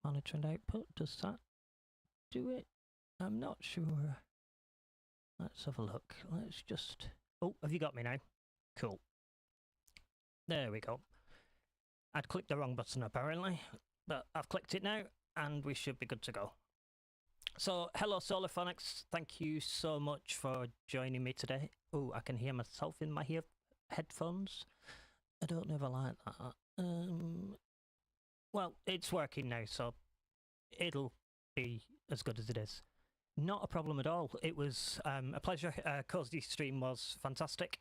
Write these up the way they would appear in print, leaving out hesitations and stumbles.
monitoring output. Does that do it? I'm not sure. Let's have a look. Let's just... Oh, have you got me now? Cool. There we go. I'd clicked the wrong button apparently, but I've clicked it now and we should be good to go. So, hello Solarphonics, thank you so much for joining me today. Oh, I can hear myself in my headphones. I don't know if I like that. Well, it's working now, so it'll be as good as it is. Not a problem at all. It was a pleasure. Cozy stream was fantastic.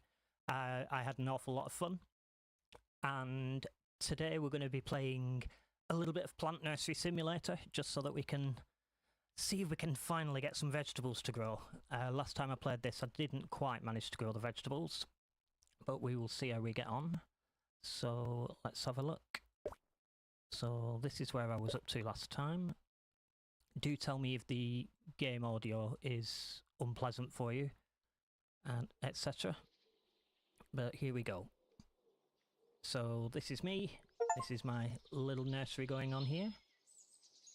I had an awful lot of fun. And today we're going to be playing a little bit of Plant Nursery Simulator, just so that we can see if we can finally get some vegetables to grow. Last time I played this, I didn't quite manage to grow the vegetables, but we will see how we get on. So let's have a look. So this is where I was up to last time. Do tell me if the game audio is unpleasant for you, and etc. But here we go. So this is me. This is my little nursery going on here.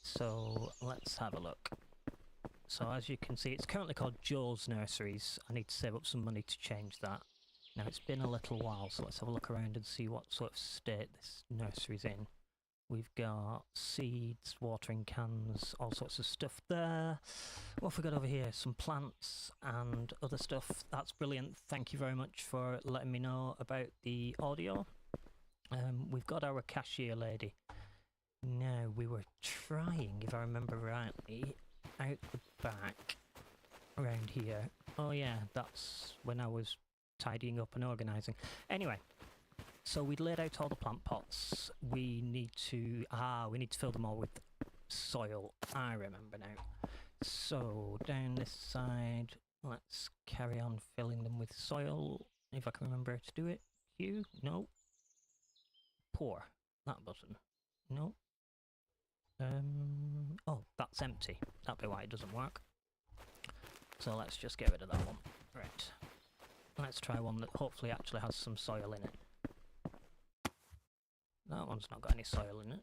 So let's have a look. So as you can see, it's currently called Joe's Nurseries. I need to save up some money to change that. Now it's been a little while, so let's have a look around and see what sort of state this nursery's in. We've got seeds, watering cans, all sorts of stuff there. What have we got over here? Some plants and other stuff. That's brilliant. Thank you very much for letting me know about the audio. We've got our cashier lady. Now, we were trying, if I remember rightly, out the back, around here. Oh yeah, that's when I was tidying up and organising. Anyway, so we'd laid out all the plant pots. We need to fill them all with soil. I remember now. So, down this side, let's carry on filling them with soil. If I can remember how to do it. Q? No. Pour. That button. No. Oh, that's empty. That'd be why it doesn't work. So let's just get rid of that one. Right. Let's try one that hopefully actually has some soil in it. That one's not got any soil in it.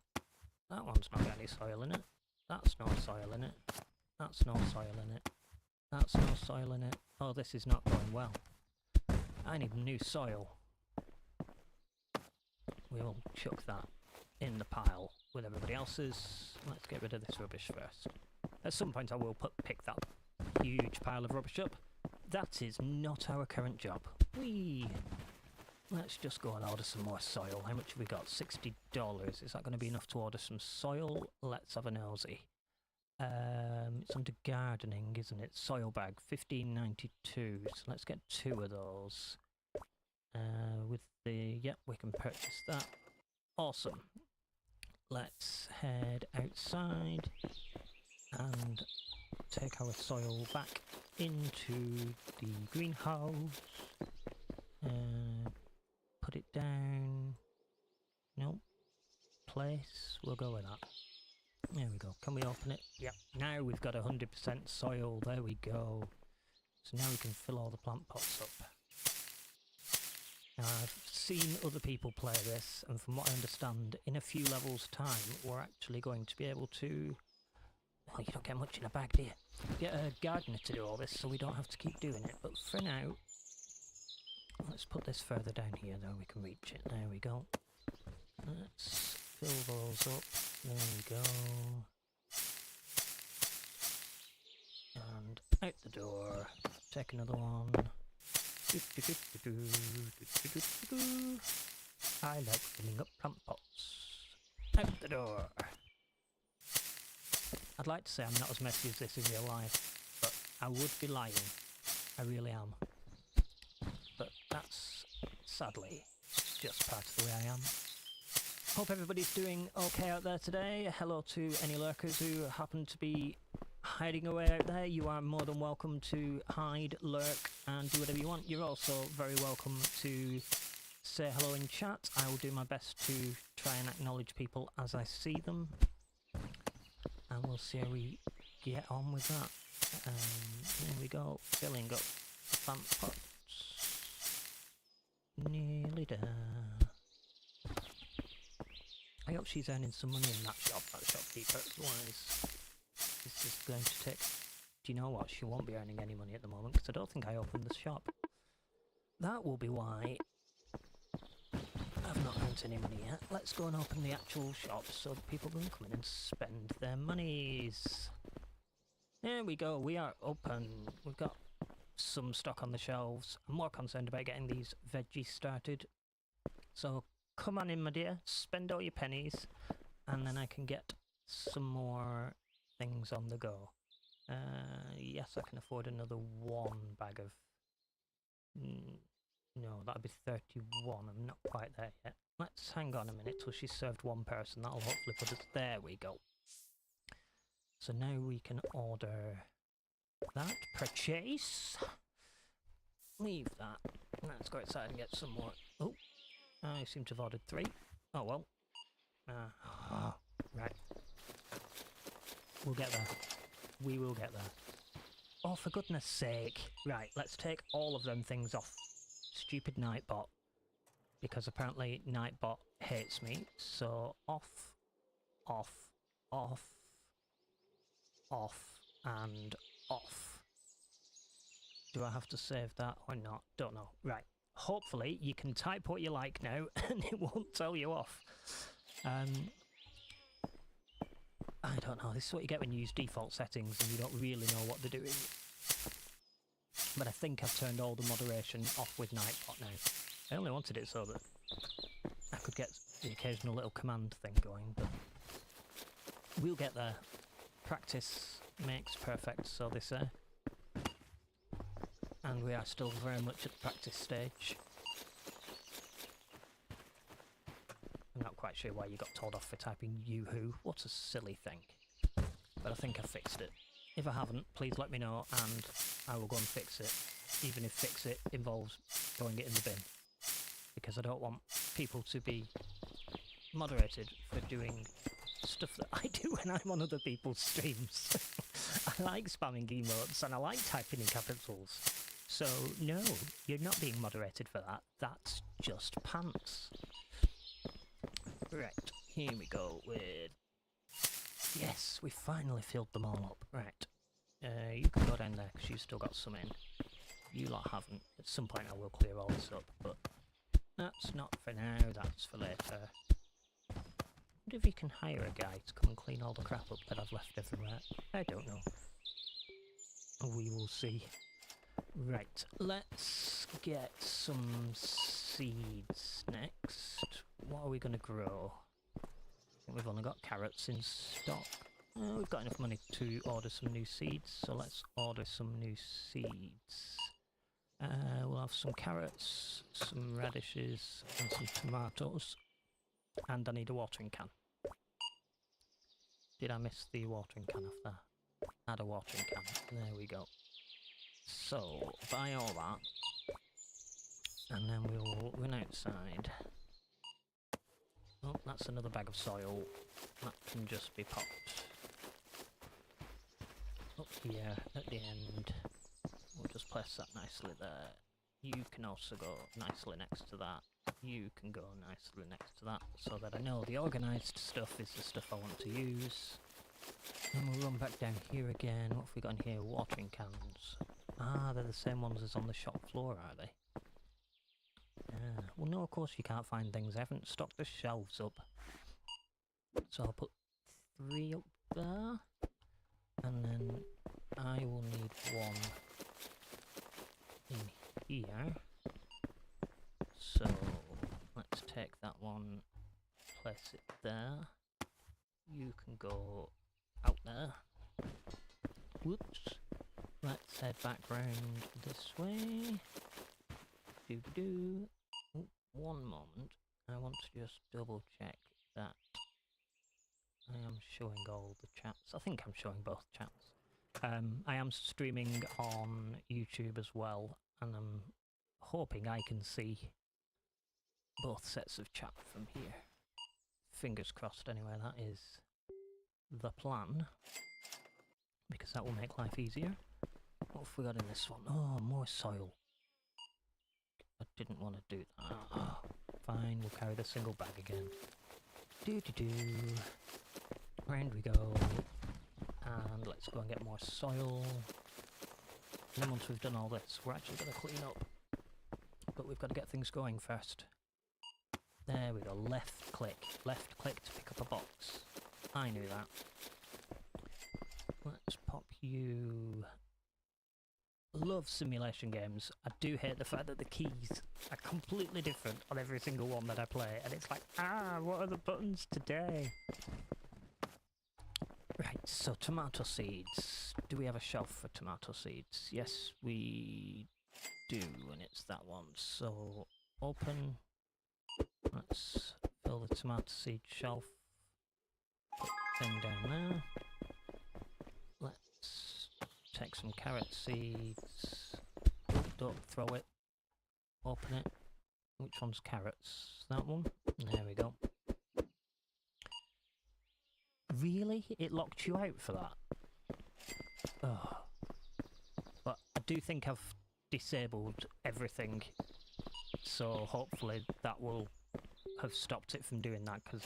That one's not got any soil in it. That's no soil in it. That's no soil in it. That's no soil in it. Oh, this is not going well. I need new soil. We'll chuck that in the pile with everybody else's. Let's get rid of this rubbish first. At some point I will pick that huge pile of rubbish up. That is not our current job. Let's just go and order some more soil. How much have we got? $60. Is that going to be enough to order some soil? Let's have a nosy. It's under gardening, isn't it? Soil bag, $15.92. So let's get 2 of those. Yep, we can purchase that. Awesome. Let's head outside and take our soil back into the greenhouse. Put it down. Nope. Place. We'll go with that. There we go. Can we open it? Yep. Now we've got 100% soil. There we go. So now we can fill all the plant pots up. Now, I've seen other people play this, and from what I understand, in a few levels' time, we're actually going to be able to... Well, you don't get much in a bag, do you? Get a gardener to do all this, so we don't have to keep doing it. But for now, let's put this further down here, though we can reach it. There we go. Let's fill those up. There we go. And out the door. Take another one. I like filling up plant pots. Out the door. I'd like to say I'm not as messy as this in real life, but I would be lying. I really am. But that's, sadly, just part of the way I am. Hope everybody's doing okay out there today. Hello to any lurkers who happen to be hiding away out there. You are more than welcome to hide, lurk, and do whatever you want. You're also very welcome to say hello in chat. I will do my best to try and acknowledge people as I see them. And we'll see how we get on with that. There we go, filling up plant pots. Nearly there. I hope she's earning some money in that shop, that shopkeeper, otherwise this is going to take... Do you know what? She won't be earning any money at the moment, because I don't think I opened the shop. That will be why I've not earned any money yet. Let's go and open the actual shop so that people can come in and spend their monies. There we go, we are open. We've got some stock on the shelves. I'm more concerned about getting these veggies started. So come on in, my dear, spend all your pennies, and then I can get some more things on the go. Yes, I can afford another one bag of... No, that'd be 31. I'm not quite there yet. Let's hang on a minute till she's served one person. That'll hopefully put us... There we go. So now we can order that. Purchase. Leave that. Let's go outside and get some more. Oh, I seem to have ordered 3. Oh well. Right. We'll get there. We will get there. Oh, for goodness sake. Right, let's take all of them things off stupid Nightbot. Because apparently Nightbot hates me. So off, off, off, off, and off. Do I have to save that or not? Don't know. Right. Hopefully you can type what you like now and it won't tell you off. I don't know, this is what you get when you use default settings and you don't really know what they're doing. But I think I've turned all the moderation off with Nightbot now. I only wanted it so that I could get the occasional little command thing going, but we'll get there. Practice makes perfect, so they say. And we are still very much at the practice stage. I'm not quite sure why you got told off for typing yoo-hoo. What a silly thing. But I think I fixed it. If I haven't, please let me know and I will go and fix it. Even if fix it involves throwing it in the bin. Because I don't want people to be moderated for doing stuff that I do when I'm on other people's streams. I like spamming emotes and I like typing in capitals. So, no, you're not being moderated for that. That's just pants. Right, here we go with... Yes, we finally filled them all up. Right, you can go down there because you've still got some in. You lot haven't. At some point I will clear all this up, but that's not for now, that's for later. I wonder if you can hire a guy to come and clean all the crap up that I've left everywhere. I don't know. We will see. Right, let's get some seeds next. What are we going to grow? I think we've only got carrots in stock. We've got enough money to order some new seeds, so let's order some new seeds. We'll have some carrots, some radishes, and some tomatoes. And I need a watering can. Did I miss the watering can off there? Add a watering can. There we go. So, buy all that. And then we'll run outside. Oh, that's another bag of soil. That can just be popped up here at the end. We'll just place that nicely there. You can also go nicely next to that. You can go nicely next to that, so that I know the organised stuff is the stuff I want to use. Then we'll run back down here again. What have we got in here? Watering cans. Ah, they're the same ones as on the shop floor, are they? Well, no, of course you can't find things. I haven't stocked the shelves up. So I'll put 3 up there. And then I will need 1 in here. So let's take that one, place it there. You can go out there. Whoops. Let's head back round this way. Do-do-do. Oh, one moment. I want to just double check that I am showing all the chats. I think I'm showing both chats. I am streaming on YouTube as well, and I'm hoping I can see both sets of chat from here. Fingers crossed anyway, that is the plan. Because that will make life easier. What have we got in this one? Oh, more soil. I didn't want to do that. Oh, fine, we'll carry the single bag again. Do-do-do. Round we go. And let's go and get more soil. And then once we've done all this, we're actually going to clean up. But we've got to get things going first. There we go, left click to pick up a box. I knew that. Let's pop you... Love simulation games. I do hate the fact that the keys are completely different on every single one that I play, and it's like, what are the buttons today? Right, so tomato seeds. Do we have a shelf for tomato seeds? Yes, we do, and it's that one. So, open. Let's fill the tomato seed shelf. Put the thing down there. Let's take some carrot seeds. Don't throw it. Open it. Which one's carrots? That one? There we go. Really? It locked you out for that? Oh. But I do think I've disabled everything. So hopefully that will have stopped it from doing that, because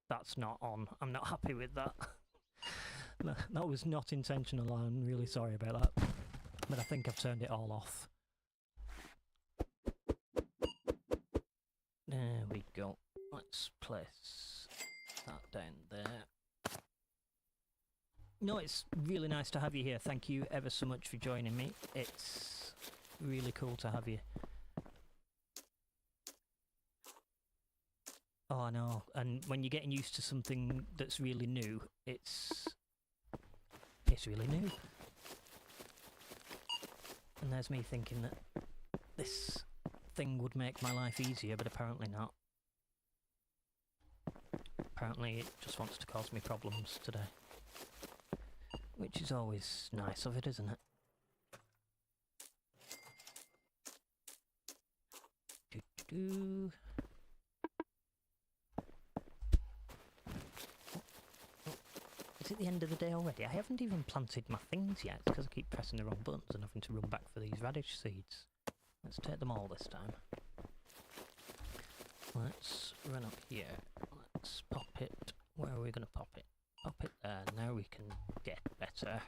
that's not on. I'm not happy with that. That was not intentional. I'm really sorry about that. But I think I've turned it all off. There we go. Let's place that down there. No, it's really nice to have you here. Thank you ever so much for joining me. It's really cool to have you. Oh, I know. And when you're getting used to something that's really new, it's really new. And there's me thinking that this thing would make my life easier, but apparently not. Apparently it just wants to cause me problems today. Which is always nice of it, isn't it? Do-do-do. Is it the end of the day already? I haven't even planted my things yet because I keep pressing the wrong buttons and having to run back for these radish seeds. Let's take them all this time. Let's run up here. Let's pop it. Where are we going to pop it? Pop it there. Now we can get better.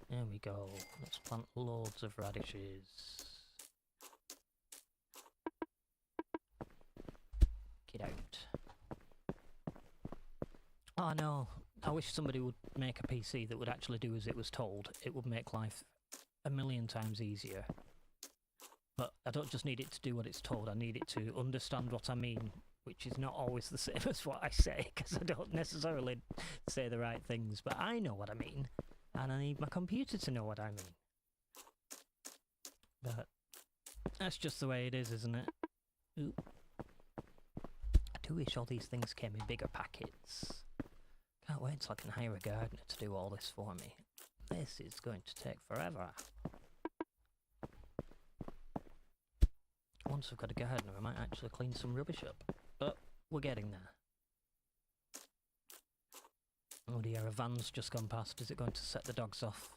There we go. Let's plant loads of radishes. Get out. Oh no. I wish somebody would make a PC that would actually do as it was told. It would make life a million times easier. But I don't just need it to do what it's told, I need it to understand what I mean, which is not always the same as what I say, because I don't necessarily say the right things, but I know what I mean, and I need my computer to know what I mean. But that's just the way it is, isn't it? Ooh. I do wish all these things came in bigger packets. Can't wait till I can hire a gardener to do all this for me. This is going to take forever. Once I've got a gardener, I might actually clean some rubbish up. But we're getting there. Oh dear, a van's just gone past. Is it going to set the dogs off?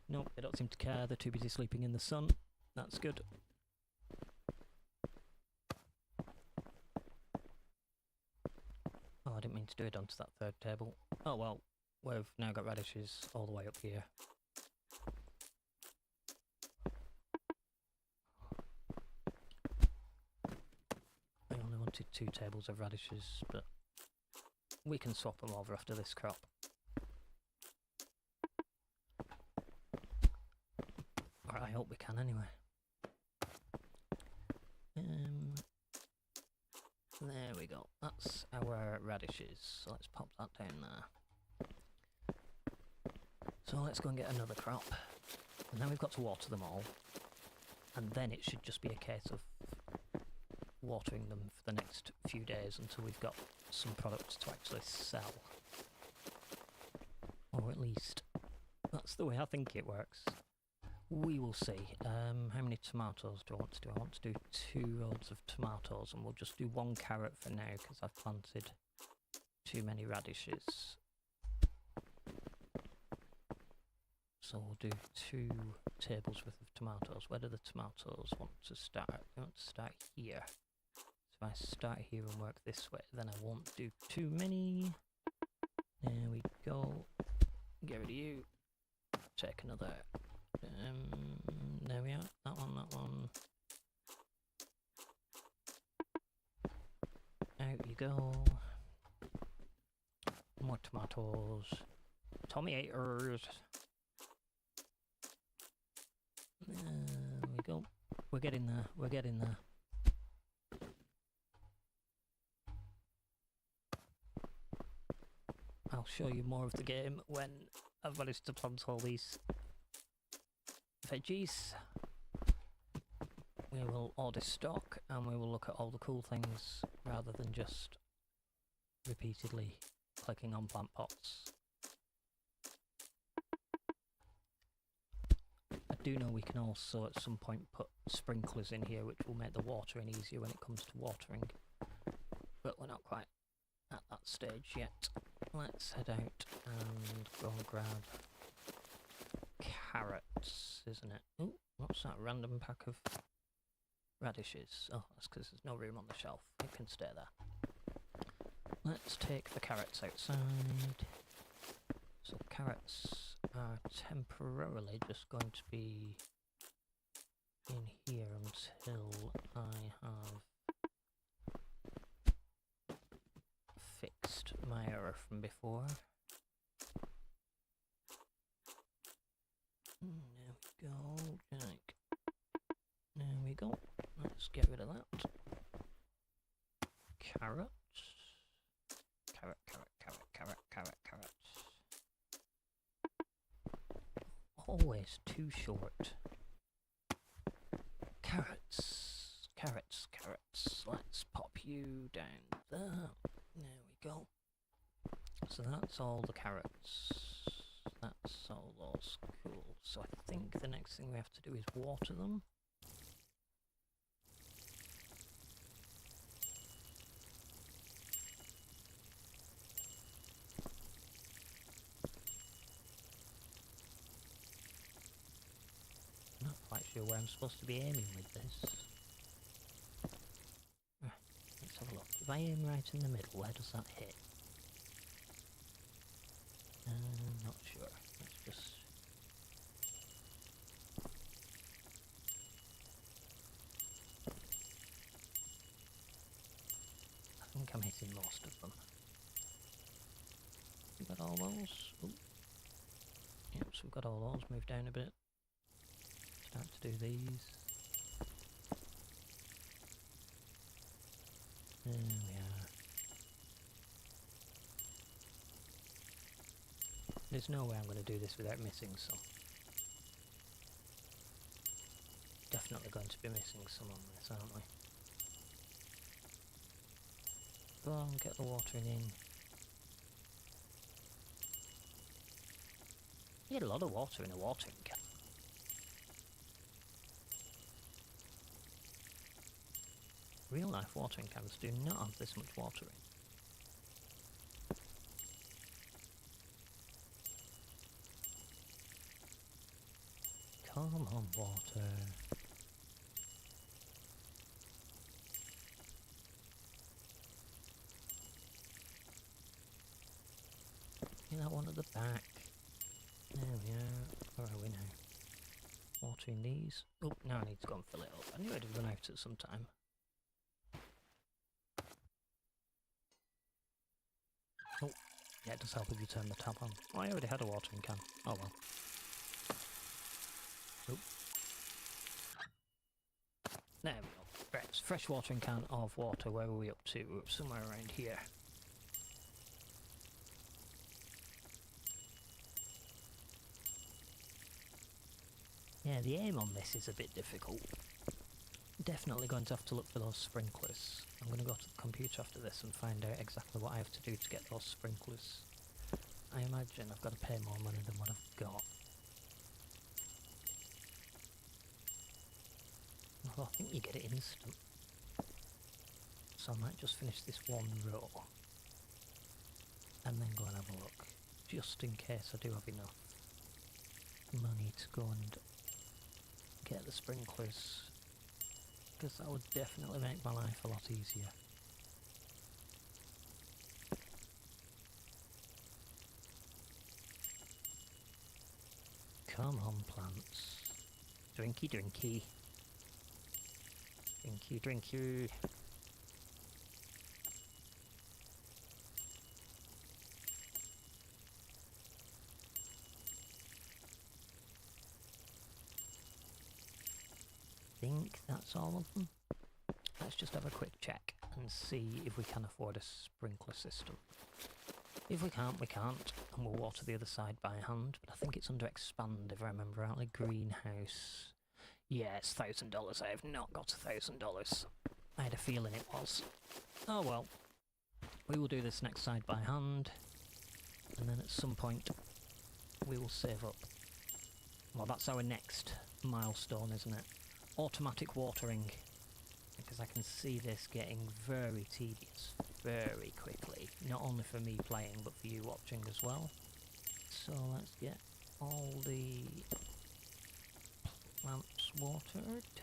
Nope, they don't seem to care. They're too busy sleeping in the sun. That's good. Oh, I didn't mean to do it onto that third table. Oh well, we've now got radishes all the way up here. I only wanted 2 tables of radishes, but we can swap them over after this crop. Or I hope we can anyway. There we go. That's our radishes. So let's pop that down there. So let's go and get another crop. And then we've got to water them all. And then it should just be a case of watering them for the next few days until we've got some products to actually sell. Or at least that's the way I think it works. We will see. How many tomatoes do I want to do? I want to do 2 rows of tomatoes, and we'll just do 1 carrot for now because I've planted too many radishes. So we'll do 2 tables worth of tomatoes. Where do the tomatoes want to start? They want to start here. So if I start here and work this way, then I won't do too many. There we go. Get rid of you. Take another. There we are. That one, that one. Out you go. More tomatoes. Tomatoes. There we go. We're getting there. We're getting there. I'll show you more of the game when I've managed to plant all these veggies. We will order stock and we will look at all the cool things rather than just repeatedly clicking on plant pots. I do know we can also at some point put sprinklers in here which will make the watering easier when it comes to watering, but we're not quite at that stage yet. Let's head out and go and grab carrots, isn't it? Oh, what's that random pack of radishes? Oh, that's because there's no room on the shelf. It can stay there. Let's take the carrots outside. So carrots are temporarily just going to be in here until I have fixed my error from before. There we go, Jack. There we go. Let's get rid of that. Carrots. Carrot, carrot, carrot, carrot, carrot, carrot. Always too short. Carrots. Carrots, carrots. Let's pop you down there. There we go. So that's all the carrots. That's all those. Cool. So I think the next thing we have to do is water them. Not quite sure where I'm supposed to be aiming with this. Right, let's have a look. If I aim right in the middle, where does that hit? Not sure. Let's just... I think I'm hitting most of them. We got all those? Ooh. Yep, so we've got all those. Move down a bit. Start to do these. There we are. There's no way I'm going to do this without missing some. Definitely going to be missing some on this, aren't we? Go on, get the watering in. You get a lot of water in a watering can. Real life watering cans do not have this much water in. Come on, water. Get that one at the back. There we are. Where are we now? Watering these. Oh, now I need to go and fill it up. I knew I'd run out at some time. Oh, yeah, it does help if you turn the tap on. Oh, I already had a watering can. Oh well. Oh. There we go. Right, it's fresh watering can of water. Where are we up to? We're up somewhere around here. Yeah, the aim on this is a bit difficult. Definitely going to have to look for those sprinklers. I'm going to go to the computer after this and find out exactly what I have to do to get those sprinklers. I imagine I've got to pay more money than what I've got. Although I think you get it instant. So I might just finish this one row. And then go and have a look. Just in case I do have enough money to go and get the sprinklers because that would definitely make my life a lot easier. Come on, plants. Drinky, drinky. Drinky, drinky. Think that's all of them. Let's just have a quick check and see if we can afford a sprinkler system. If we can't, we can't, and we'll water the other side by hand, but I think it's under expand if I remember rightly. Greenhouse. Yeah, it's $1,000. I have not got $1,000. I had a feeling it was. Oh well. We will do this next side by hand, and then at some point we will save up. Well, that's our next milestone, isn't it? Automatic watering. Because I can see this getting very tedious very quickly. Not only for me playing, but for you watching as well. So let's get all the plants watered.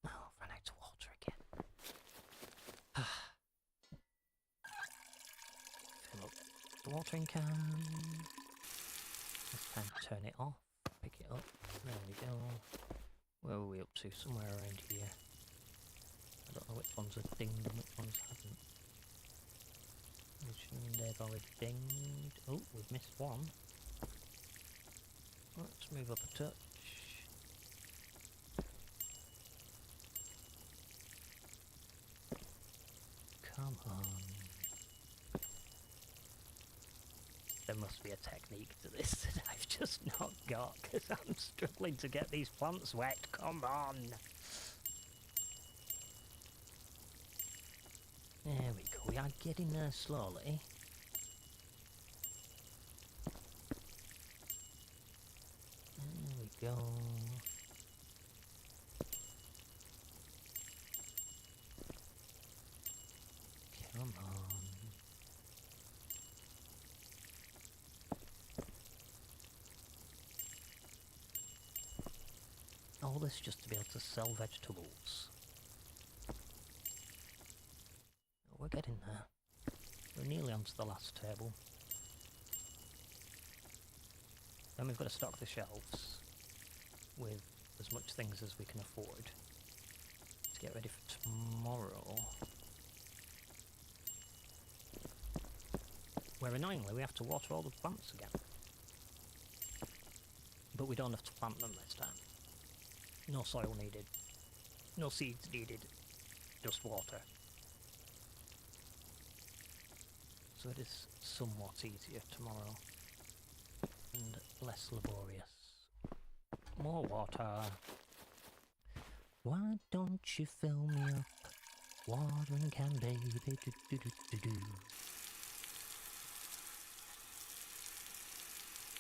Oh, I've run out of water again. Fill up the watering can. This time turn it off, pick it up, there we go. Where were we up to? Somewhere around here. I don't know which ones are dinged and which ones haven't. I'm assuming they've already dinged. Oh, we've missed one. Let's move up a touch. Come on. There must be a technique to this that I've just not got, because I'm struggling to get these plants wet. Come on! There we go, we are getting there slowly. There we go. Come on. All this just to be able to sell vegetables. Oh, we're getting there. We're nearly onto the last table. Then we've got to stock the shelves with as much things as we can afford to get ready for tomorrow. Where annoyingly we have to water all the plants again. But we don't have to plant them this time. No soil needed. No seeds needed. Just water. So it is somewhat easier tomorrow. And less laborious. More water. Why don't you fill me up? Watering can, baby. Do, do, do, do, do.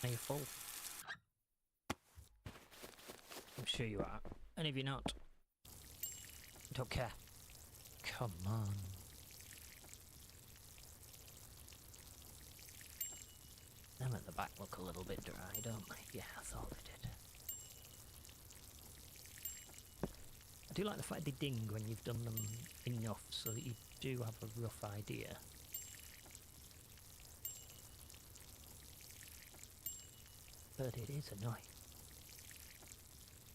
Are you full? I'm sure you are. And if you're not, don't care. Come on. Them at the back look a little bit dry, don't they? Yeah, I thought they did. I do like the fact they ding when you've done them enough so that you do have a rough idea. But it is annoying.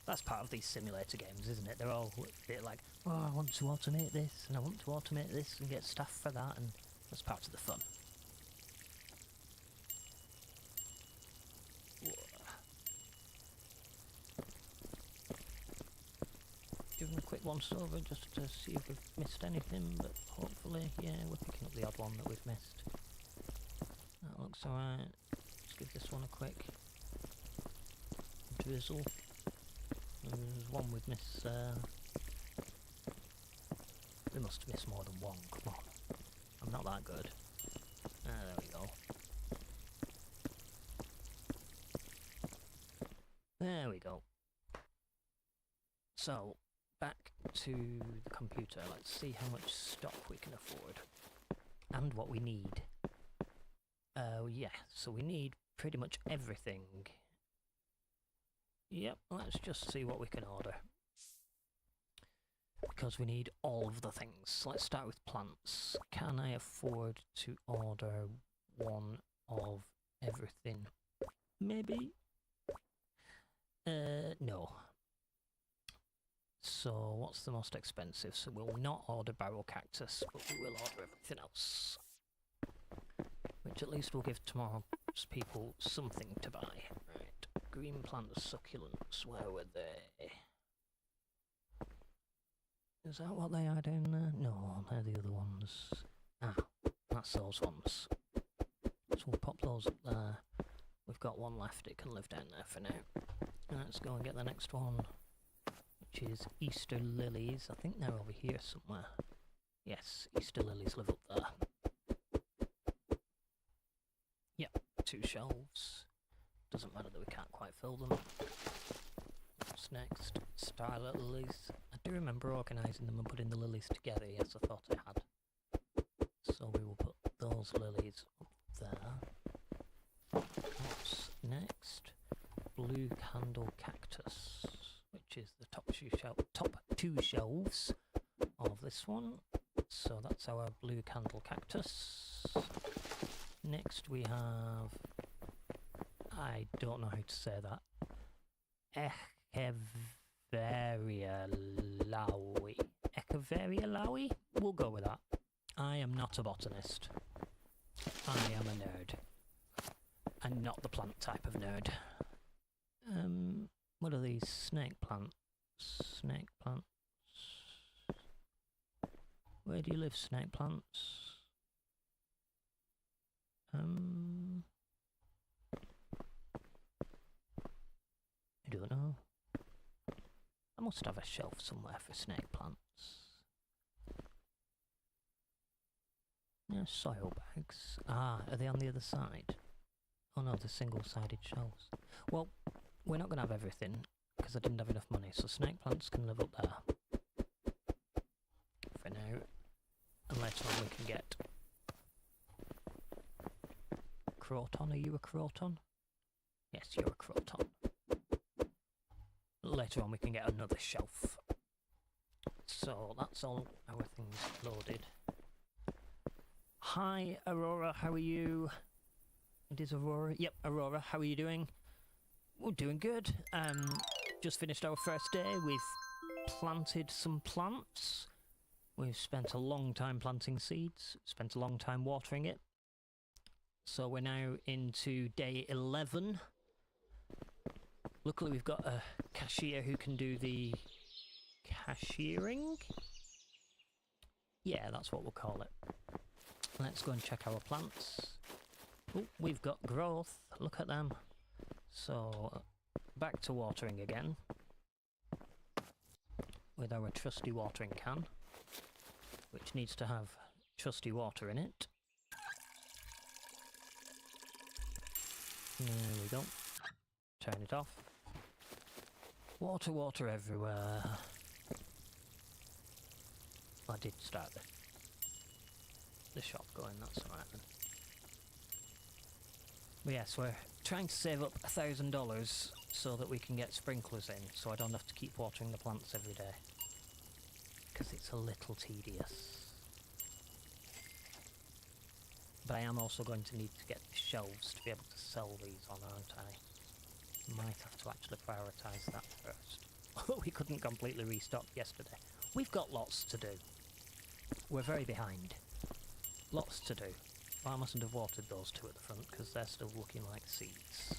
That's part of these simulator games, isn't it? They're all a bit like, oh, I want to automate this, and I want to automate this, and get staff for that, and that's part of the fun. Give them a quick once over just to see if we've missed anything, but hopefully, yeah, we're picking up the odd one that we've missed. That looks alright. Let's give this one a quick drizzle. There's one with miss, we must miss more than one, come on. I'm not that good. There we go. There we go. So, back to the computer. Let's see how much stock we can afford. And what we need. Yeah, so we need pretty much everything Yep, let's just see what we can order. Because we need all of the things. Let's start with plants. Can I afford to order one of everything? Maybe? No. So, what's the most expensive? So we'll not order barrel cactus, but we will order everything else. Which at least will give tomorrow's people something to buy. Right, green plant succulents, where were they? Is that what they are down there? No, they're the other ones. Ah, that's those ones. So we'll pop those up there. We've got one left, it can live down there for now. Let's go and get the next one, which is Easter lilies. I think they're over here somewhere. Yes, Easter lilies live up there. Yep, 2 shelves. Doesn't matter that we can't quite fill them. What's next? Starlight lilies. I do remember organising them and putting the lilies together. Yes, I thought I had. So we will put those lilies up there. What's next? Blue candle cactus, which is the top 2 shelves of this one. So that's our blue candle cactus. Next we have, I don't know how to say that, Echeveria laui. Echeveria laui? We'll go with that. I am not a botanist. I am a nerd. And not the plant type of nerd. What are these? Snake plants. Snake plants. Where do you live, snake plants? I don't know. I must have a shelf somewhere for snake plants. Yeah, soil bags. Ah, are they on the other side? Oh no, they're single-sided shelves. Well, we're not going to have everything, because I didn't have enough money, so snake plants can live up there. For now. And later on we can get... Croton, are you a croton? Yes, you're a croton. Later on we can get another shelf. So that's all our things loaded. Hi Aurora, how are you? It is Aurora. Yep, Aurora, how are you doing? We're doing good. Just finished our first day. We've planted some plants. We've spent a long time planting seeds, spent a long time watering it. So we're now into day 11. Luckily we've got a cashier who can do the cashiering. Yeah, that's what we'll call it. Let's go and check our plants. Oh, we've got growth. Look at them. So, back to watering again. With our trusty watering can. Which needs to have trusty water in it. There we go. Turn it off. Water, water everywhere. I did start the shop going, that's alright then. But yes, we're trying to save up $1,000 so that we can get sprinklers in, so I don't have to keep watering the plants every day. Because it's a little tedious. But I am also going to need to get shelves to be able to sell these on, aren't I? Might have to actually prioritise that first. Although we couldn't completely restock yesterday. We've got lots to do. We're very behind. Lots to do. Well, I mustn't have watered those 2 at the front because they're still looking like seeds.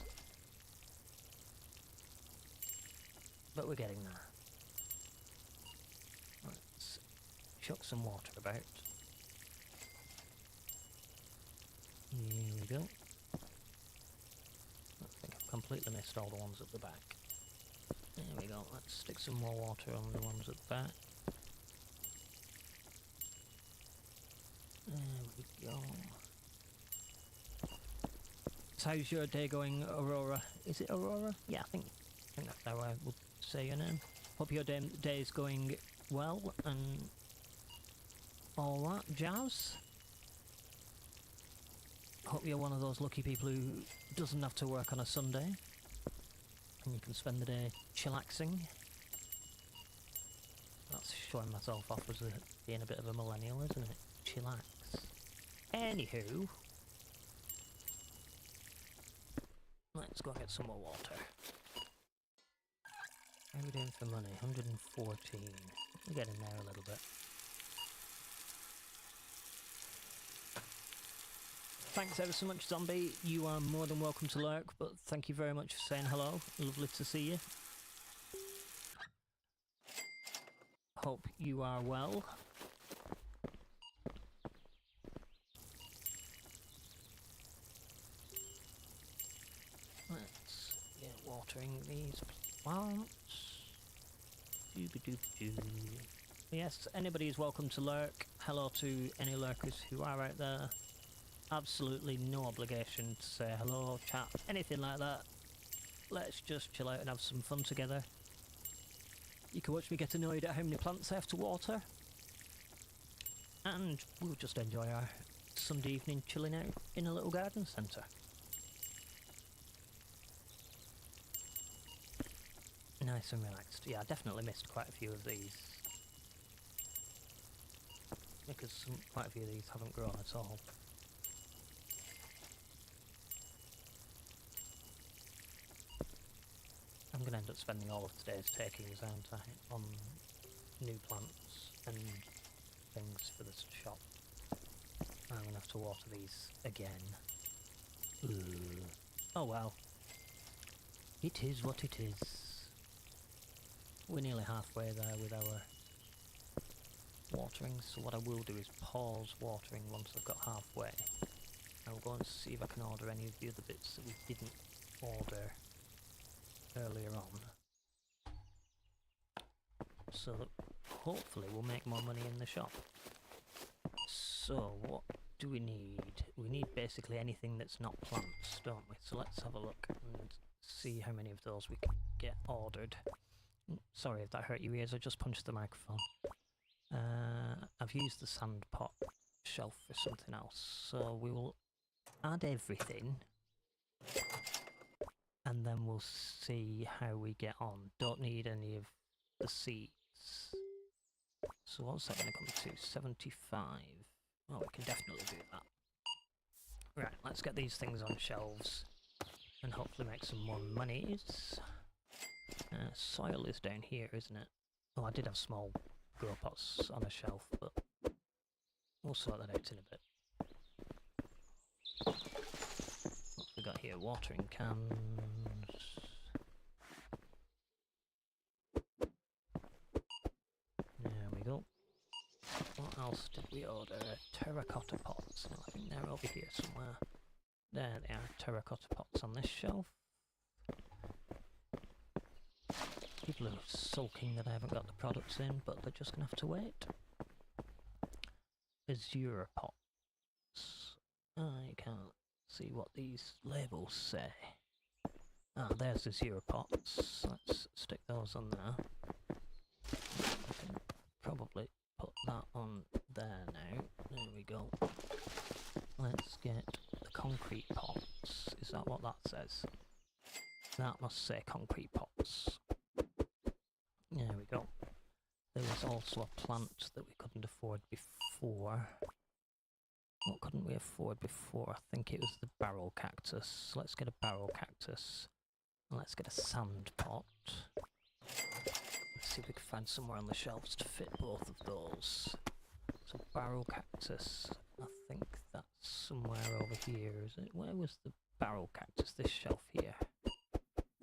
But we're getting there. Let's chuck some water about. Here we go. I think I've completely missed all the ones at the back. There we go, let's stick some more water on the ones at the back. There we go. So how's your day going, Aurora? Is it Aurora? Yeah, I think that's how I would say your name. Hope your day is going well and all that jazz. Hope you're one of those lucky people who doesn't have to work on a Sunday. And you can spend the day chillaxing. That's showing myself off as being a bit of a millennial, isn't it? Chillax. Anywho, let's go get some more water. How are we doing for money? 114. We're getting there a little bit. Thanks ever so much, Zombie. You are more than welcome to lurk, but thank you very much for saying hello. Lovely to see you. Hope you are well. Let's get watering these plants. Dooba-dooba-doo. Yes, anybody is welcome to lurk. Hello to any lurkers who are out there. Absolutely no obligation to say hello, chat, anything like that. Let's just chill out and have some fun together. You can watch me get annoyed at how many plants I have to water. And we'll just enjoy our Sunday evening chilling out in a little garden centre. Nice and relaxed. Yeah, I definitely missed quite a few of these. Because quite a few of these haven't grown at all. I'm going to end up spending all of today's takings, aren't I, on new plants and things for this shop. I'm going to have to water these again. Ugh. Oh well. It is what it is. We're nearly halfway there with our watering, so what I will do is pause watering once I've got halfway. I'll go and see if I can order any of the other bits that we didn't order earlier on, so that hopefully we'll make more money in the shop. So what do we need? We need basically anything that's not plants, don't we? So let's have a look and see how many of those we can get ordered. Sorry if that hurt your ears, I just punched the microphone. I've used the sand pot shelf for something else, so we will add everything and then we'll see how we get on. Don't need any of the seeds. So what's that going to come to? 75. Oh, we can definitely do that. Right, let's get these things on shelves and hopefully make some more monies. Soil is down here, isn't it? Oh, I did have small grow pots on a shelf, but we'll sort that out in a bit. What have we got here? Watering cans. There we go. What else did we order? Terracotta pots. No, I think they're over here somewhere. There they are, terracotta pots on this shelf. People are sulking that I haven't got the products in, but they're just going to have to wait. Azure pots. I can't see what these labels say. Ah, there's Azure pots. Let's stick those on there. I can probably put that on there now. There we go. Let's get the concrete pots. Is that what that says? That must say concrete pots. There we go. There was also a plant that we couldn't afford before. What couldn't we afford before? I think it was the barrel cactus. Let's get a barrel cactus. And let's get a sand pot. Let's see if we can find somewhere on the shelves to fit both of those. So barrel cactus, I think that's somewhere over here, is it? Where was the barrel cactus? This shelf here.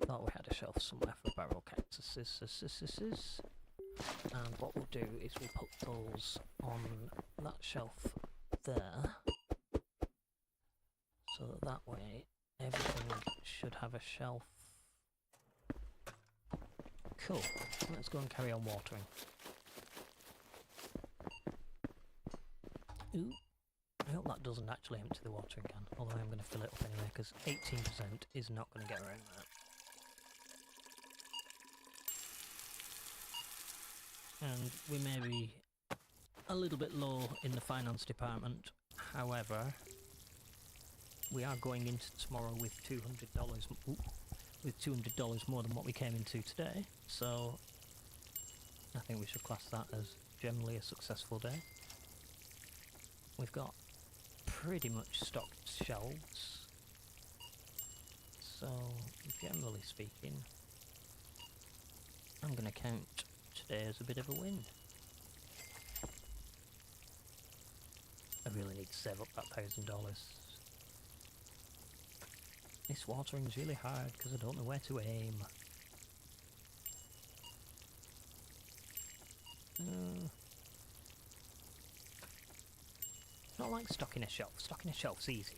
Thought we had a shelf somewhere for barrel cactuses. And what we'll do is we'll put those on that shelf there, so that way everything should have a shelf. Cool. Let's go and carry on watering. Ooh. I hope that doesn't actually empty the watering can, although I'm going to fill it up anyway, because 18% is not going to get around that. And we may be a little bit low in the finance department, however, we are going into tomorrow with $200. Ooh, with $200 more than what we came into today, so I think we should class that as generally a successful day. We've got pretty much stocked shelves, so generally speaking, I'm going to count today as a bit of a win. I really need to save up that $1,000. This watering's really hard because I don't know where to aim. Not like stocking a shelf. Stocking a shelf's easy.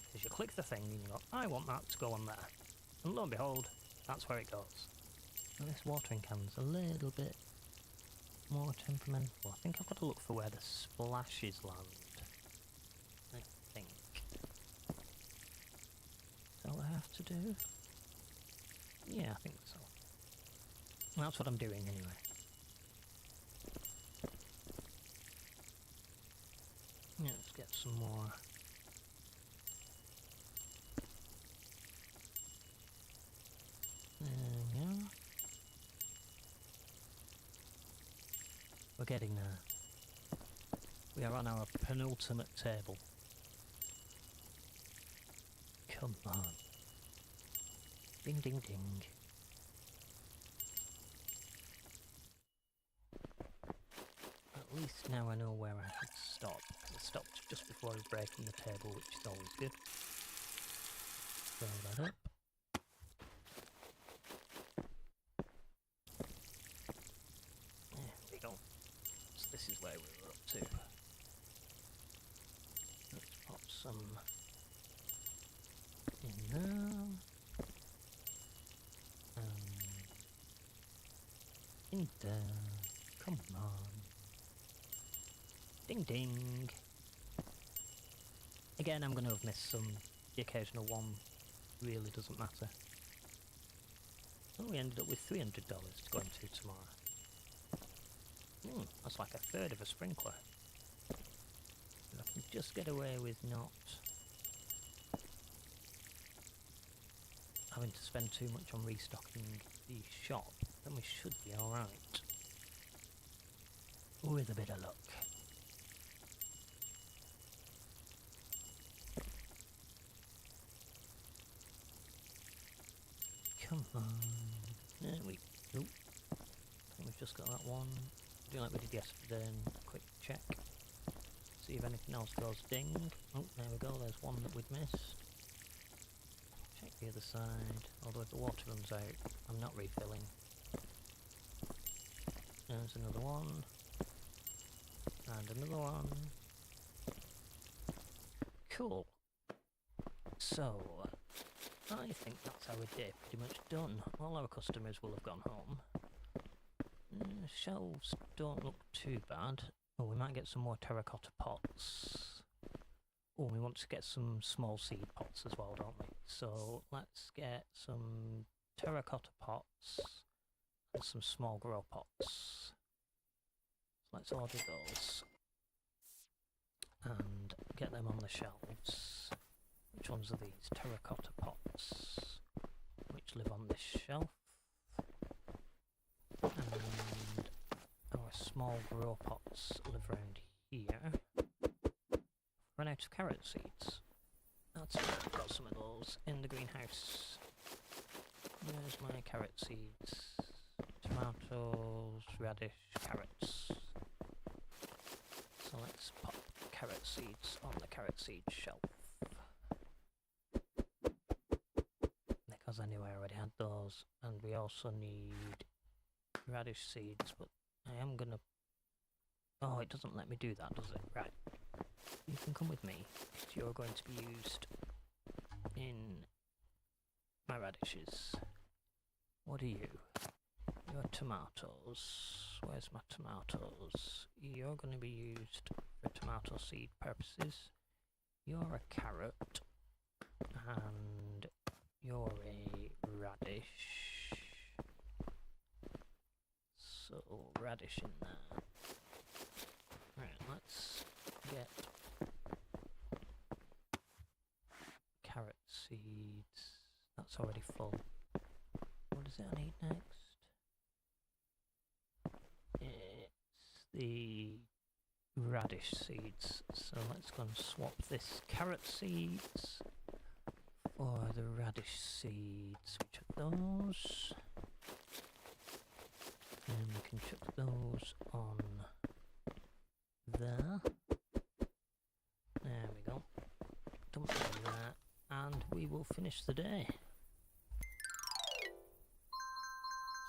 Because you click the thing and you go, I want that to go on there. And lo and behold, that's where it goes. And this watering can's a little bit more temperamental. I think I've got to look for where the splashes land. I think. Is that what I have to do? Yeah, I think so. That's what I'm doing anyway. Yeah, let's get some more. Yeah. We're getting there. We are on our penultimate table. Come on. Ding ding ding. At least now I know where I should stop. I stopped just before I was breaking the table, which is always good. Throw that up. There we go. So this is where we were up to. Let's pop some in there. In there. Come on. Ding ding. Again, I'm going to have missed some. The occasional one really doesn't matter. Oh, we ended up with $300 to go into tomorrow. That's like a third of a sprinkler. If I can just get away with not having to spend too much on restocking the shop, then we should be alright. With a bit of luck. Come on. There we go. I think we've just got that one. Do like we did yesterday and a quick check. See if anything else goes ding. Oh, there we go, there's one that we'd missed. Check the other side. Although if the water runs out, I'm not refilling. There's another one. And another one. Cool. So, I think that's our day pretty much done. All our customers will have gone home. Shelves don't look too bad. Oh, we might get some more terracotta pots. Oh, we want to get some small seed pots as well, don't we? So let's get some terracotta pots and some small grow pots. Let's order those and get them on the shelves. Which ones are these? Terracotta pots, which live on this shelf. And our small grow pots live around here. Run out of carrot seeds. That's it, I've got some of those in the greenhouse. There's my carrot seeds. Tomatoes, radish, carrots. So let's pop carrot seeds on the carrot seed shelf. Because I knew I already had those. And we also need radish seeds, but I am gonna... Oh, it doesn't let me do that, does it? Right. You can come with me, because you're going to be used in my radishes. What are you? You're tomatoes. Where's my tomatoes? You're going to be used for tomato seed purposes. You're a carrot. And you're a radish. So, radish in there. Right, let's get carrot seeds. That's already full. that I need next? It's the radish seeds. So let's go and swap this carrot seeds for the radish seeds. Which are those? And we can chuck those on there. There we go. Dump them in there, and we will finish the day.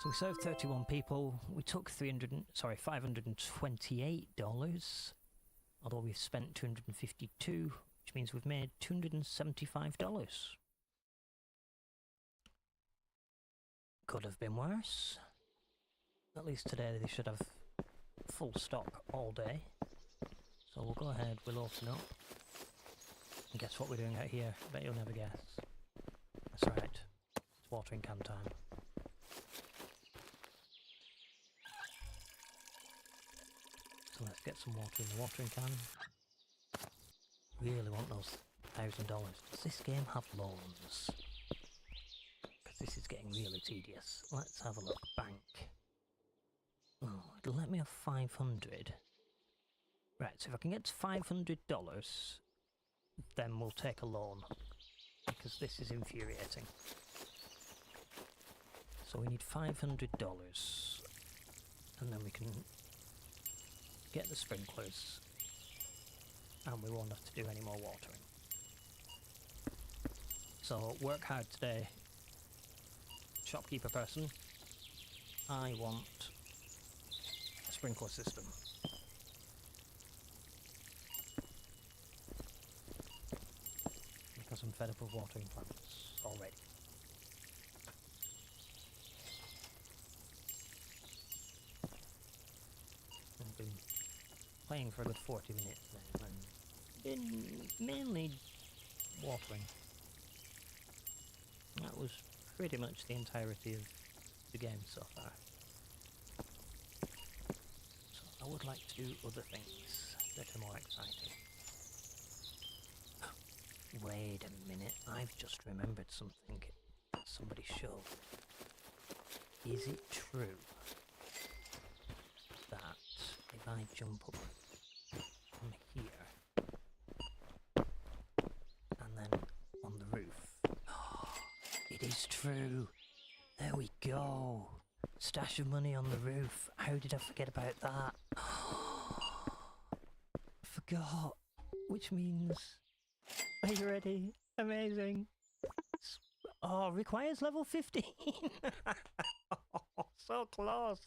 So we served 31 people. We took $528, although we've spent $252, which means we've made $275. Could have been worse. At least today they should have full stock all day. So we'll go ahead, we'll open up. And guess what we're doing out here? I bet you'll never guess. That's right. It's watering can time. So let's get some water in the watering can. Really want those $1,000. Does this game have loans? Because this is getting really tedious. Let's have a look. Bank. Oh, it'll let me have 500. Right, so if I can get to $500, then we'll take a loan. Because this is infuriating. So we need $500. And then we can get the sprinklers. And we won't have to do any more watering. So work hard today, shopkeeper person. I want a sprinkler system. Because I'm fed up of watering plants already. I've been playing for a good 40 minutes now and been mainly watering. That was pretty much the entirety of the game so far. So I would like to do other things that are more exciting. Wait a minute, I've just remembered something somebody showed. Is it true that if I jump up from here and then on the roof, it is true. There we go. Stash of money on the roof. How did I forget about that? Forgot. Which means... Are you ready? Amazing. Oh, requires level 15. Oh, so close.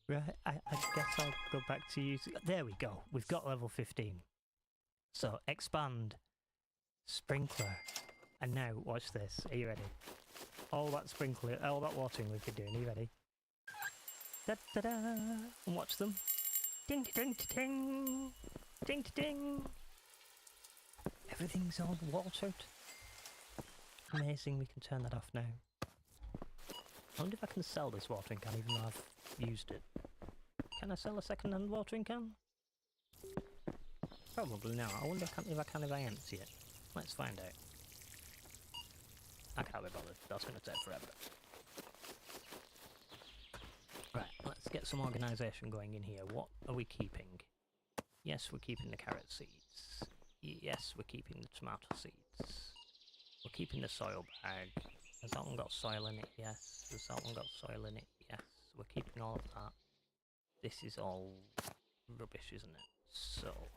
Right, I guess I'll go back to you. There we go. We've got level 15. So, expand. Sprinkler. And now, watch this. Are you ready? All that sprinkler, all that watering we've been doing. Are you ready? Da-da-da! And watch them. Ding ding ding ding ding. Everything's all watered. Amazing, we can turn that off now. I wonder if I can sell this watering can even though I've used it. Can I sell a second-hand watering can? Probably not. I wonder if I can if I empty it. Let's find out. I can't be bothered. That's going to take forever. Right, let's get some organisation going in here. What are we keeping? Yes, we're keeping the carrot seeds. Yes, we're keeping the tomato seeds. We're keeping the soil bag. Has that one got soil in it? Yes. Has that one got soil in it? Yes. We're keeping all of that. This is all rubbish, isn't it? So,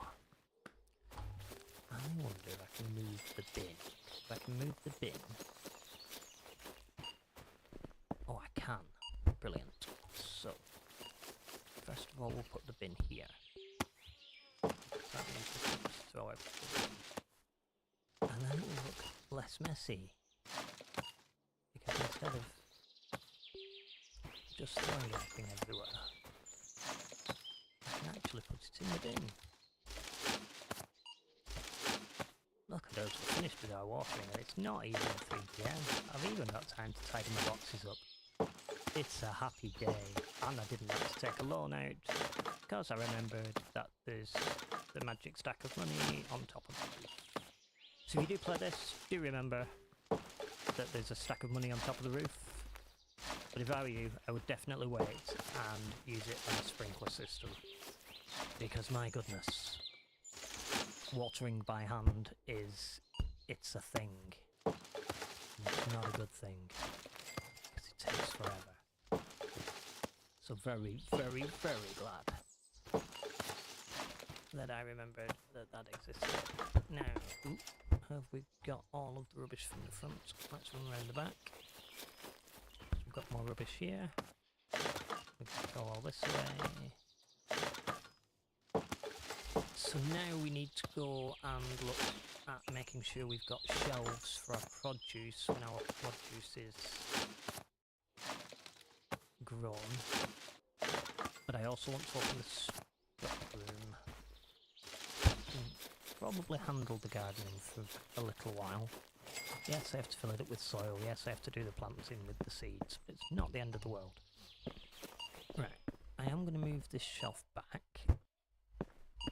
I wonder if I can move the bin. If I can move the bin. Oh, I can. Brilliant. So, first of all, we'll put the bin here. That means we can just throw everything in. And then it will look less messy. Because instead of just throwing everything everywhere, I can actually put it in the bin. Look at us, we're finished with our watering and it's not even 3 PM. I've even got time to tidy my boxes up. It's a happy day, and I didn't have to take a loan out, because I remembered that there's the magic stack of money on top of the roof. So if you do play this, do remember that there's a stack of money on top of the roof. But if I were you, I would definitely wait and use it on a sprinkler system. Because my goodness, watering by hand it's a thing. It's not a good thing. Because it takes forever. So very, very, very glad that I remembered that existed. Now, have we got all of the rubbish from the front? Let's run around the back. We've got more rubbish here. We can go all this way. So now we need to go and look at making sure we've got shelves for our produce when our produce is grown. But I also want to open the stock room. Probably handle the gardening for a little while. Yes, I have to fill it up with soil. Yes, I have to do the planting with the seeds. But it's not the end of the world. Right, I am going to move this shelf back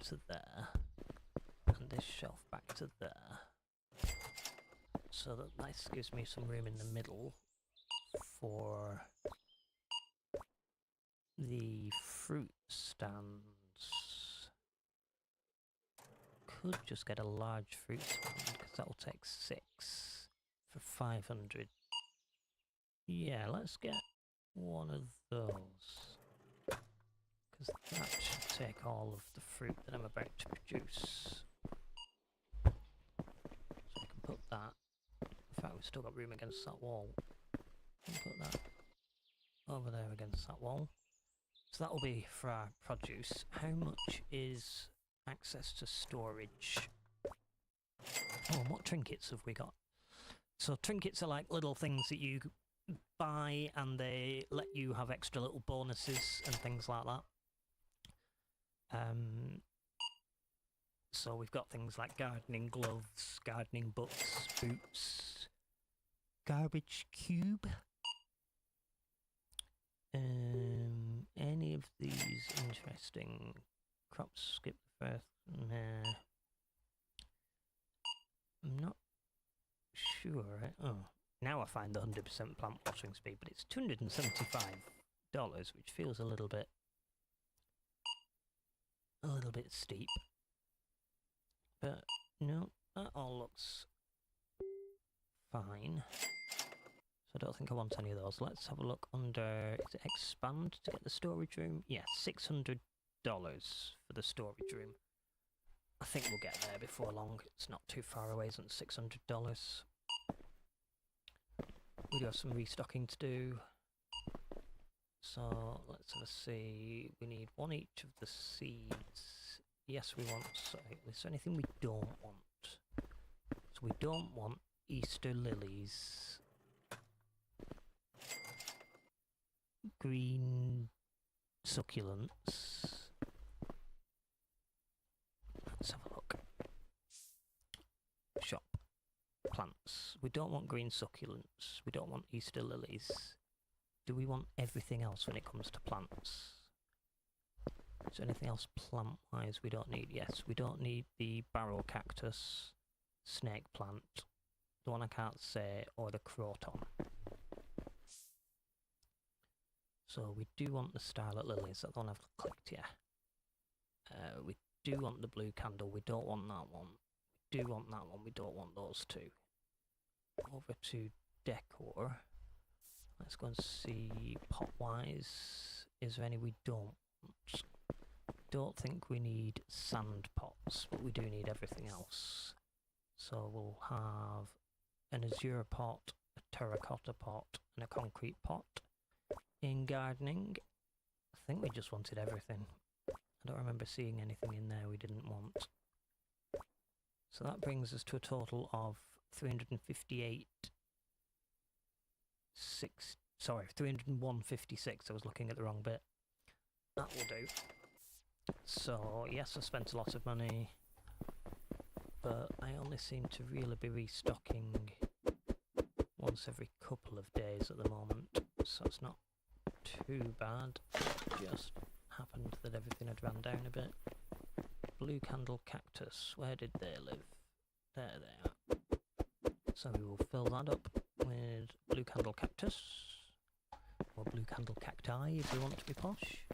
to there. And this shelf back to there. So that this gives me some room in the middle for the fruit stands. Could just get a large fruit stand because that will take 6 for 500. Yeah, let's get one of those because that should take all of the fruit that I'm about to produce. So I can put that. In fact, we've still got room against that wall. Put that over there against that wall. So that will be for our produce. How much is access to storage? Oh, and what trinkets have we got? So trinkets are like little things that you buy and they let you have extra little bonuses and things like that. So we've got things like gardening gloves, gardening books, boots, garbage cube. Any of these interesting? Crops skip the first. Nah. I'm not sure. Oh, now I find the 100% plant watering speed, but it's $275, which feels a little bit steep. But no, that all looks fine. So I don't think I want any of those. Let's have a look under, is it expand to get the storage room? Yeah, $600 for the storage room. I think we'll get there before long. It's not too far away, isn't $600? We do have some restocking to do. So let's have a see. We need one each of the seeds. Yes, we want. Sorry, is there anything we don't want? So we don't want Easter lilies. Green succulents. Let's have a look. Shop. Plants. We don't want green succulents. We don't want Easter lilies. Do we want everything else when it comes to plants? Is there anything else plant-wise we don't need? Yes, we don't need the barrel cactus, snake plant, the one I can't say, or the croton. So we do want the starlet lilies, that's the one I've clicked, yeah. We do want the blue candle, we don't want that one. We do want that one, we don't want those two. Over to decor. Let's go and see pot-wise. Is there any we don't want? Don't think we need sand pots, but we do need everything else. So we'll have an azure pot, a terracotta pot, and a concrete pot. In gardening, I think we just wanted everything. I don't remember seeing anything in there we didn't want. So that brings us to a total of 358. 301.56. I was looking at the wrong bit. That will do. So yes, I spent a lot of money, but I only seem to really be restocking once every couple of days at the moment, so it's not too bad. It just happened that everything had ran down a bit. Blue candle cactus, where did they live? There they are. So we will fill that up with blue candle cactus, or blue candle cacti if we want to be posh.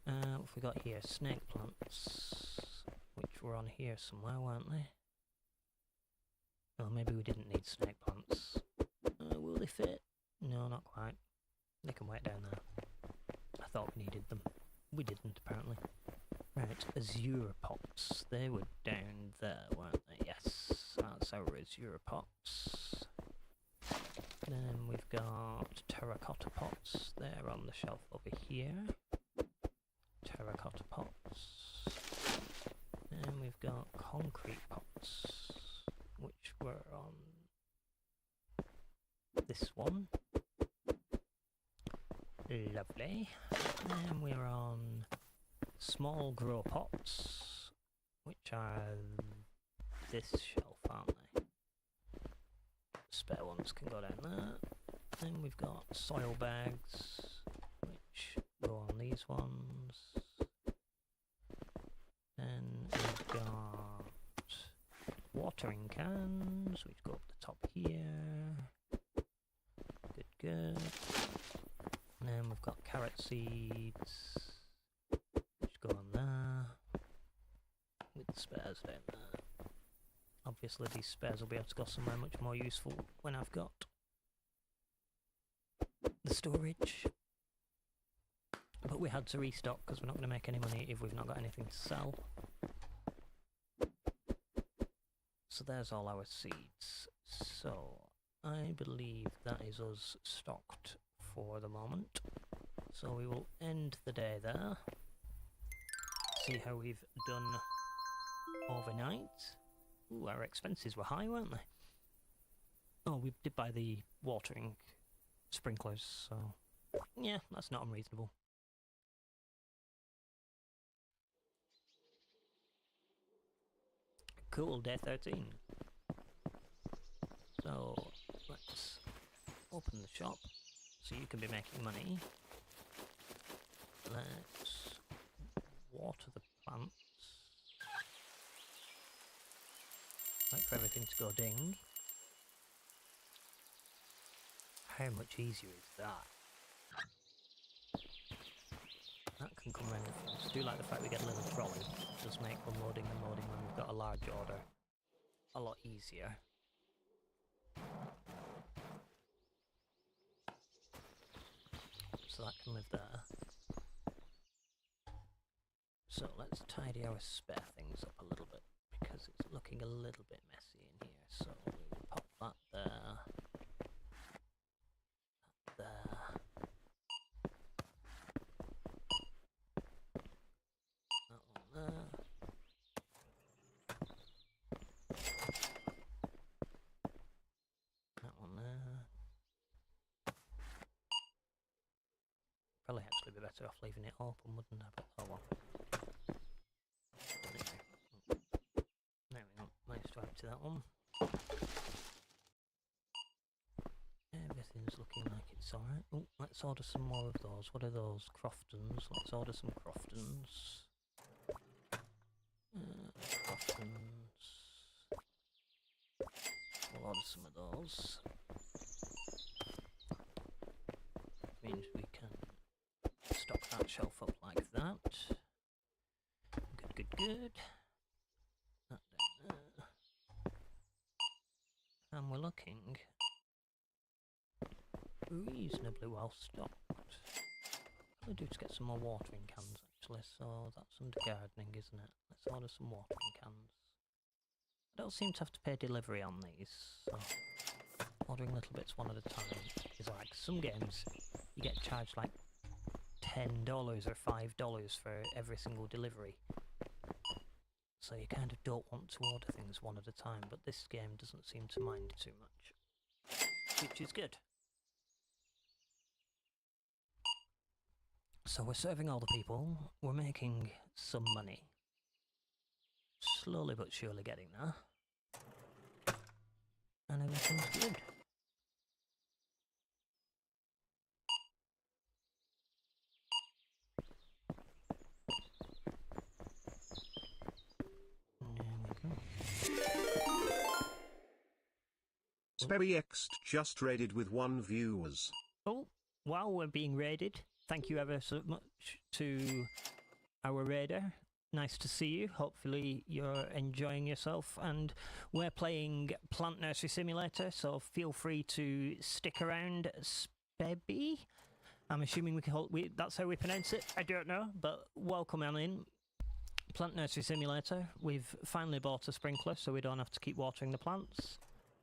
What have we got here? Snake plants, which were on here somewhere, weren't they? Oh, maybe we didn't need snake plants. Will they fit? No, not quite. They can wait down there. I thought we needed them. We didn't, apparently. Right, azure pots. They were down there, weren't they? Yes, that's our azure pots. Then we've got terracotta pots. They're on the shelf over here. Terracotta pots. Then we've got concrete pots, which were on this one. Lovely. Then we're on small grow pots, which are this shelf, aren't they? Spare ones can go down there. Then we've got soil bags, which go on these ones. Then we've got watering cans, which go up the top here. Good, good. And then we've got carrot seeds, which go on there, with the spares down there. Obviously these spares will be able to go somewhere much more useful when I've got the storage. But we had to restock because we're not going to make any money if we've not got anything to sell. So there's all our seeds. So I believe that is us stocked for the moment. So we will end the day there. See how we've done overnight. Ooh, our expenses were high, weren't they? Oh, we did buy the watering sprinklers, so yeah, that's not unreasonable. Cool, day 13. So let's open the shop so you can be making money. Let's water the plants. Wait for everything to go ding. How much easier is that? That can come round the front. I do like the fact we get a little trolley. It does make unloading and loading when we've got a large order a lot easier. So that can live there. So let's tidy our spare things up a little bit because it's looking a little bit messy in here. So we'll pop that there. That there. That one there. That one there. Probably actually be better off leaving it open, wouldn't I? But oh well. There we go. Managed to empty that one. Everything's looking like it's alright. Oh, let's order some more of those. What are those? Croftons. Let's order some Croftons. Croftons. We'll order some of those. Means we can stock that shelf up like that. Good, good, good. That down there. And we're looking reasonably well stocked. Probably do to get some more watering cans actually, so that's under gardening, isn't it? Let's order some watering cans. I don't seem to have to pay delivery on these, so ordering little bits one at a time is alright. Some games you get charged like $10 or $5 for every single delivery. So you kind of don't want to order things one at a time, but this game doesn't seem to mind too much, which is good. So we're serving all the people, we're making some money. Slowly but surely getting there. And everything's good. There we go. SpebbyX just raided with 1 viewers. Oh, wow, we're being raided. Thank you ever so much to our raider. Nice to see you. Hopefully you're enjoying yourself. And we're playing Plant Nursery Simulator, so feel free to stick around. Spebby? I'm assuming that's how we pronounce it. I don't know, but welcome on in. Plant Nursery Simulator. We've finally bought a sprinkler, so we don't have to keep watering the plants.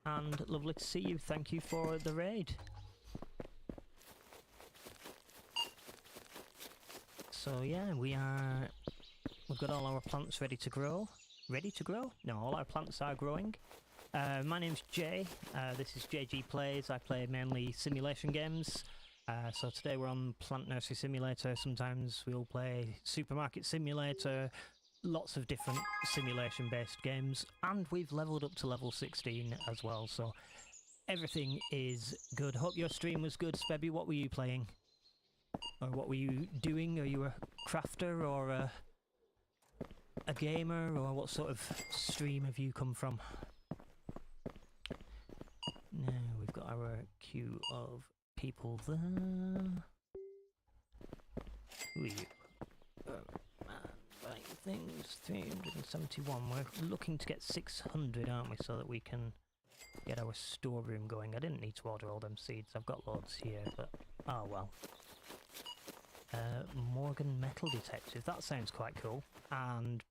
And lovely to see you. Thank you for the raid. So yeah, we've got all our plants ready to grow. Ready to grow? No, all our plants are growing. My name's Jay. This is JG Plays. I play mainly simulation games. So today we're on Plant Nursery Simulator. Sometimes we'll play Supermarket Simulator. Lots of different simulation-based games. And we've leveled up to level 16 as well. So everything is good. Hope your stream was good. Spebby, what were you playing? Or what were you doing? Are you a crafter or a gamer, or what sort of stream have you come from? Now we've got our queue of people there. Who are you? Buying things, 371. We're looking to get 600, aren't we, so that we can get our storeroom going. I didn't need to order all them seeds. I've got loads here, but oh well. Morgan Metal Detective, that sounds quite cool. And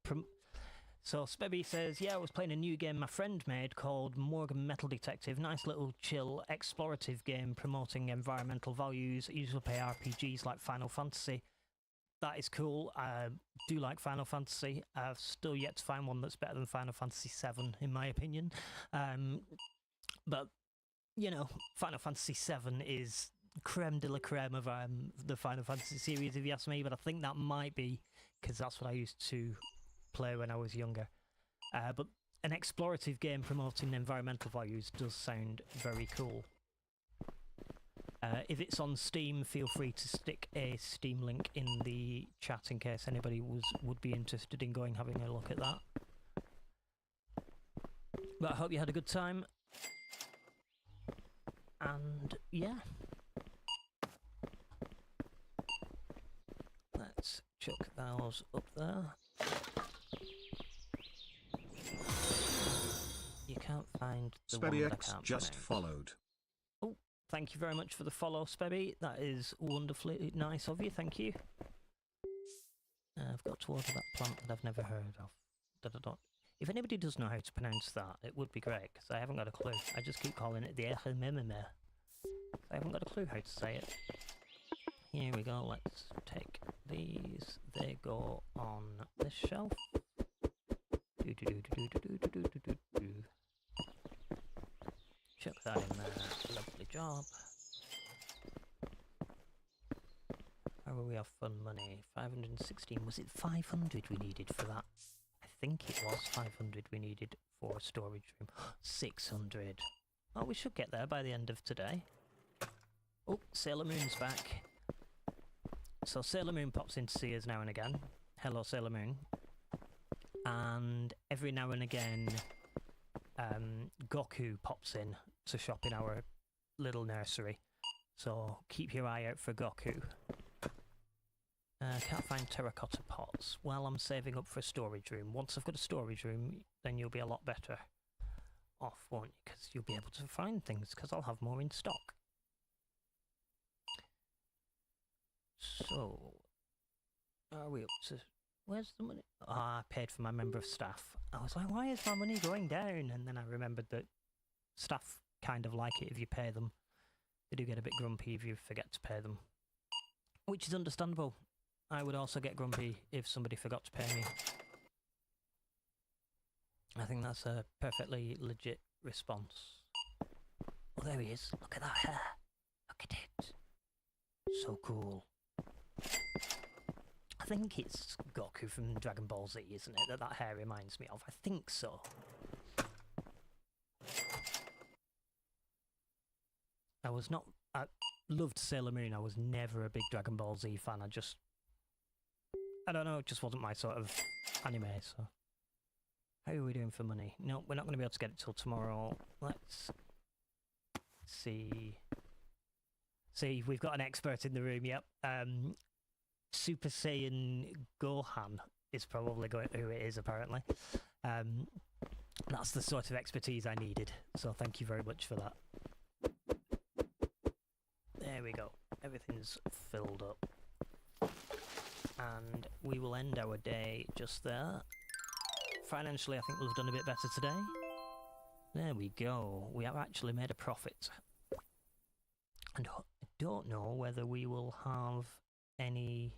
so Spebby says, yeah, I was playing a new game my friend made called Morgan Metal Detective. Nice little chill explorative game promoting environmental values. Usually play RPGs like Final Fantasy. That is cool. I do like Final Fantasy. I've still yet to find one that's better than Final Fantasy VII, in my opinion. But, you know, Final Fantasy VII is creme de la creme of the Final Fantasy series, if you ask me, but I think that might be because that's what I used to play when I was younger. But an explorative game promoting environmental values does sound very cool. If it's on Steam, feel free to stick a Steam link in the chat in case anybody would be interested in having a look at that. But I hope you had a good time. And yeah. Let's chuck those up there. You can't find the one that I can't just pronounce. Followed. Oh, thank you very much for the follow, Spebby. That is wonderfully nice of you, thank you. I've got to order that plant that I've never heard of. If anybody does know how to pronounce that, it would be great, because I haven't got a clue. I just keep calling it the Echemememe. I haven't got a clue how to say it. Here we go, let's take these. They go on this shelf. Chuck that in there. Lovely job. How will we have fun money? 516. Was it 500 we needed for that? I think it was 500 we needed for a storage room. 600. Oh, we should get there by the end of today. Oh, Sailor Moon's back. So Sailor Moon pops in to see us now and again. Hello, Sailor Moon. And every now and again, Goku pops in to shop in our little nursery. So keep your eye out for Goku. Can't find terracotta pots. Well, I'm saving up for a storage room. Once I've got a storage room, then you'll be a lot better off, won't you? Because you'll be able to find things, because I'll have more in stock. So, are we up to... Where's the money? Ah, I paid for my member of staff. I was like, why is my money going down? And then I remembered that staff kind of like it if you pay them. They do get a bit grumpy if you forget to pay them. Which is understandable. I would also get grumpy if somebody forgot to pay me. I think that's a perfectly legit response. Oh, there he is. Look at that hair. Look at it. So cool. I think it's Goku from Dragon Ball Z, isn't it? That hair reminds me of. I think so. I loved Sailor Moon. I was never a big Dragon Ball Z fan. I don't know, it just wasn't my sort of anime, so. How are we doing for money? No, we're not going to be able to get it till tomorrow. Let's see. See, we've got an expert in the room, yep. Super Saiyan Gohan is probably who it is, apparently. That's the sort of expertise I needed, so thank you very much for that. There we go. Everything's filled up. And we will end our day just there. Financially, I think we'll have done a bit better today. There we go. We have actually made a profit. And I don't know whether we will have any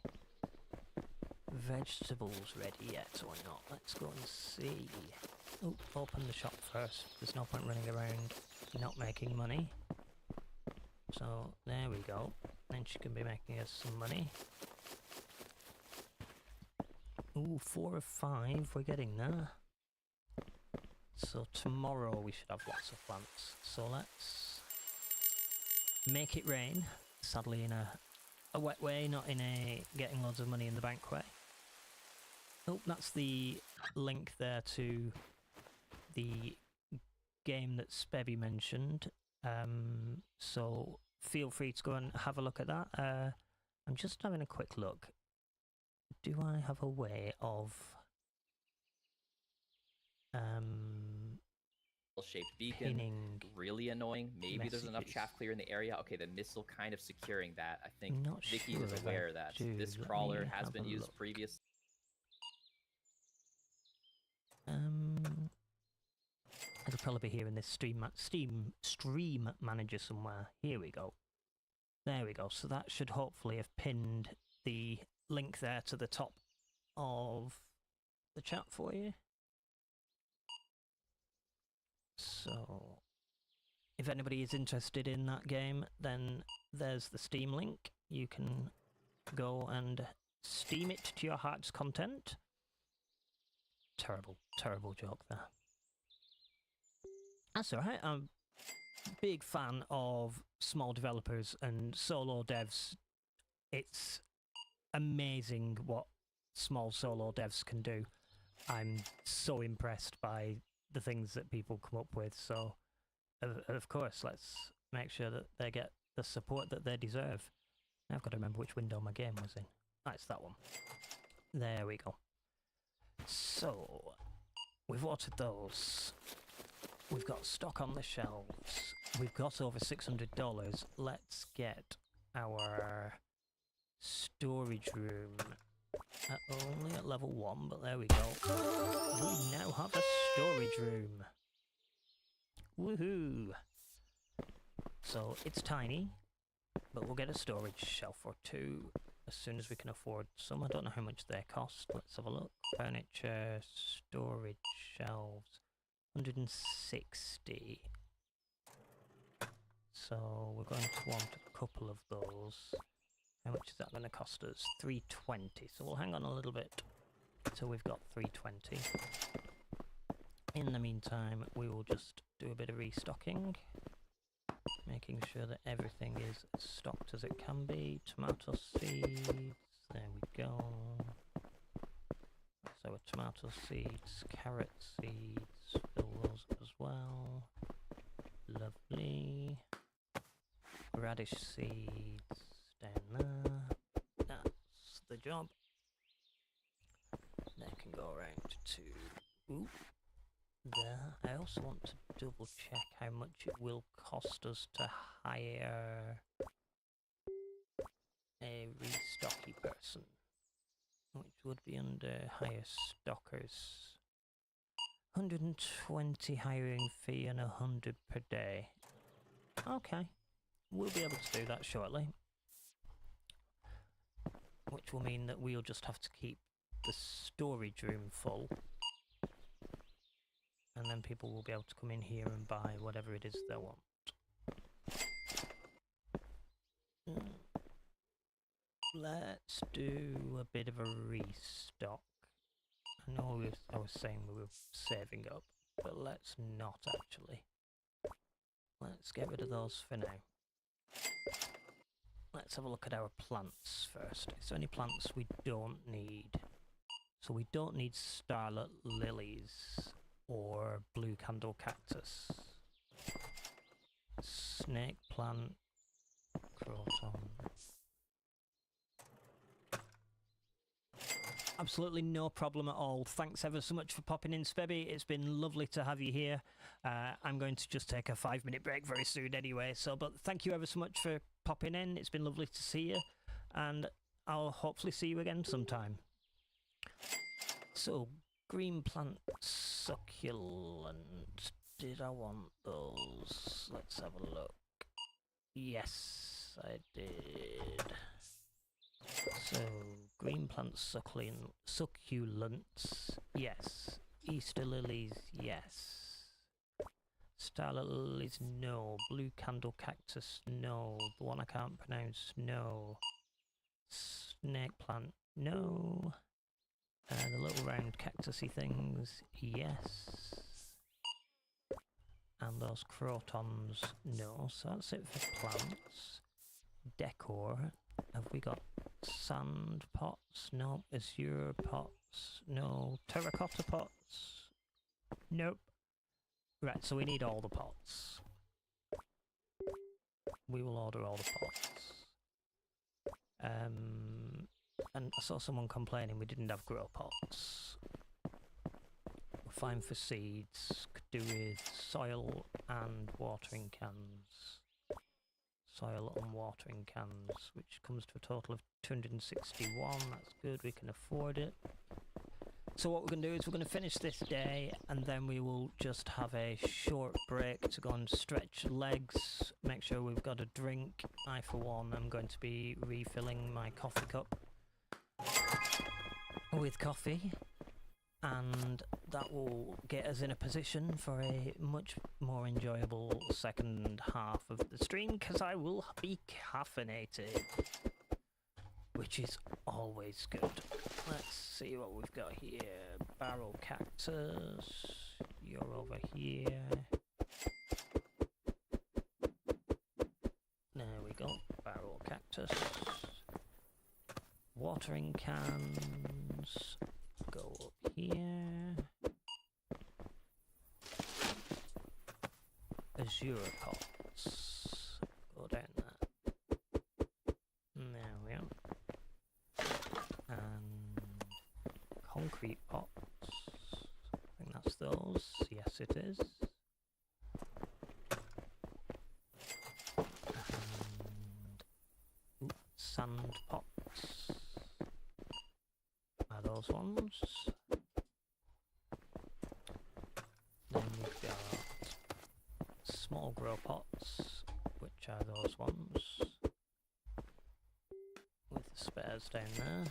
vegetables ready yet or not. Let's go and see. Oh, open the shop first. There's no point running around not making money. So, there we go. Then she can be making us some money. Ooh, 4 of 5. We're getting there. So tomorrow we should have lots of plants. So let's make it rain. Sadly in a wet way, not in a getting loads of money in the bank way. Oh, that's the link there to the game that Spebby mentioned. So feel free to go and have a look at that. I'm just having a quick look. Do I have a way of shaped beacon, pinning really annoying. Maybe there's enough messages? chaff clear in the area. Okay, the missile kind of securing that. I think I'm not Vicky sure is if aware I that do. this Let crawler me has have been a used look. previously. I could probably be here in this stream manager somewhere. Here we go. There we go. So that should hopefully have pinned the link there to the top of the chat for you. So if anybody is interested in that game, then there's the Steam link. You can go and Steam it to your heart's content. Terrible, terrible joke there. That's alright. I'm a big fan of small developers and solo devs. It's amazing what small solo devs can do. I'm so impressed by the things that people come up with. So, of course, let's make sure that they get the support that they deserve. Now I've got to remember which window my game was in. That's that one. There we go. So, we've watered those. We've got stock on the shelves. We've got over $600. Let's get our storage room only at level 1, but there we go. We now have a storage room. Woohoo! So it's tiny, but we'll get a storage shelf or 2 as soon as we can afford some. I don't know how much they cost. Let's have a look. Furniture, storage shelves. 160. So we're going to want a couple of those. How much is that going to cost us? 320. So we'll hang on a little bit until we've got 320. In the meantime, we will just do a bit of restocking, making sure that everything is as stocked as it can be. Tomato seeds. There we go. So tomato seeds, carrot seeds, fill those up as well. Lovely. Radish seeds down there. That's the job. They can go around to there. I also want to double check how much it will cost us to hire a restocky person, which would be under hire stockers. 120 hiring fee and 100 per day. Okay, we'll be able to do that shortly. Which will mean that we'll just have to keep the storage room full. And then people will be able to come in here and buy whatever it is they want. Let's do a bit of a restock. I know I was saying we were saving up, but let's not actually. Let's get rid of those for now. Let's have a look at our plants first. Is there any plants we don't need? So we don't need starlet lilies or blue candle cactus. snake plant, croton. Absolutely no problem at all. Thanks ever so much for popping in, Spebby. It's been lovely to have you here. I'm going to just take a 5-minute break very soon anyway. But thank you ever so much for popping in. It's been lovely to see you, and I'll hopefully see you again sometime. So, green plant succulent. Did I want those? Let's have a look. Yes, I did. So, green plant succulents, yes. Easter lilies, yes. Starlet lilies, no. Blue candle cactus, no. The one I can't pronounce, no. Snake plant, no. The little round cactusy things, yes. And those crotons, no. So that's it for plants. Decor, have we got sand pots? No. Azure pots? No. Terracotta pots? Nope. Right, so we need all the pots. We will order all the pots. And I saw someone complaining we didn't have grow pots. We're fine for seeds. Could do with soil and watering cans. Soil and watering cans, which comes to a total of 261. That's good, we can afford it. So what we're going to do is we're going to finish this day, and then we will just have a short break to go and stretch legs, make sure we've got a drink. I, for one, am going to be refilling my coffee cup with coffee, and that will get us in a position for a much more enjoyable second half of the stream, because I will be caffeinated, which is always good. Let's see what we've got here. Barrel cactus, you're over here. There we go, barrel cactus. Watering cans, go up here. Azure pots, go down there. There we are. And concrete pots, I think that's those, yes it is. And sand pots, are those ones. Then we've got small grow pots, which are those ones, with the spares down there.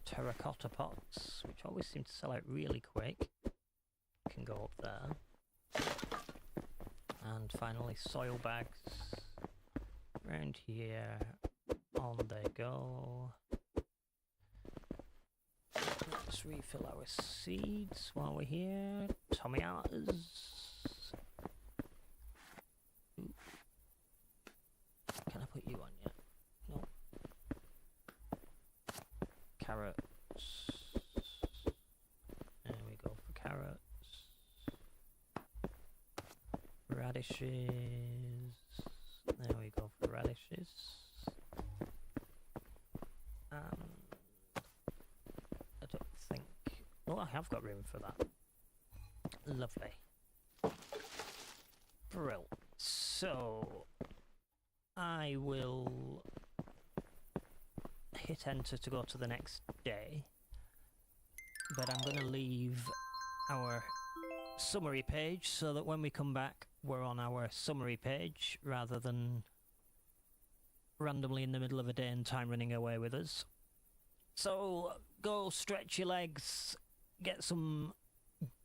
Terracotta pots, which always seem to sell out really quick, can go up there. And finally soil bags, around here, on they go. Let's refill our seeds while we're here. Tomatoes. Ooh. Can I put you on yet? No. Carrots. There we go for carrots. Radishes. There we go for radishes. I don't think... Oh, I have got room for that. Lovely. Brill. So, I will hit enter to go to the next day, but I'm going to leave our summary page so that when we come back we're on our summary page rather than randomly in the middle of a day and time running away with us. So go stretch your legs, get some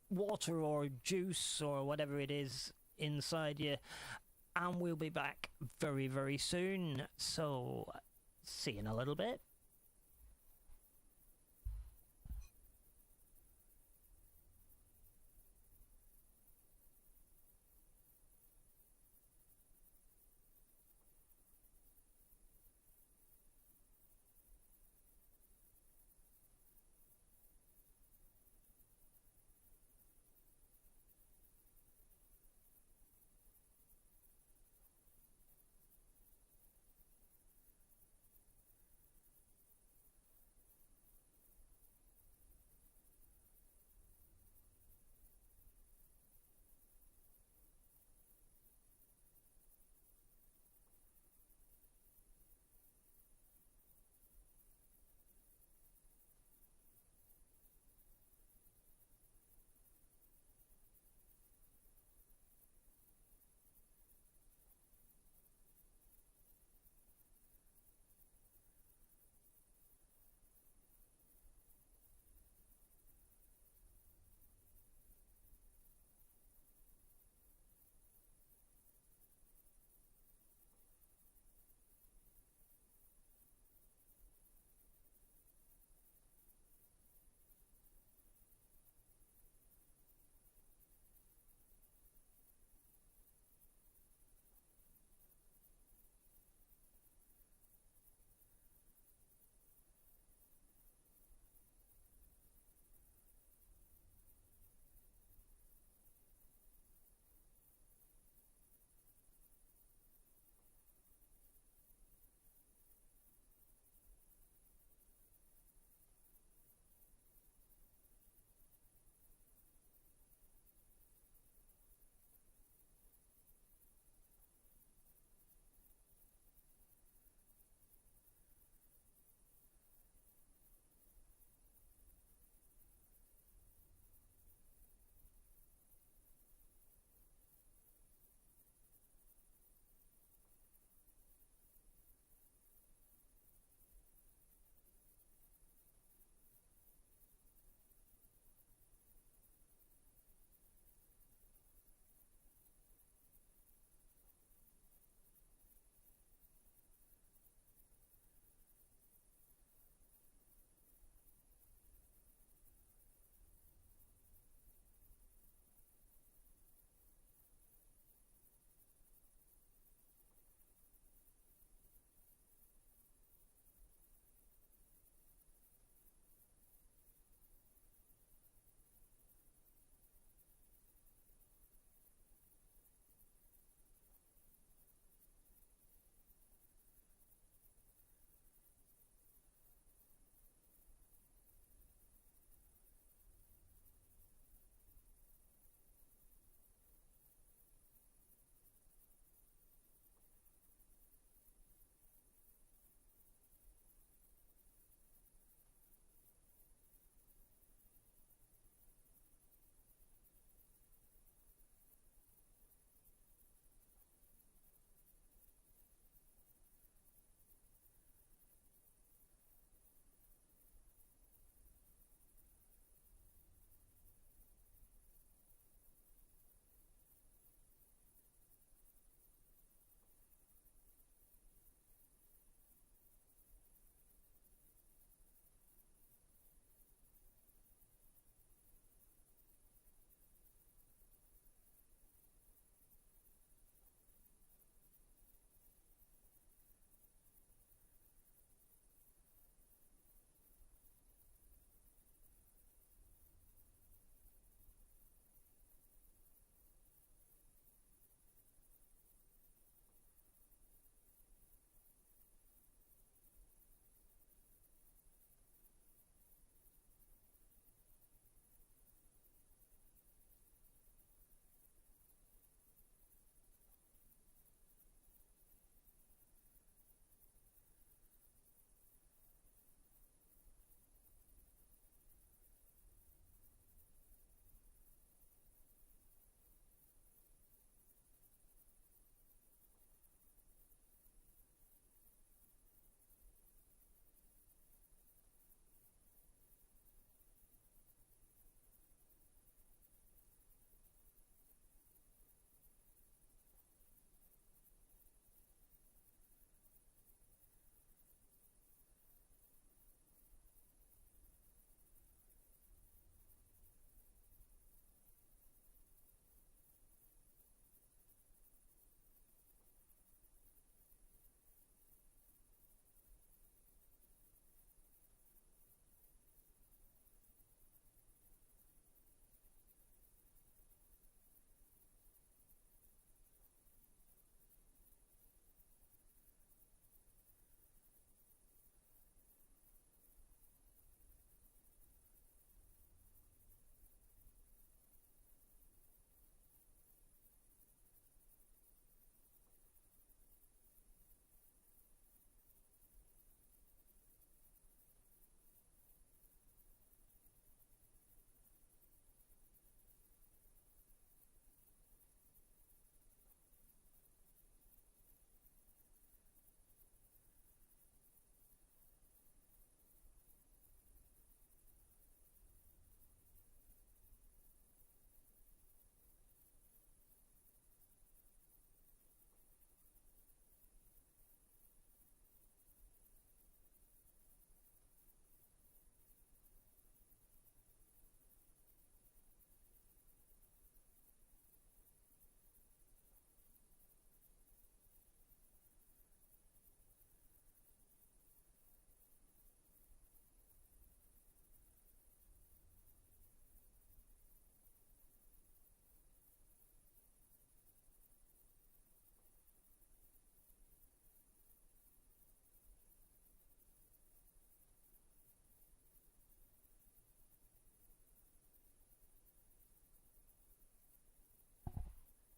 water or juice or whatever it is inside you, and we'll be back very, very soon. So see you in a little bit.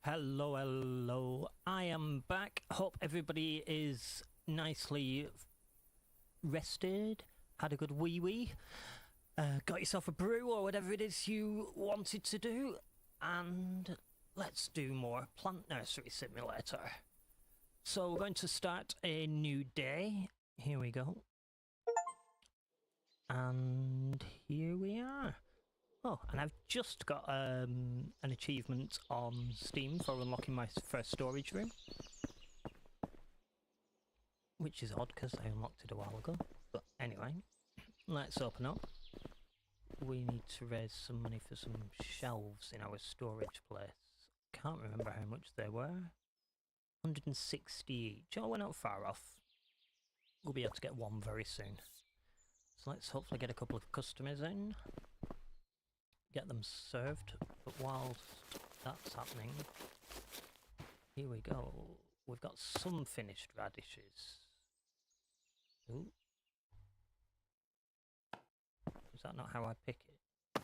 Hello, hello. I am back. Hope everybody is nicely rested, had a good wee-wee, got yourself a brew or whatever it is you wanted to do, and let's do more Plant Nursery Simulator. So we're going to start a new day. Here we go. And here we are. Oh, and I've just got an achievement on Steam for unlocking my first storage room. Which is odd, because I unlocked it a while ago. But anyway, let's open up. We need to raise some money for some shelves in our storage place. Can't remember how much they were. 160 each. Oh, we're not far off. We'll be able to get one very soon. So let's hopefully get a couple of customers in. Get them served. But whilst that's happening, here we go. We've got some finished radishes. Ooh. Is that not how I pick it?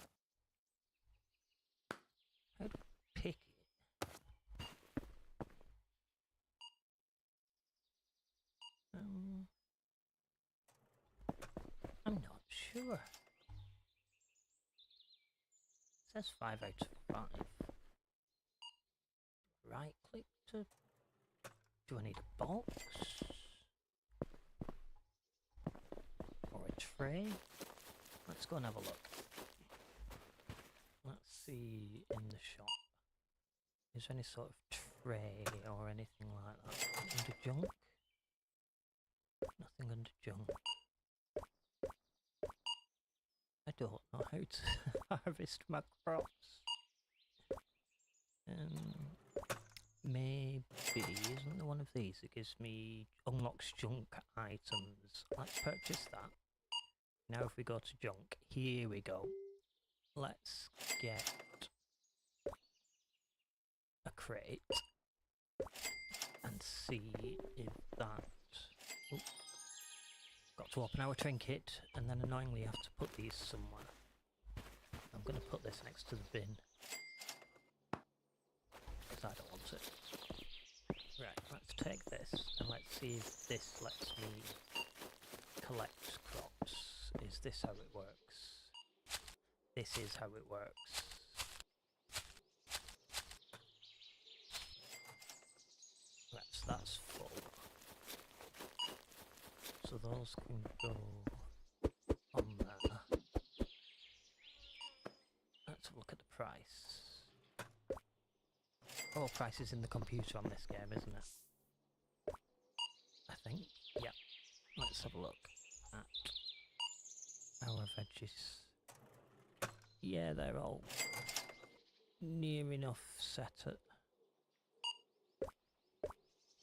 How do I pick it? I'm not sure. It says 5 out of 5. Right click to... Do I need a box? Or a tray? Let's go and have a look. Let's see in the shop. Is there any sort of tray or anything like that? Under junk? Nothing under junk. I don't know how to harvest my crops. Maybe, isn't there one of these that gives me unlocks junk items? Let's purchase that. Now if we go to junk, here we go. Let's get a crate and see if that... Ooh. Got to open our trinket, and then annoyingly you have to put these somewhere. I'm going to put this next to the bin. Because I don't want it. Right, let's take this, and let's see if this lets me collect crops. Is this how it works? This is how it works. That's full. So those can go on there. Let's have a look at the price. Oh, price is in the computer on this game, isn't it? I think. Yeah. Let's have a look at our veggies. Yeah, they're all near enough set at...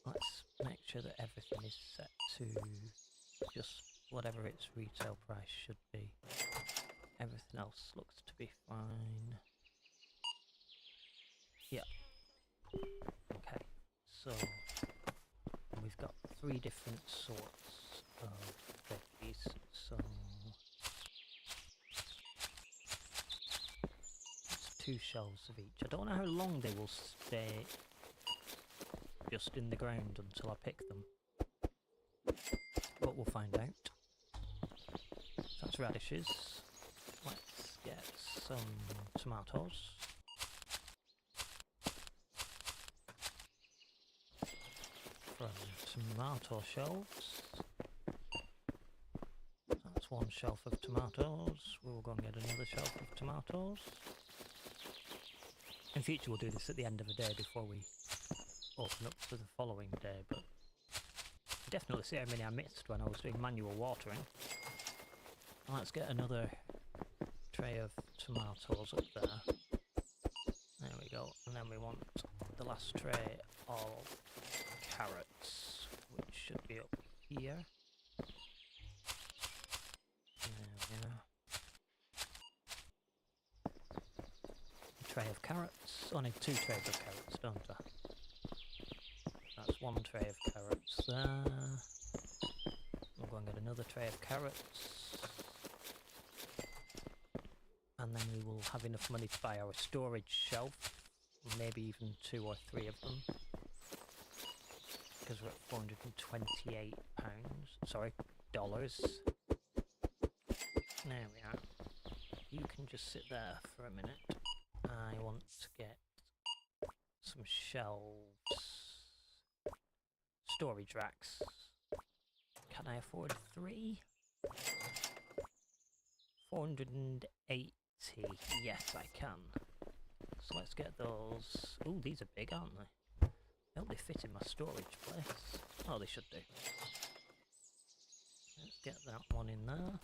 Let's make sure that everything is set to just whatever its retail price should be. Everything else looks to be fine. Yeah. Okay, so we've got 3 different sorts of veggies, so it's 2 shelves of each. I don't know how long they will stay just in the ground until I pick them, but we'll find out. So that's radishes. Let's get some tomatoes. From tomato shelves. That's 1 shelf of tomatoes. We'll go and get another shelf of tomatoes. In future we'll do this at the end of the day before we open up for the following day, but I definitely see how many I missed when I was doing manual watering. Let's get another tray of tomatoes up there. There we go. And then we want the last tray of carrots, which should be up here. There we are. A tray of carrots. I need 2 trays of carrots, don't I? That's 1 tray of carrots there. We'll go and get another tray of carrots. And then we will have enough money to buy our storage shelf. maybe even 2 or 3 of them. Because we're at £428. Sorry, dollars. There we are. You can just sit there for a minute. I want to get some shelves. Storage racks. Can I afford 3? 480. Yes, I can. So let's get those. Ooh, these are big, aren't they? I hope they fit in my storage place. Oh, they should do. Let's get that one in there.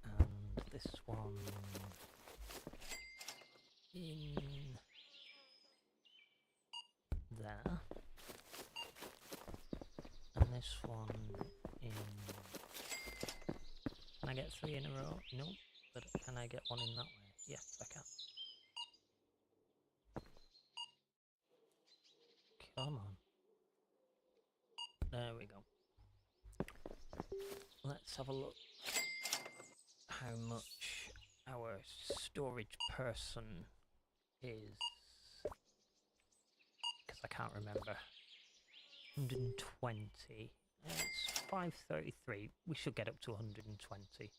And this one in there. And this one in... Can I get 3 in a row? Nope. But can I get one in that way? Yes, I can. Come on. There we go. Let's have a look how much our storage person is. Because I can't remember. 120. It's 533. We should get up to 120.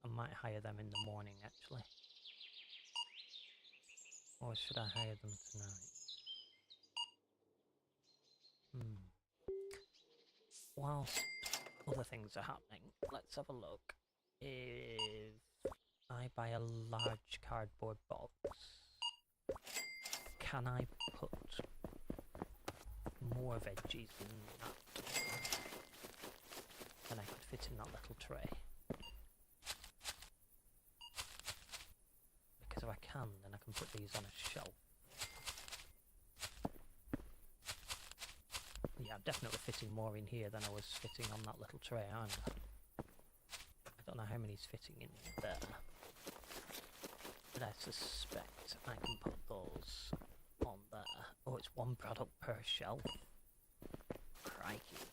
I might hire them in the morning, actually. Or should I hire them tonight? Whilst other things are happening, let's have a look. If I buy a large cardboard box, can I put more veggies in that than I could fit in that little tray? Because if I can, then I can put these on a shelf. Yeah, I'm definitely fitting more in here than I was fitting on that little tray, aren't I? I don't know how many's fitting in there. But I suspect I can put those on there. Oh, it's 1 product per shelf. Crikey.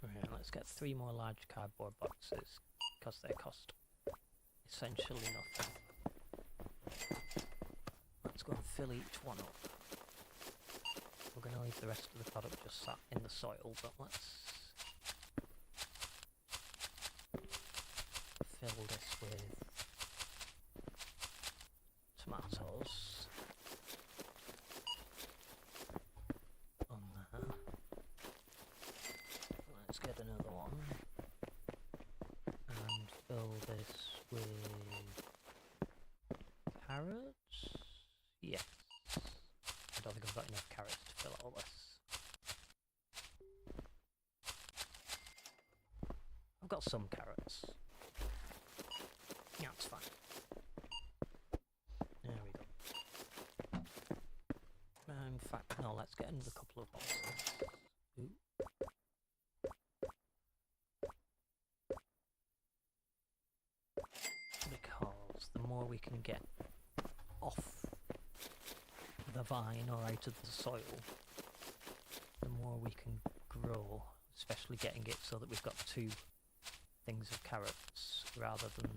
Right, let's get 3 more large cardboard boxes, because they cost essentially nothing. Let's go and fill each one up. We're going to leave the rest of the product just sat in the soil, but let's fill this with tomatoes on there. Let's get another one and fill this with carrots. Yes. I don't think I've got enough carrots to fill all this. I've got some carrots. Yeah, it's fine. There we go. In fact, no, let's get another couple of boxes. Ooh. Because the more we can get off the vine or out of the soil, the more we can grow, especially getting it so that we've got 2 things of carrots rather than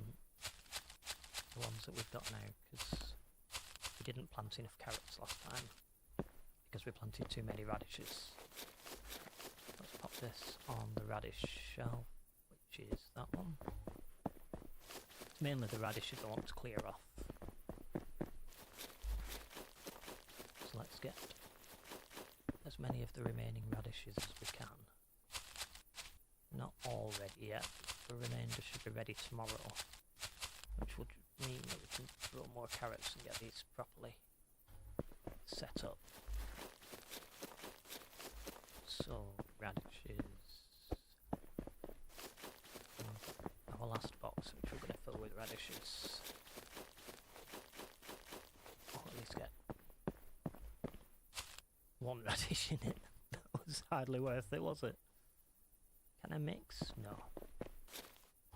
the ones that we've got now, because we didn't plant enough carrots last time because we planted too many radishes. Let's pop this on the radish shelf, which is that one. It's mainly the radishes I want to clear off. So let's get as many of the remaining radishes as we can. Not all ready yet. The remainder should be ready tomorrow, which would mean that we can grow more carrots and get these properly set up. So, radishes. Our last box, which we're going to fill with radishes. Or at least get 1 radish in it. That was hardly worth it, was it? Can I mix? No.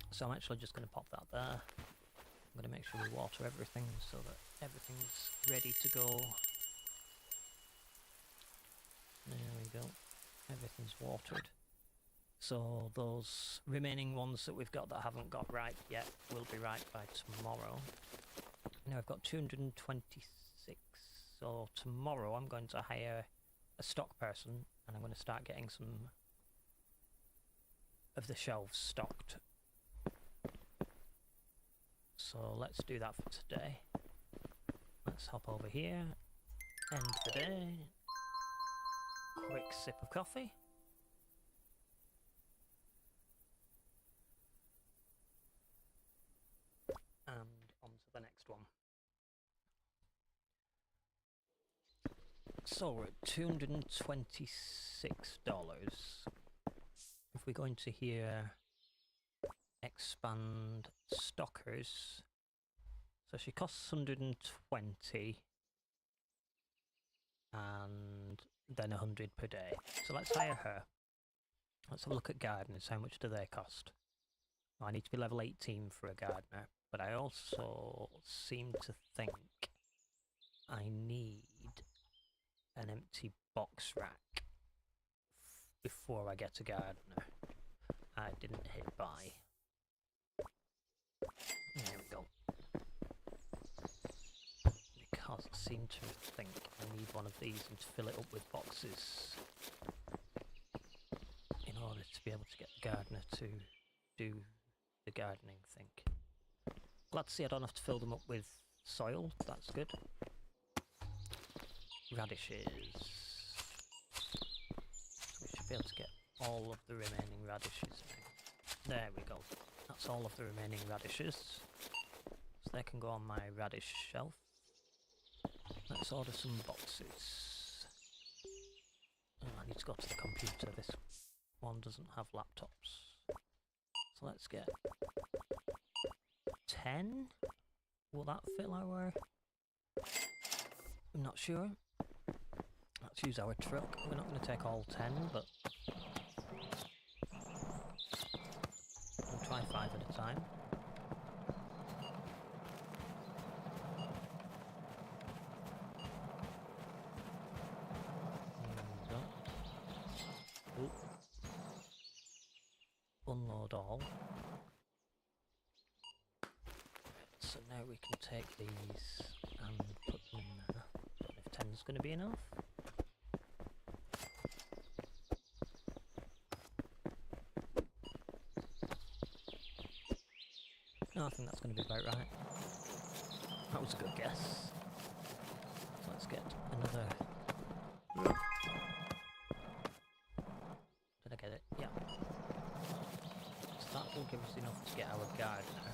So I'm actually just going to pop that there. I'm going to make sure we water everything so that everything's ready to go. There we go. Everything's watered. So those remaining ones that we've got that haven't got ripe yet will be ripe by tomorrow. Now I've got 226, so tomorrow I'm going to hire a stock person and I'm going to start getting some of the shelves stocked. So let's do that for today. Let's hop over here, end the day, quick sip of coffee. And on to the next one. So we're at $226. If we go into here, expand stockers, so she costs 120 and then 100 per day. So let's hire her. Let's have a look at gardeners. How much do they cost? Oh, I need to be level 18 for a gardener, but I also seem to think I need an empty box rack before I get a gardener. I didn't hit buy. There we go. Because I seem to think I need one of these and to fill it up with boxes in order to be able to get the gardener to do the gardening thing. Glad to see I don't have to fill them up with soil, that's good. Radishes. So we should be able to get all of the remaining radishes now. There we go. That's all of the remaining radishes. So they can go on my radish shelf. Let's order some boxes. Oh, I need to go to the computer. This one doesn't have laptops. So let's get 10. Will that fill our... I'm not sure. Let's use our truck. We're not going to take all 10, but we'll try 5 at a time. Unload all. So now we can take these and put them in there. Don't know if 10 is going to be enough. No, I think that's going to be about right. That was a good guess. So let's get another... Did I get it? Yeah. So that will give us enough to get our gardener.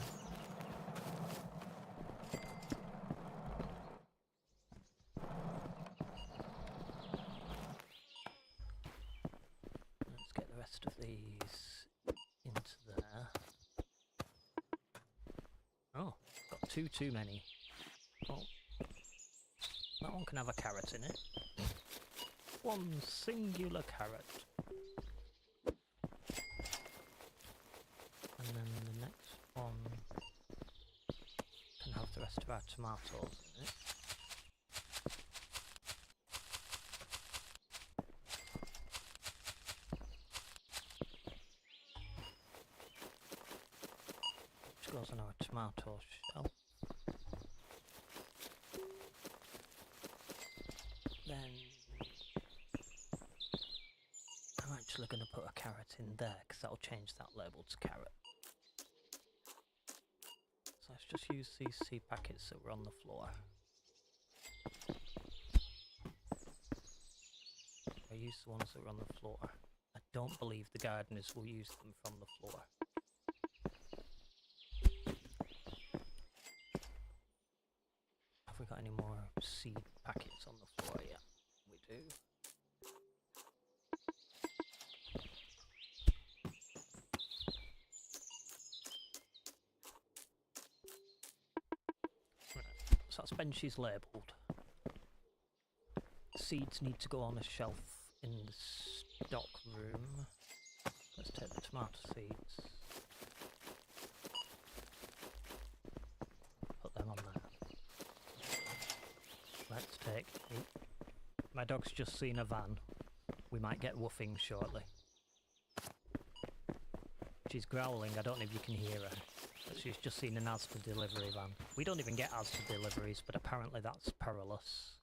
Let's get the rest of these into there. Oh, got too many. Oh, that one can have a carrot in it. One singular carrot. And then the next one can have the rest of our tomatoes in it. Which goes on our tomato shelf. Then I'm actually going to put a carrot in there because that'll change that label to carrot. So let's just use these seed packets that were on the floor. I use the ones that were on the floor. I don't believe the gardeners will use them from the floor. Have we got any more seed packets on the floor? Yeah, we do. So that's benches labelled. Seeds need to go on a shelf in the stock room. Let's take the tomato seeds. Put them on there. Let's take... My dog's just seen a van. We might get woofing shortly. She's growling. I don't know if you can hear her. But she's just seen an as for delivery van. We don't even get as for deliveries, but apparently that's perilous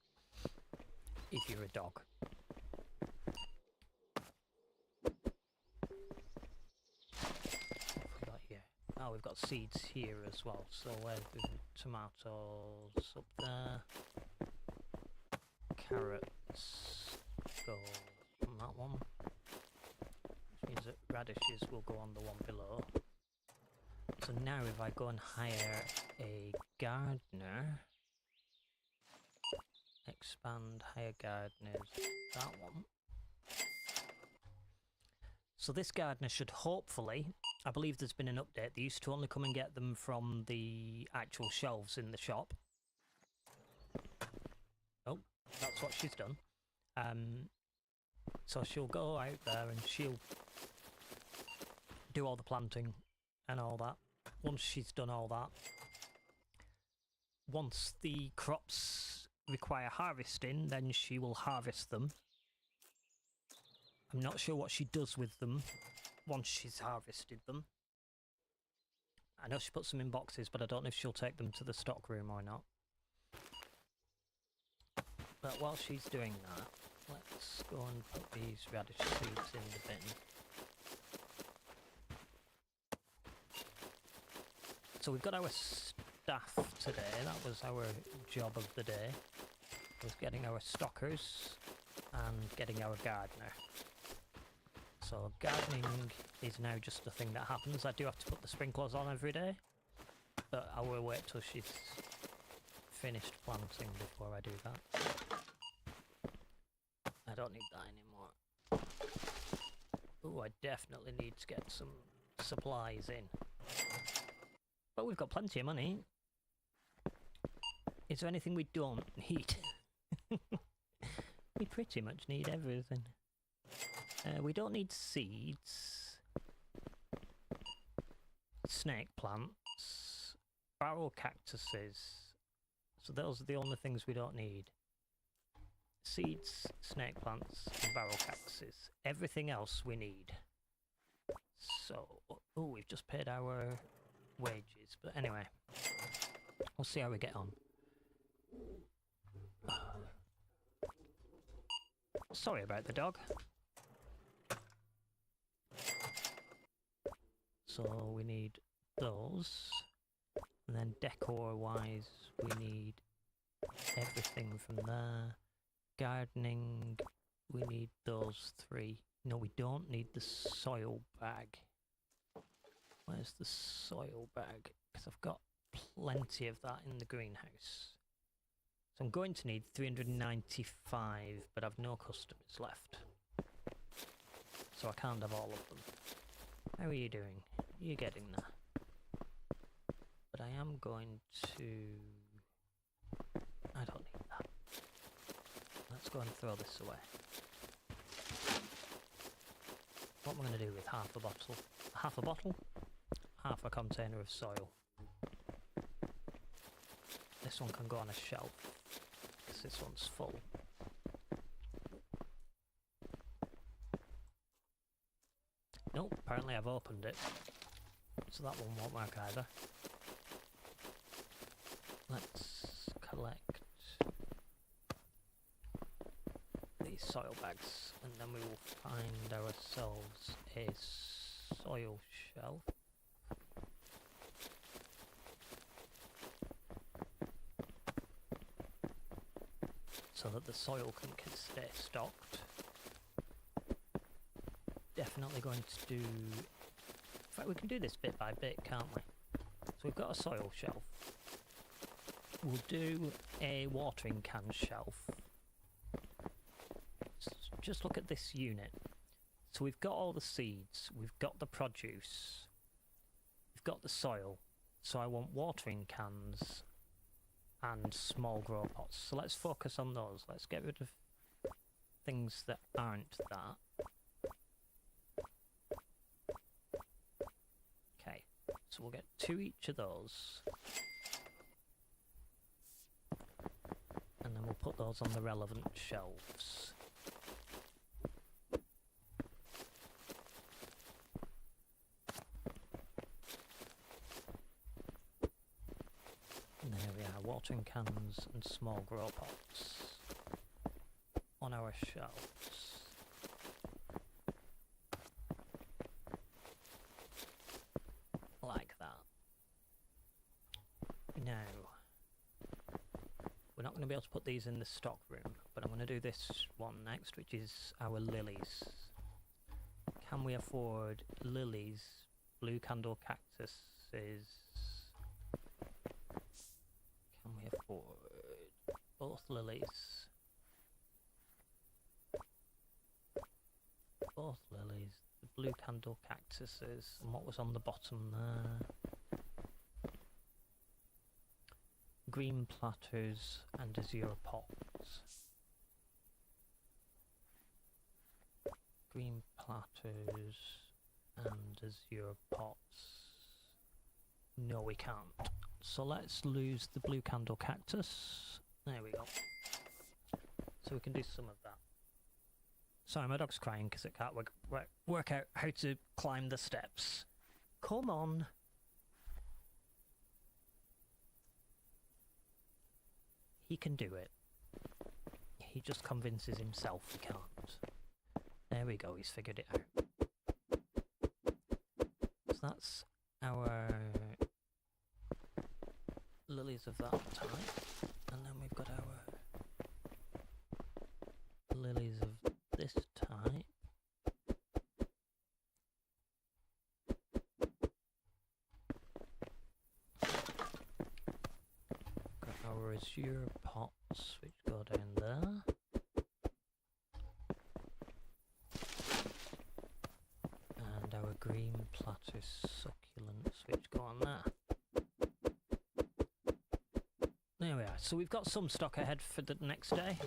if you're a dog. What have we got here? Oh, we've got seeds here as well. So where's the tomatoes? Up there. Carrots go on that one. Which means that radishes will go on the one below. So now if I go and hire a gardener, expand, hire gardeners, that one. So this gardener should hopefully, I believe there's been an update, they used to only come and get them from the actual shelves in the shop. Oh, that's what she's done. So she'll go out there and she'll do all the planting and all that. Once she's done all that, once the crops require harvesting, then she will harvest them. I'm not sure what she does with them once she's harvested them. I know she puts them in boxes, but I don't know if she'll take them to the stock room or not. But while she's doing that, let's go and put these radish seeds in the bin. So we've got our staff today. That was our job of the day. Was getting our stockers and getting our gardener. So gardening is now just a thing that happens. I do have to put the sprinklers on every day, but I will wait till she's finished planting before I do that. I don't need that anymore. Oh, I definitely need to get some supplies in. But we've got plenty of money. Is there anything we don't need? We pretty much need everything. We don't need seeds. Snake plants. Barrel cactuses. So those are the only things we don't need. Seeds, snake plants, and barrel cactuses. Everything else we need. So, oh, we've just paid our wages. But anyway, we'll see how we get on. Sorry about the dog. So we need those. And then decor-wise, we need everything from there. Gardening, we need those three. No, we don't need the soil bag. Where's the soil bag? Because I've got plenty of that in the greenhouse. So I'm going to need 395, but I've no customers left. So I can't have all of them. How are you doing? You're getting there. But I am going to... I don't need that. Let's go and throw this away. What am I going to do with half a bottle? Half a bottle? Half a container of soil. This one can go on a shelf, because this one's full. Nope, apparently I've opened it. So that one won't work either. Let's collect these soil bags, and then we will find ourselves a soil shelf. So that the soil can stay stocked. Definitely going to do... In fact, we can do this bit by bit, can't we? So we've got a soil shelf. We'll do a watering can shelf. Just look at this unit. So we've got all the seeds, we've got the produce, we've got the soil. So I want watering cans and small grow pots. So let's focus on those. Let's get rid of things that aren't that. Okay, so we'll get 2 each of those. And then we'll put those on the relevant shelves. watering cans and small grow pots on our shelves. Like that. Now, we're not going to be able to put these in the stock room, but I'm going to do this one next, which is our lilies. Can we afford lilies, blue candle cactuses? Can we afford both lilies? Both lilies, the blue candle cactuses, and what was on the bottom there? Green platters and azure pots. Green platters and azure pots. No, we can't. So let's lose the blue candle cactus. There we go. So we can do some of that. Sorry, my dog's crying because it can't work out how to climb the steps. Come on. He can do it. He just convinces himself he can't. There we go, he's figured it out. So that's our lilies of that type. And then we've got our lilies of this type. Got our azure pots, which go down there. And our green platter succulents, which go on there. There we are. So we've got some stock ahead for the next day.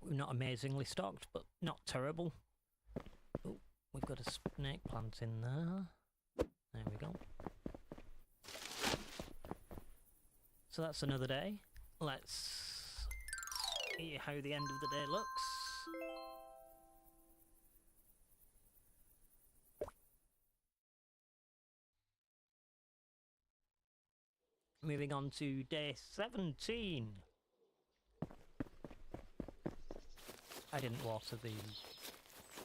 We're not amazingly stocked, but not terrible. Oh, we've got a snake plant in there. There we go. So that's another day. Let's see how the end of the day looks. Moving on to day 17. I didn't water the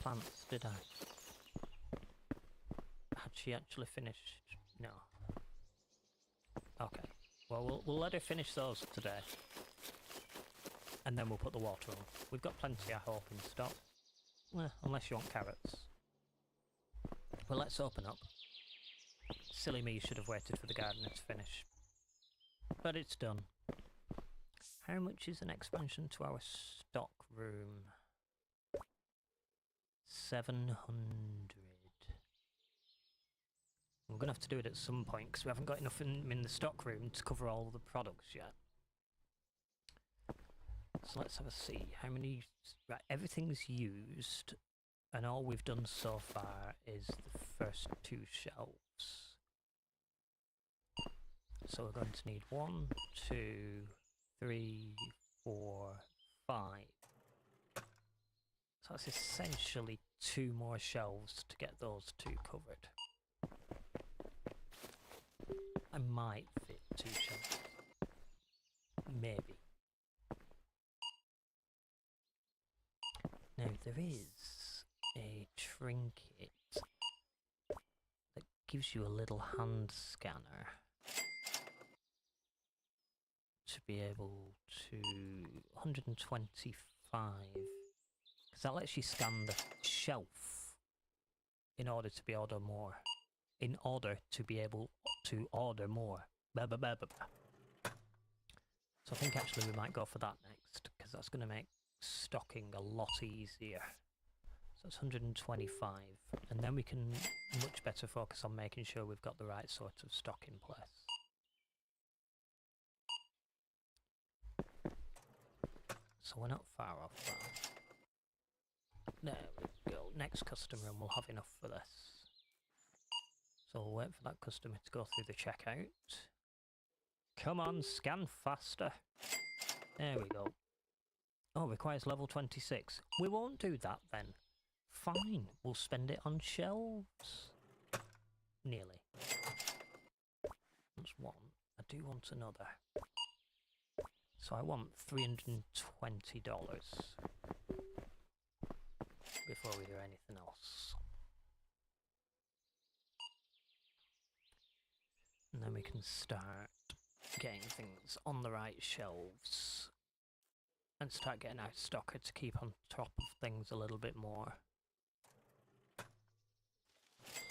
plants, did I? Had she actually finished? No. Okay. Well, we'll let her finish those today. And then we'll put the water on. We've got plenty, I hope, in stock. Well, unless you want carrots. Well, let's open up. Silly me should have waited for the gardener to finish. But it's done. How much is an expansion to our stock room? 700. We're going to have to do it at some point because we haven't got enough in the stock room to cover all the products yet. So let's have a see. How many... Right, everything's used and all we've done so far is the first 2 shelves. So we're going to need 1, 2, 3, 4, 5. So that's essentially 2 more shelves to get those 2 covered. I might fit 2 shelves. Maybe. Now there is a trinket that gives you a little hand scanner to be able to 125, because that lets you scan the shelf in order to be order more. In order to be able to order more. Blah, blah, blah, blah, blah. So I think actually we might go for that next, because that's going to make stocking a lot easier. So that's 125, and then we can much better focus on making sure we've got the right sort of stock in place. So we're not far off that. There we go. Next customer and we'll have enough for this. So we'll wait for that customer to go through the checkout. Come on, scan faster. There we go. Oh, requires level 26. We won't do that then. Fine, we'll spend it on shelves. Nearly. That's 1. I do want another. So I want $320 before we do anything else. And then we can start getting things on the right shelves and start getting our stocker to keep on top of things a little bit more.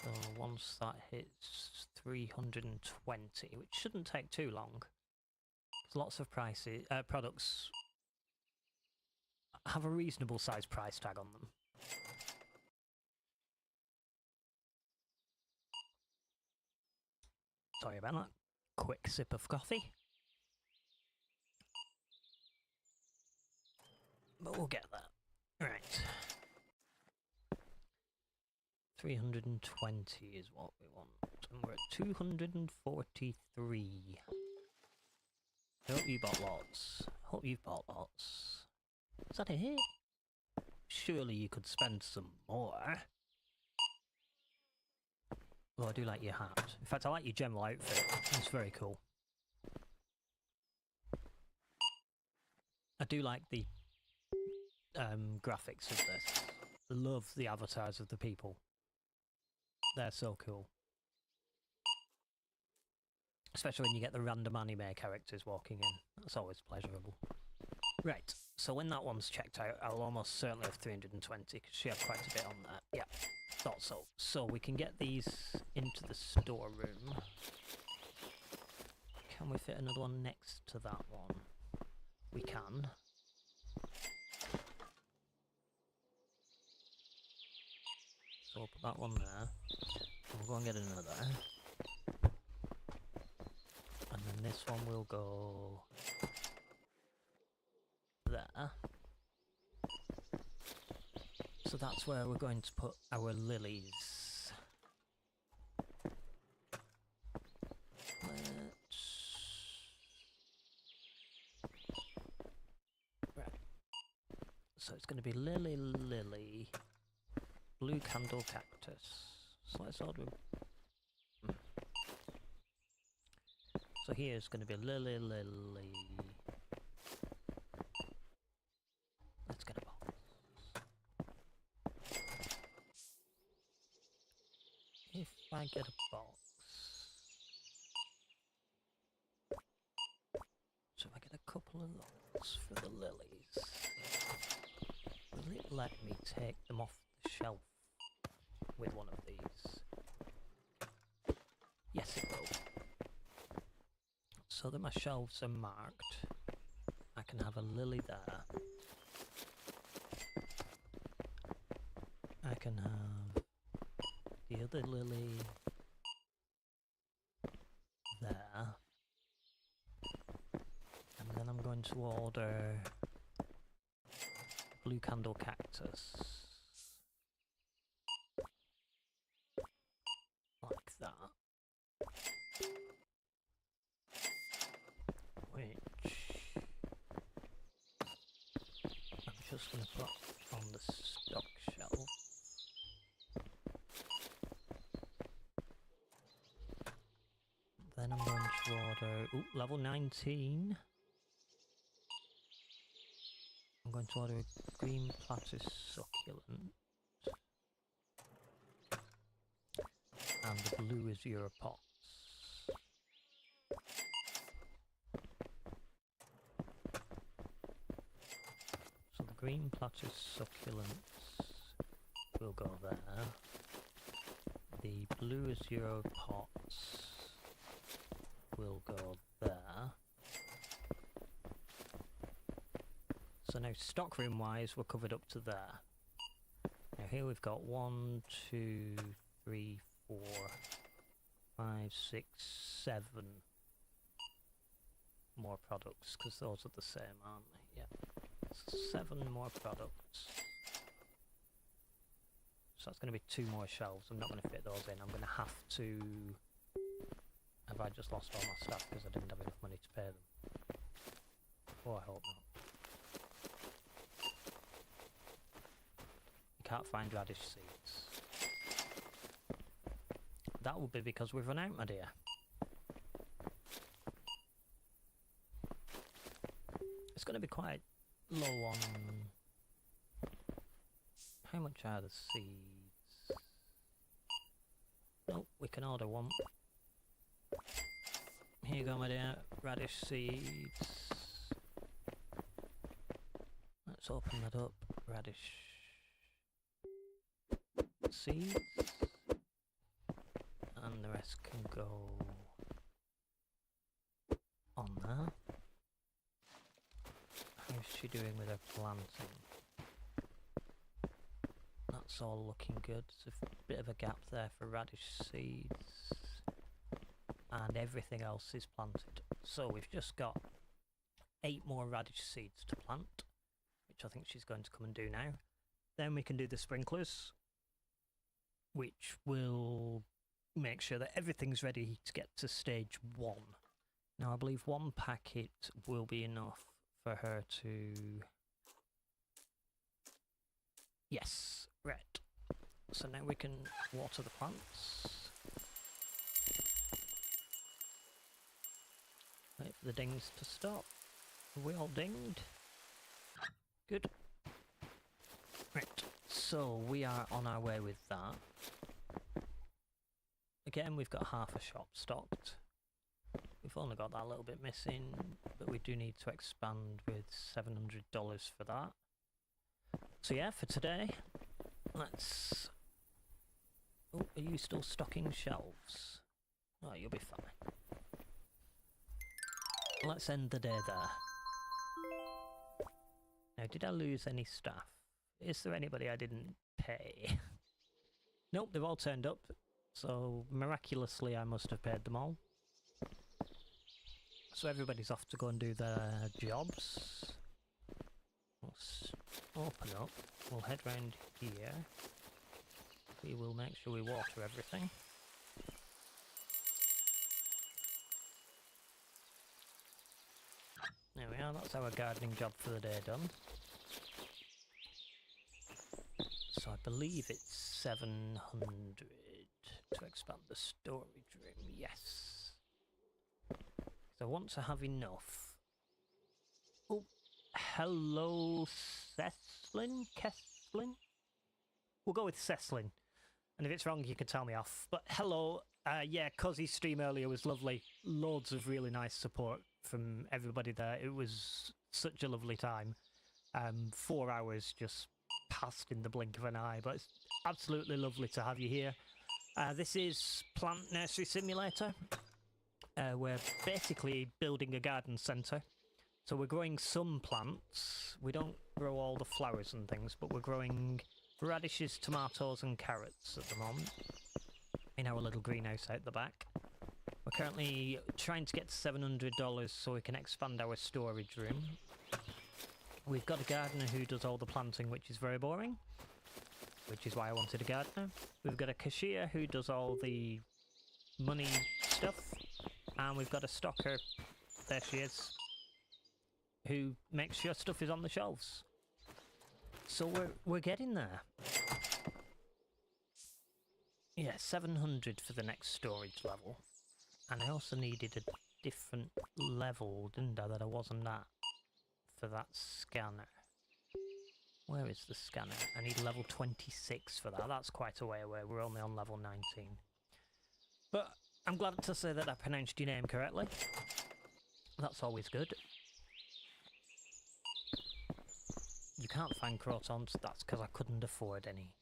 So once that hits 320, which shouldn't take too long, because lots of products have a reasonable size price tag on them. Sorry about that. Quick sip of coffee. But we'll get that. Right. 320 is what we want. And we're at 243. Hope you bought lots. Hope you've bought lots. Is that it? Surely you could spend some more. Well, I do like your hat. In fact, I like your general outfit. It's very cool. I do like the graphics of this. Love the avatars of the people. They're so cool. Especially when you get the random anime characters walking in. That's always pleasurable. Right, so when that one's checked out, I'll almost certainly have 320, because she had quite a bit on that. Yeah, thought so. So we can get these into the storeroom. Can we fit another one next to that one? We can. So we'll put that one there. We'll go and get another. And then this one will go there. So that's where we're going to put our lilies. Right. So it's going to be lily, lily, blue candle cactus. So let's order. So here's going to be lily, lily. Let's get a box. If I get a box. So if I get a couple of those for the lilies, will it let me take them off the shelf with one of these? Yes, it will. So that my shelves are marked, I can have a lily there. I can have the other lily there. And then I'm going to order blue candle cactus. Like that. Which I'm just going to put on the stock shelf. Then I'm going to order, level 19. I'm going to order a green platypus succulent. And the blue is Europots. So the green platypus succulents will go there. The blue is Europots will go there. So now stockroom wise we're covered up to there. Now here we've got 1, 2, 3, 4, 5, 6, 7 more products, because those are the same, aren't they? Yeah. 7 more products. So that's going to be 2 more shelves. I'm not going to fit those in. I'm going to have to... Have I just lost all my stuff because I didn't have enough money to pay them? Oh, I hope not. You can't find radish seeds. That will be because we've run out, my dear. it's going to be quite low on... How much are the seeds? Oh, we can order one. Here you go, my dear. Radish seeds. Let's open that up. Radish seeds. And the rest can go on there. How's she doing with her planting? That's all looking good. There's a bit of a gap there for radish seeds. And everything else is planted. So we've just got 8 more radish seeds to plant, which I think she's going to come and do now. Then we can do the sprinklers, which will make sure that everything's ready to get to stage 1. Now I believe 1 packet will be enough for her to... Yes, right. So now we can water the plants. Wait for the dings to stop. Are we all dinged? Good. Right, so we are on our way with that. Again, we've got half a shop stocked. We've only got that little bit missing, but we do need to expand with $700 for that. So yeah, for today, let's... Oh, are you still stocking shelves? Oh, you'll be fine. Let's end the day there. Now, did I lose any staff? Is there anybody I didn't pay? Nope, they've all turned up. So, miraculously, I must have paid them all. So everybody's off to go and do their jobs. Let's open up. We'll head round here. We will make sure we water everything. There we are, that's our gardening job for the day done. So I believe it's 700 to expand the storage room, yes. So I want to have enough. Oh, hello, Cecilin? Kesslin? We'll go with Cecilin. And if it's wrong, you can tell me off. But hello, yeah, Cozzy's stream earlier was lovely. Loads of really nice support from everybody there. It was such a lovely time. 4 hours just passed in the blink of an eye, but it's absolutely lovely to have you here. This is Plant Nursery Simulator. We're basically building a garden centre. So we're growing some plants. We don't grow all the flowers and things, but we're growing radishes, tomatoes and carrots at the moment in our little greenhouse out the back. We're currently trying to get to $700 so we can expand our storage room. We've got a gardener who does all the planting, which is very boring, which is why I wanted a gardener. We've got a cashier who does all the money stuff, and we've got a stocker, there she is, who makes sure stuff is on the shelves. So we're getting there. Yeah, 700 for the next storage level. And I also needed a different level, didn't I, that I wasn't at for that scanner. Where is the scanner? I need level 26 for that. That's quite a way away. We're only on level 19. But I'm glad to say that I pronounced your name correctly. That's always good. You can't find crotons, that's because I couldn't afford any.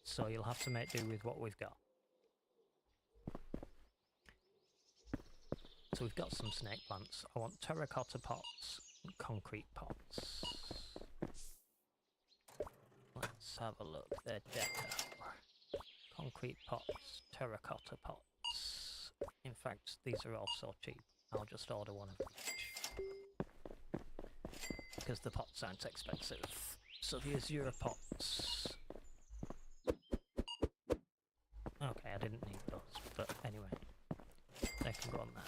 So you'll have to make do with what we've got. So we've got some snake plants. I want terracotta pots and concrete pots. Let's have a look. They're decor. Concrete pots, terracotta pots. In fact, these are all so cheap. I'll just order one of each. Because the pots aren't expensive. So here's your pots. Okay, I didn't need those, but anyway. They can go on there.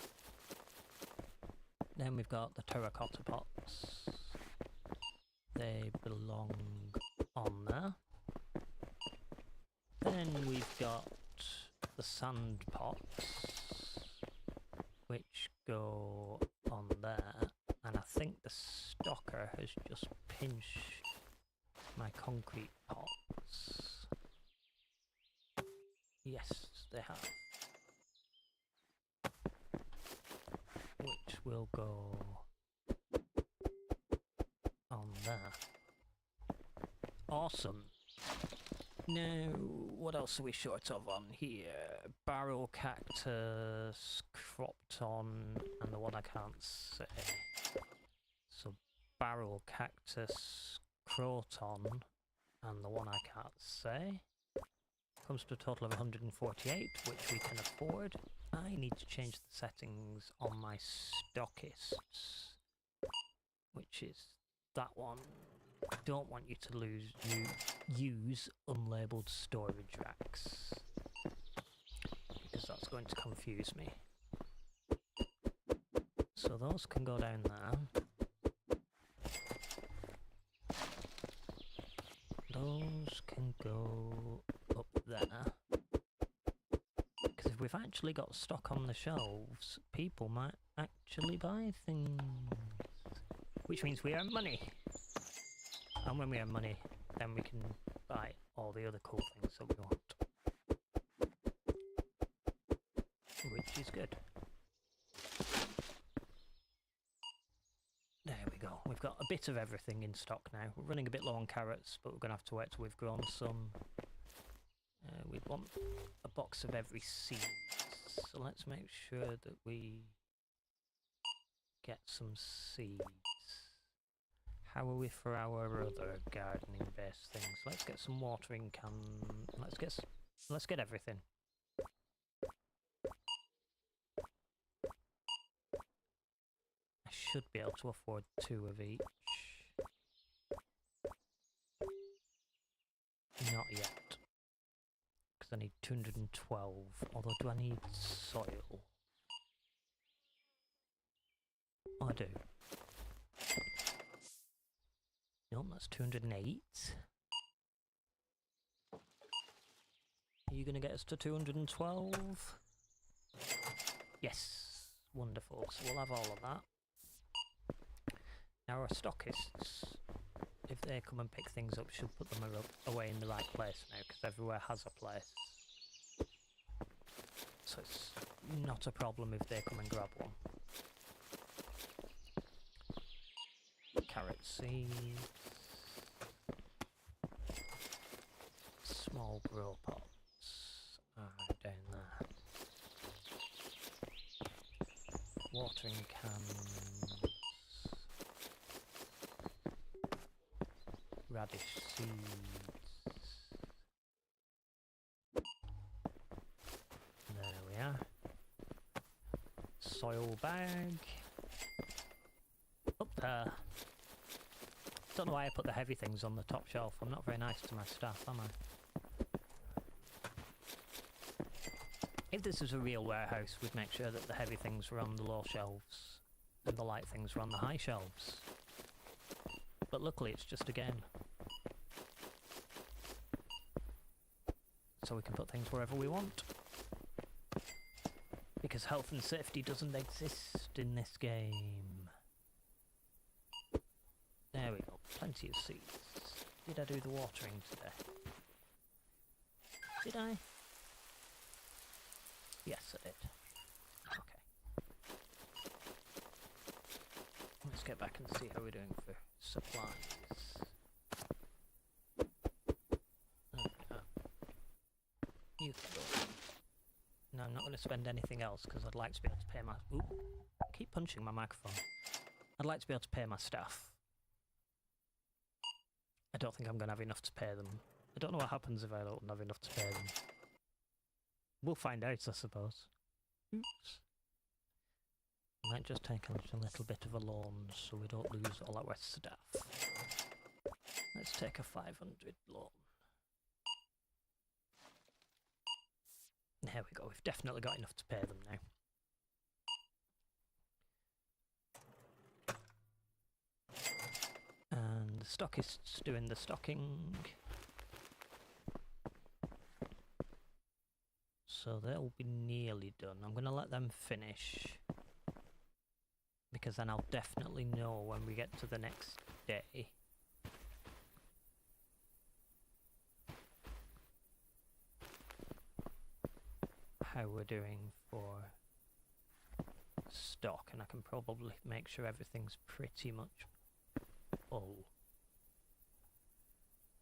Then we've got the terracotta pots. They belong on there. Then we've got the sand pots, which go on there. And I think think the stocker has just pinched my concrete pots. Yes, they have. Which will go on there. Awesome. Now, what else are we short of on here? Barrel cactus, Cropton, and the one I can't say. So, barrel cactus, Croton, and the one I can't say. Comes to a total of 148, which we can afford. I need to change the settings on my stockists, which is that one. I don't want you to use unlabeled storage racks, because that's going to confuse me. So those can go down there. Those can go up there. Because if we've actually got stock on the shelves, people might actually buy things. Which means we earn money. And when we earn money, then we can buy all the other cool things that we want. Which is good. There we go. We've got a bit of everything in stock now. We're running a bit low on carrots, but we're going to have to wait till we've grown some. We want a box of every seed. So let's make sure that we get some seeds. How are we for our other gardening-based things? Let's get some watering can. Let's get everything. I should be able to afford 2 of each. Not yet. Because I need 212. Although, do I need soil? Oh, I do. No, that's 208. Are you going to get us to 212? Yes. Wonderful. So we'll have all of that. Now our stockists, if they come and pick things up, should put them away in the right place now, because everywhere has a place. So it's not a problem if they come and grab one. Carrot seeds. Small grow pots are down there. Watering cans. Radish seeds. There we are. Soil bag. Up there. Don't know why I put the heavy things on the top shelf. I'm not very nice to my staff, am I? If this was a real warehouse, we'd make sure that the heavy things were on the low shelves and the light things were on the high shelves. But luckily it's just a game. So we can put things wherever we want. Because health and safety doesn't exist in this game. There we go, plenty of seeds. Did I do the watering today? Did I? Yes, I did. Okay. Let's get back and see how we're doing for supplies. You can go. No, I'm not going to spend anything else because I'd like to be able to pay my... Ooh, I keep punching my microphone. I'd like to be able to pay my staff. I don't think I'm going to have enough to pay them. I don't know what happens if I don't have enough to pay them. We'll find out, I suppose. Oops. Might just take a little bit of a loan so we don't lose all our staff. Let's take a 500 loan. There we go, we've definitely got enough to pay them now. And the stockist's doing the stocking. So they'll be nearly done. I'm going to let them finish. because then I'll definitely know when we get to the next day. How we're doing for stock, and I can probably make sure everything's pretty much full.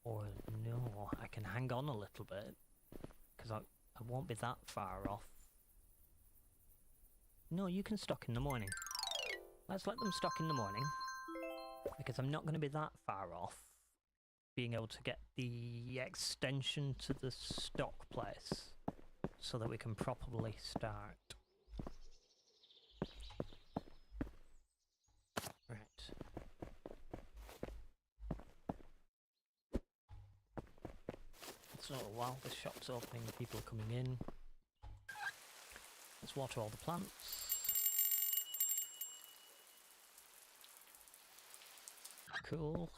Or no, I can hang on a little bit, because I won't be that far off. No, you can stock in the morning. Let's let them stock in the morning, because I'm not going to be that far off being able to get the extension to the stock place so that we can properly start. Right. So while the shop's opening, people are coming in. Let's water all the plants. Cool.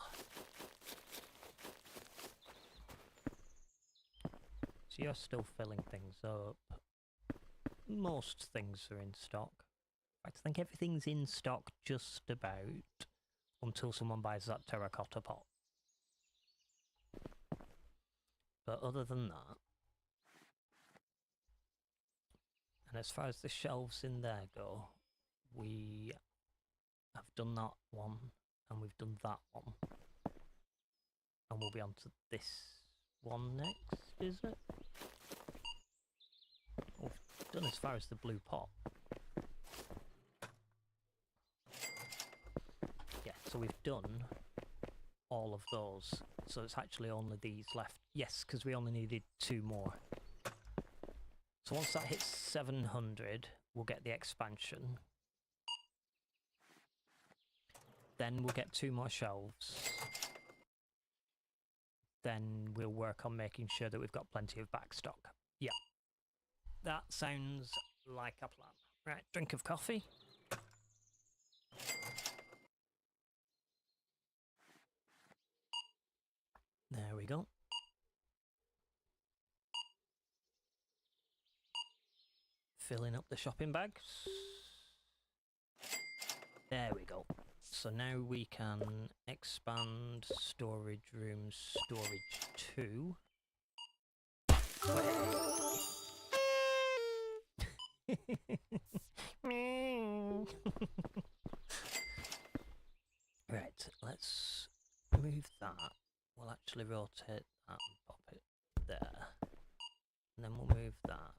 So you're still filling things up. Most things are in stock. I think everything's in stock just about until someone buys that terracotta pot. But other than that, and as far as the shelves in there go, we have done that one, and we've done that one. And we'll be on to this one next, is it? We've done as far as the blue pot. Yeah, so we've done all of those. So it's actually only these left. Yes, because we only needed 2 more. So once that hits 700, we'll get the expansion. Then we'll get 2 more shelves. Then we'll work on making sure that we've got plenty of backstock. Yeah. That sounds like a plan. Right, drink of coffee. There we go. Filling up the shopping bags. There we go. So now we can expand storage room storage 2. Right, let's move that. We'll actually rotate that and pop it there. And then we'll move that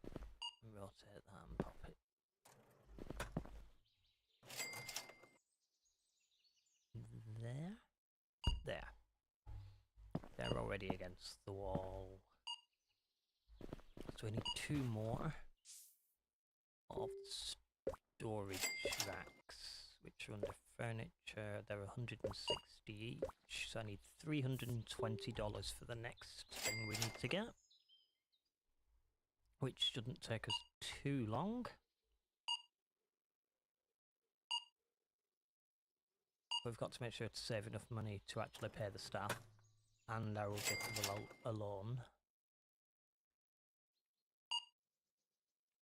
and rotate that and pop it there. There. They're already against the wall. So we need 2 more of storage racks, which are under furniture. They're 160 each, so I need $320 for the next thing we need to get, which shouldn't take us too long. We've got to make sure to save enough money to actually pay the staff and I will get a loan.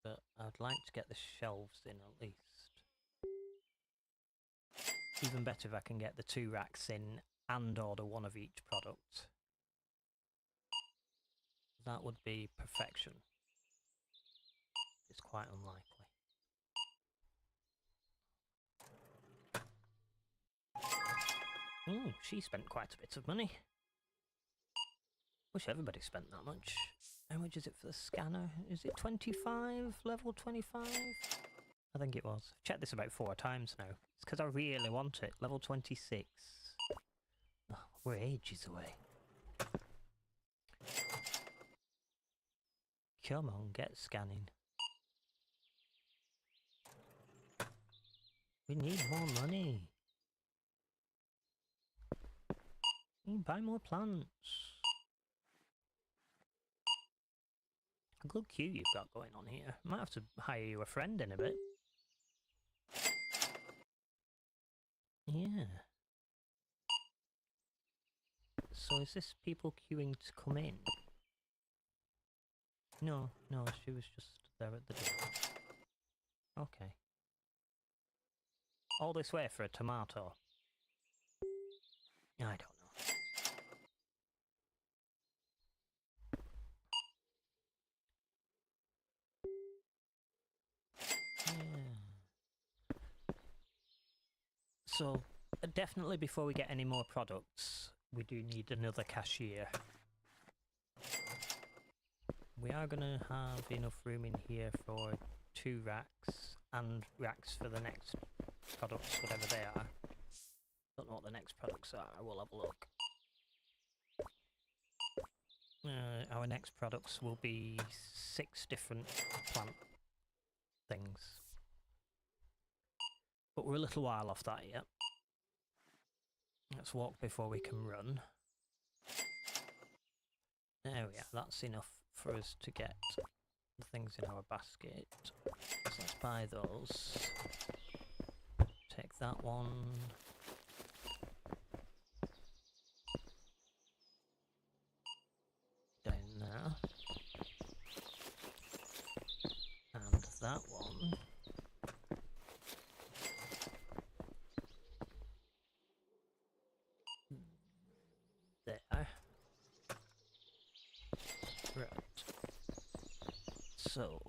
But I'd like to get the shelves in at least. Even better if I can get the 2 racks in and order 1 of each product. That would be perfection. It's quite unlikely. Oh, she spent quite a bit of money. Wish everybody spent that much. How much is it for the scanner? Is it 25? Level 25? I think it was. I've checked this about 4 times now. It's because I really want it. Level 26. Oh, we're ages away. Come on, get scanning. We need more money. You can buy more plants. A good queue you've got going on here. Might have to hire you a friend in a bit. Yeah. So is this people queuing to come in? No, she was just there at the door. Okay. All this way for a tomato? I don't know. Yeah. So, definitely before we get any more products, we do need another cashier. We are going to have enough room in here for 2 racks, and racks for the next products, whatever they are. Don't know what the next products are, we'll have a look. Our next products will be 6 different plant things. But we're a little while off that yet. Let's walk before we can run. There we are, that's enough for us to get the things in our basket. So let's buy those. Take that one. Down there. And that one. There. Right. So,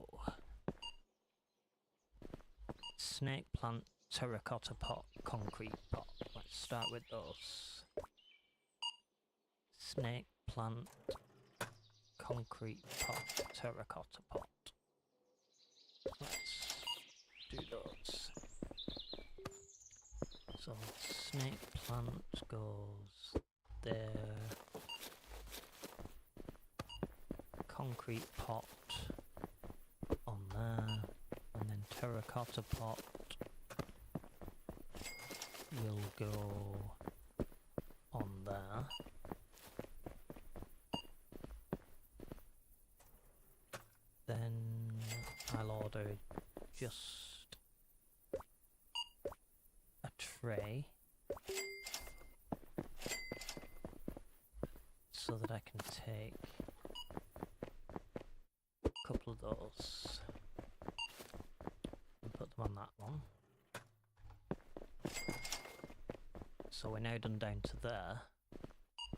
snake plant, terracotta pot, concrete pot. Let's start with those. Snake plant, concrete pot, terracotta pot. Let's do those. So, snake plant goes there. Concrete pot on there, and then terracotta pot will go on there. Then I'll order just a tray so that I can take a couple of those and put them on that one. So we're now done down to there.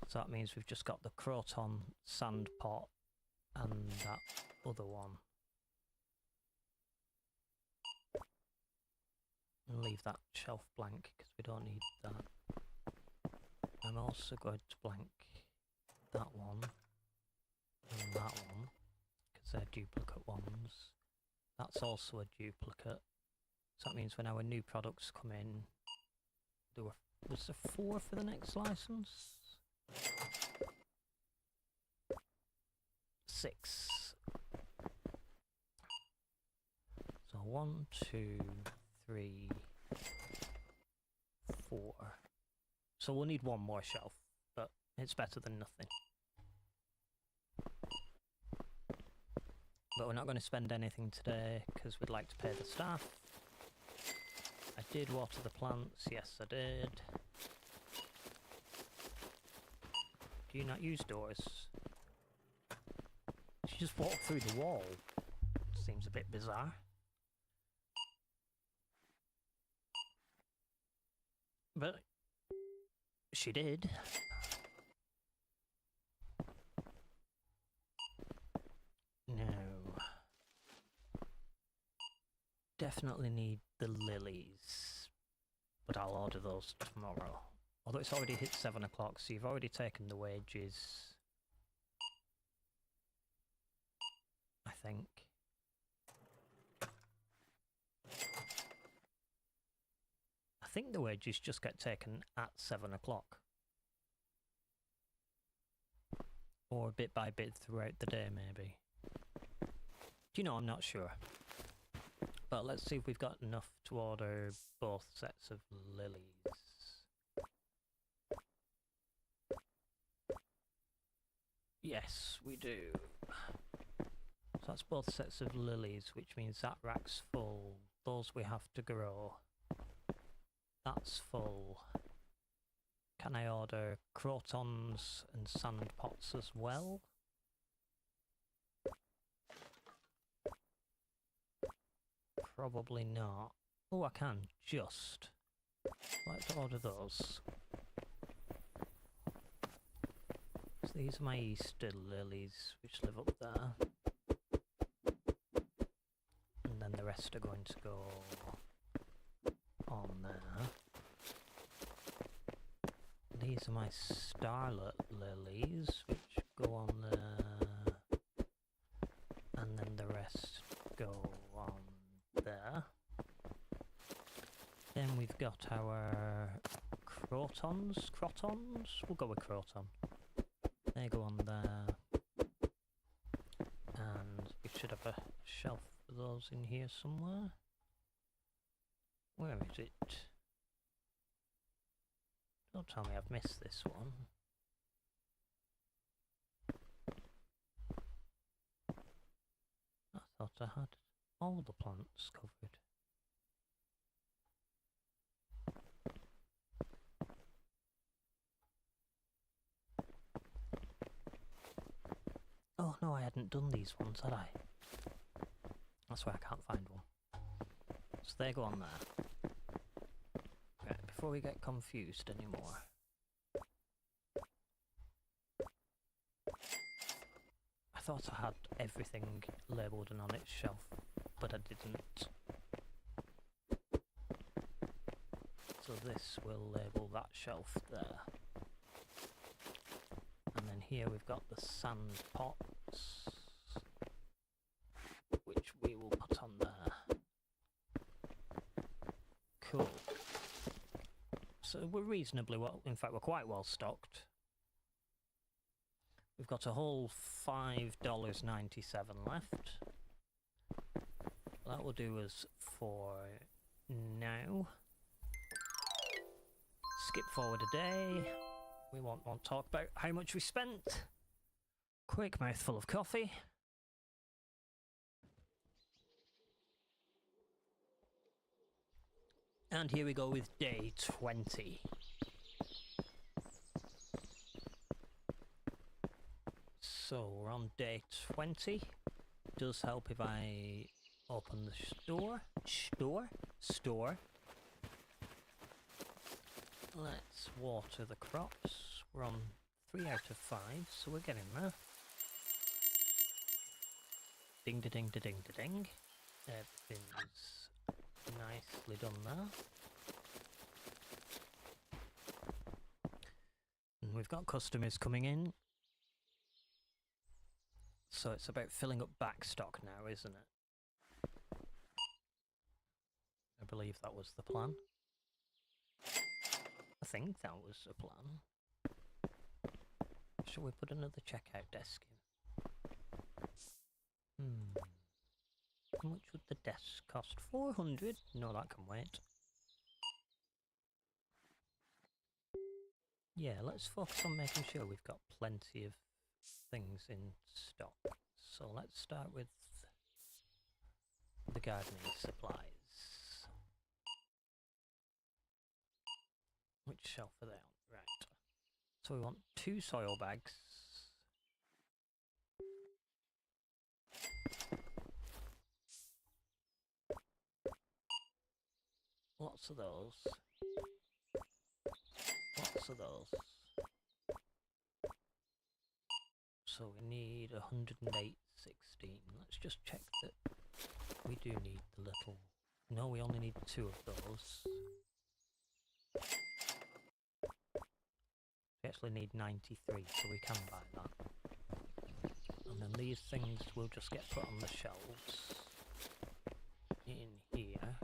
So that means we've just got the croton sand pot and that other one. And leave that shelf blank because we don't need that. I'm also going to blank that one and that one because they're duplicate ones. That's also a duplicate. So that means when our new products come in, was there 4 for the next license? 6. So 1, 2, 3, 4. So we'll need 1 more shelf, but it's better than nothing. But we're not going to spend anything today because we'd like to pay the staff. I did water the plants, yes I did. Do you not use doors? She just walked through the wall. Seems a bit bizarre. But she did. No. Definitely need the lilies, but I'll order those tomorrow. Although it's already hit 7 o'clock, so you've already taken the wages. I think. I think the wages just get taken at 7 o'clock. Or bit by bit throughout the day, maybe. Do you know, I'm not sure. But let's see if we've got enough to order both sets of lilies. Yes, we do. So that's both sets of lilies, which means that rack's full. Those we have to grow. That's full. Can I order crotons and sand pots as well? Probably not. Oh, I can just. Let's order those. So these are my Easter lilies, which live up there. And then the rest are going to go on there. These are my starlet lilies, which go on there. And then the rest go on there. Then we've got our crotons. We'll go with croton. They go on there. And we should have a shelf for those in here somewhere. Where is it? Don't tell me I've missed this one. I thought I had all the plants covered. Oh no, I hadn't done these ones, had I? That's why I can't find one. So they go on there. Right, before we get confused anymore. I thought I had everything labelled and on its shelf, but I didn't. So this will label that shelf there. And then here we've got the sand pots, which we will put on there. Cool. So we're reasonably well, in fact we're quite well stocked. We've got a whole $5.97 left. That will do us for now. Skip forward a day. We won't want to talk about how much we spent. Quick mouthful of coffee. And here we go with day 20. So we're on day 20. Does help if I open the store. Let's water the crops. We're on 3 out of 5, so we're getting there. Ding da ding da ding da ding. Everything's nicely done there. And we've got customers coming in. So it's about filling up back stock now, isn't it? I believe that was the plan. I think that was a plan. Shall we put another checkout desk in? How much would the desk cost? 400? No, that can wait. Yeah, let's focus on making sure we've got plenty of things in stock. So let's start with the gardening supplies. Which shelf are they on? Right. So we want 2 soil bags. Lots of those. Lots of those. So we need 108.16. Let's just check that we do need the little... No, we only need 2 of those. We actually need 93, so we can buy that. And then these things will just get put on the shelves in here.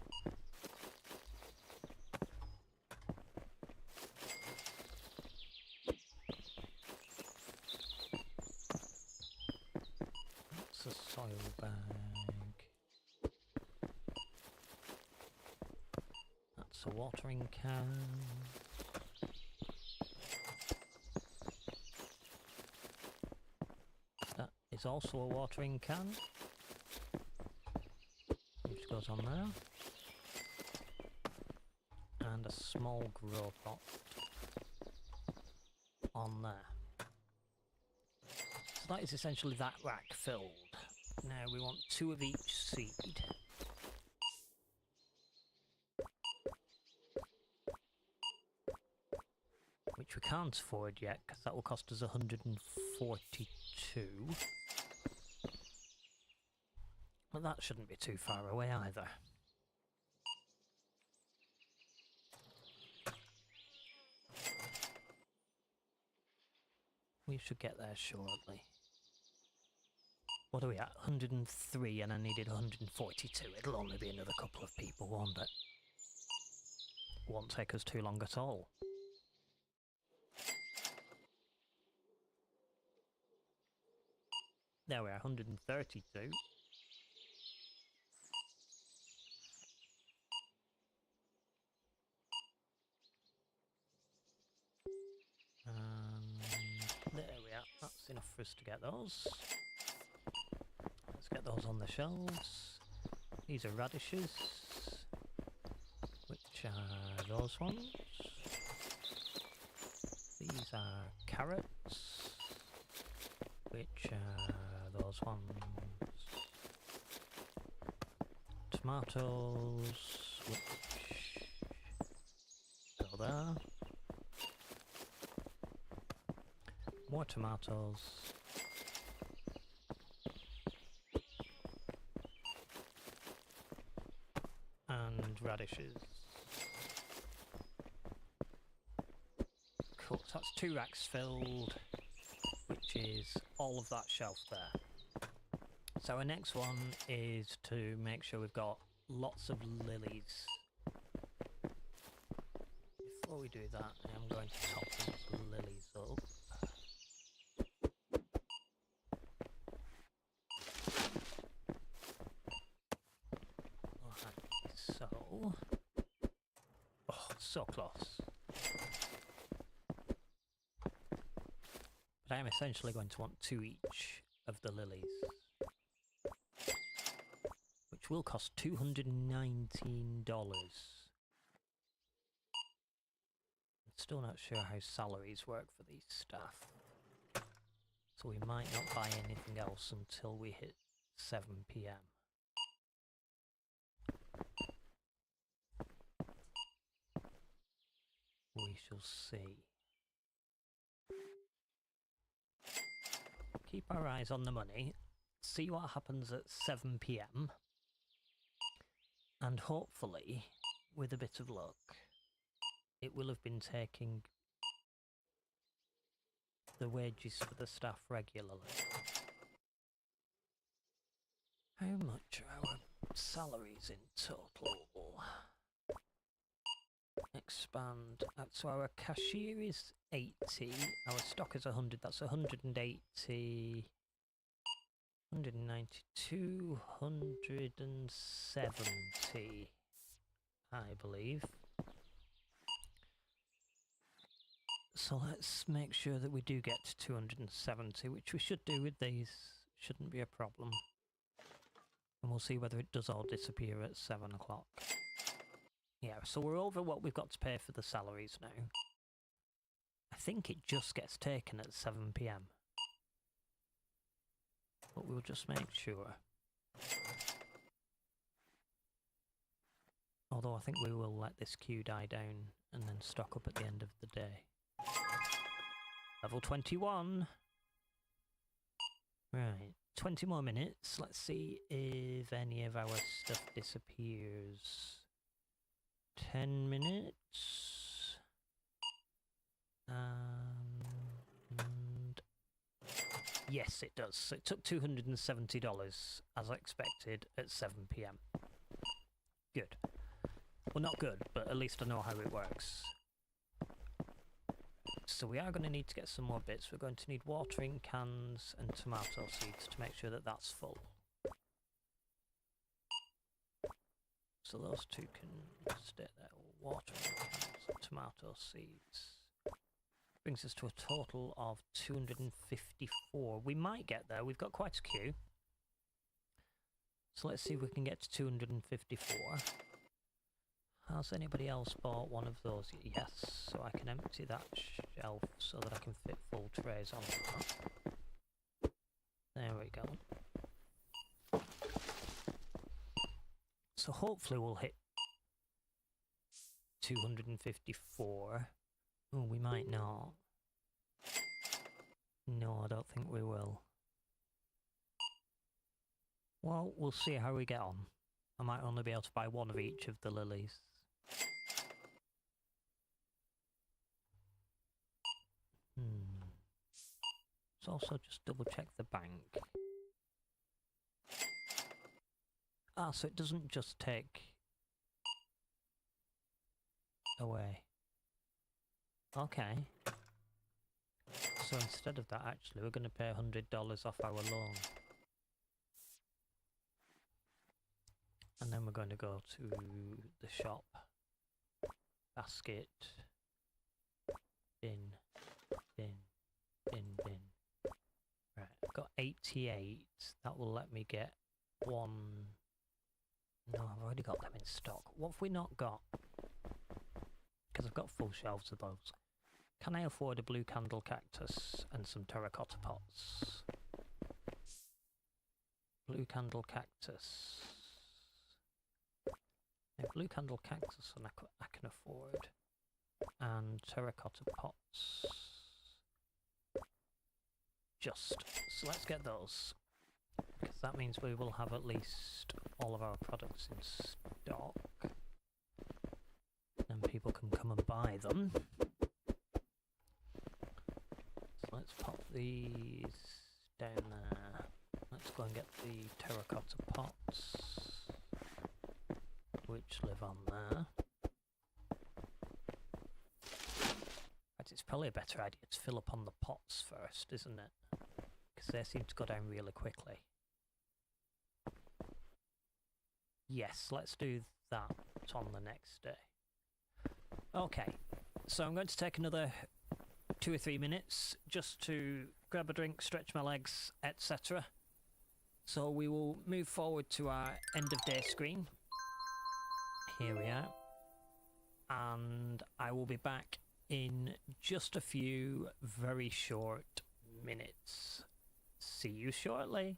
That's a soil bag. That's a watering can. Is also a watering can, which goes on there, and a small grow pot on there. So that is essentially that rack filled. Now we want 2 of each seed. which we can't afford yet because that will cost us 142. But that shouldn't be too far away either. We should get there shortly. What are we at? 103 and I needed 142. It'll only be another couple of people, won't it? Won't take us too long at all. There we are, 132. There we are, that's enough for us to get those. Let's get those on the shelves. These are radishes, which are those ones. These are carrots, which are those ones. Tomatoes, which go there. More tomatoes. And radishes. Cool, so that's 2 racks filled, which is all of that shelf there. So our next one is to make sure we've got lots of lilies. Before we do that, I am going to top these lilies up. So close. But I am essentially going to want 2 each of the lilies, which will cost $219. I'm still not sure how salaries work for these staff, so we might not buy anything else until we hit 7 PM. We shall see. Keep our eyes on the money, see what happens at 7 PM, and hopefully, with a bit of luck, it will have been taking the wages for the staff regularly. How much are our salaries in total? Expand. So our cashier is 80, our stock is 100, that's 180, 192, 170, I believe. So let's make sure that we do get to 270, which we should do with these, shouldn't be a problem. And we'll see whether it does all disappear at 7 o'clock. Yeah, so we're over what we've got to pay for the salaries now. I think it just gets taken at 7 PM. But we'll just make sure. Although I think we will let this queue die down and then stock up at the end of the day. Level 21! Right, 20 more minutes. Let's see if any of our stuff disappears. 10 minutes. And yes, it does. So it took $270 as I expected at 7 PM. Good. Well, not good, but at least I know how it works. So we are going to need to get some more bits. We're going to need watering cans and tomato seeds to make sure that that's full. So those two can stay there. Watering cans and tomato seeds. Brings us to a total of 254. We might get there. We've got quite a queue. So let's see if we can get to 254. Has anybody else bought one of those? Yes, so I can empty that shelf so that I can fit full trays on that. There we go. So hopefully we'll hit 254 Oh, we might not. No, I don't think we will. Well, we'll see how we get on. I might only be able to buy one of each of the lilies. Let's also just double check the bank. Ah, so it doesn't just take away. Okay. So instead of that, actually, we're going to pay $100 off our loan. And then we're going to go to the shop. Basket. Bin. Bin. Bin. Bin. Right, I've got 88. That will let me get one... No, I've already got them in stock. What have we not got? Because I've got full shelves of those. Can I afford a blue candle cactus and some terracotta pots? Blue candle cactus. A blue candle cactus and I can afford. And terracotta pots. Just. So let's get those. Because that means we will have at least all of our products in stock. And people can come and buy them. So let's pop these down there. Let's go and get the terracotta pots, which live on there. But it's probably a better idea to fill up on the pots first, isn't it? Because they seem to go down really quickly. Yes, let's do that on the next day. Okay, so I'm going to take another 2 or 3 minutes just to grab a drink, stretch my legs, etc. So we will move forward to our end of day screen. Here we are. And I will be back in just a few very short minutes. See you shortly.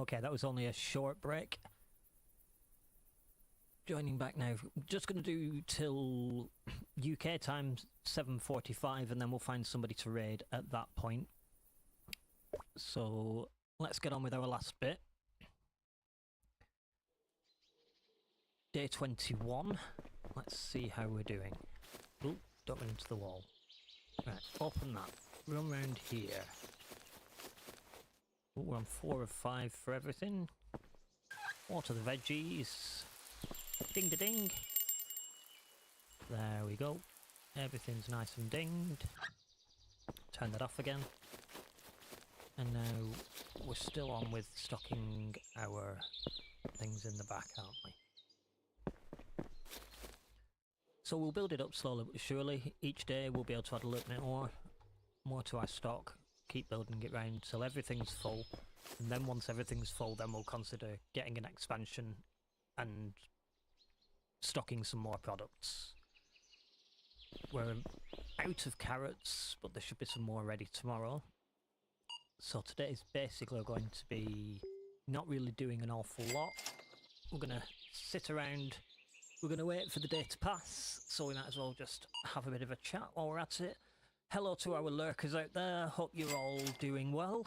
Okay, that was only a short break. Joining back now. Just going to do till UK time 7:45, and then we'll find somebody to raid at that point. So let's get on with our last bit. Day 21. Let's see how we're doing. Oh, don't run into the wall. Right, open that. Run round here. Oh, we're on 4 of 5 for everything. Water the veggies. Ding da ding. There we go. Everything's nice and dinged. Turn that off again. And now we're still on with stocking our things in the back, aren't we? So we'll build it up slowly but surely. Each day we'll be able to add a little bit more to our stock. Keep building it round till everything's full. And then once everything's full, then we'll consider getting an expansion and stocking some more products. We're out of carrots, but there should be some more ready tomorrow. So today is basically going to be not really doing an awful lot. We're going to sit around. We're going to wait for the day to pass, so we might as well just have a bit of a chat while we're at it. Hello to our lurkers out there. Hope you're all doing well.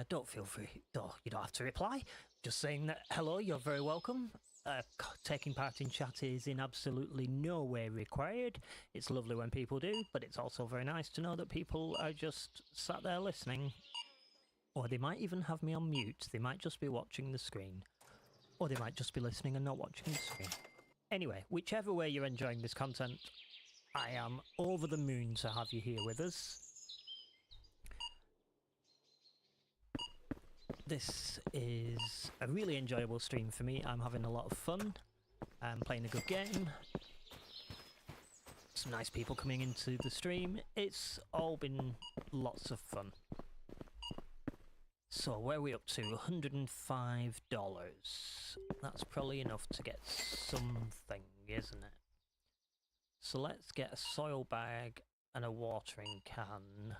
Don't feel free. You don't have to reply. Just saying that hello, you're very welcome. Taking part in chat is in absolutely no way required. It's lovely when people do, but it's also very nice to know that people are just sat there listening. Or they might even have me on mute. They might just be watching the screen. Or they might just be listening and not watching the screen. Anyway, whichever way you're enjoying this content, I am over the moon to have you here with us. This is a really enjoyable stream for me. I'm having a lot of fun. I'm playing a good game. Some nice people coming into the stream. It's all been lots of fun. So where are we up to? $105. That's probably enough to get something, isn't it? So let's get a soil bag and a watering can.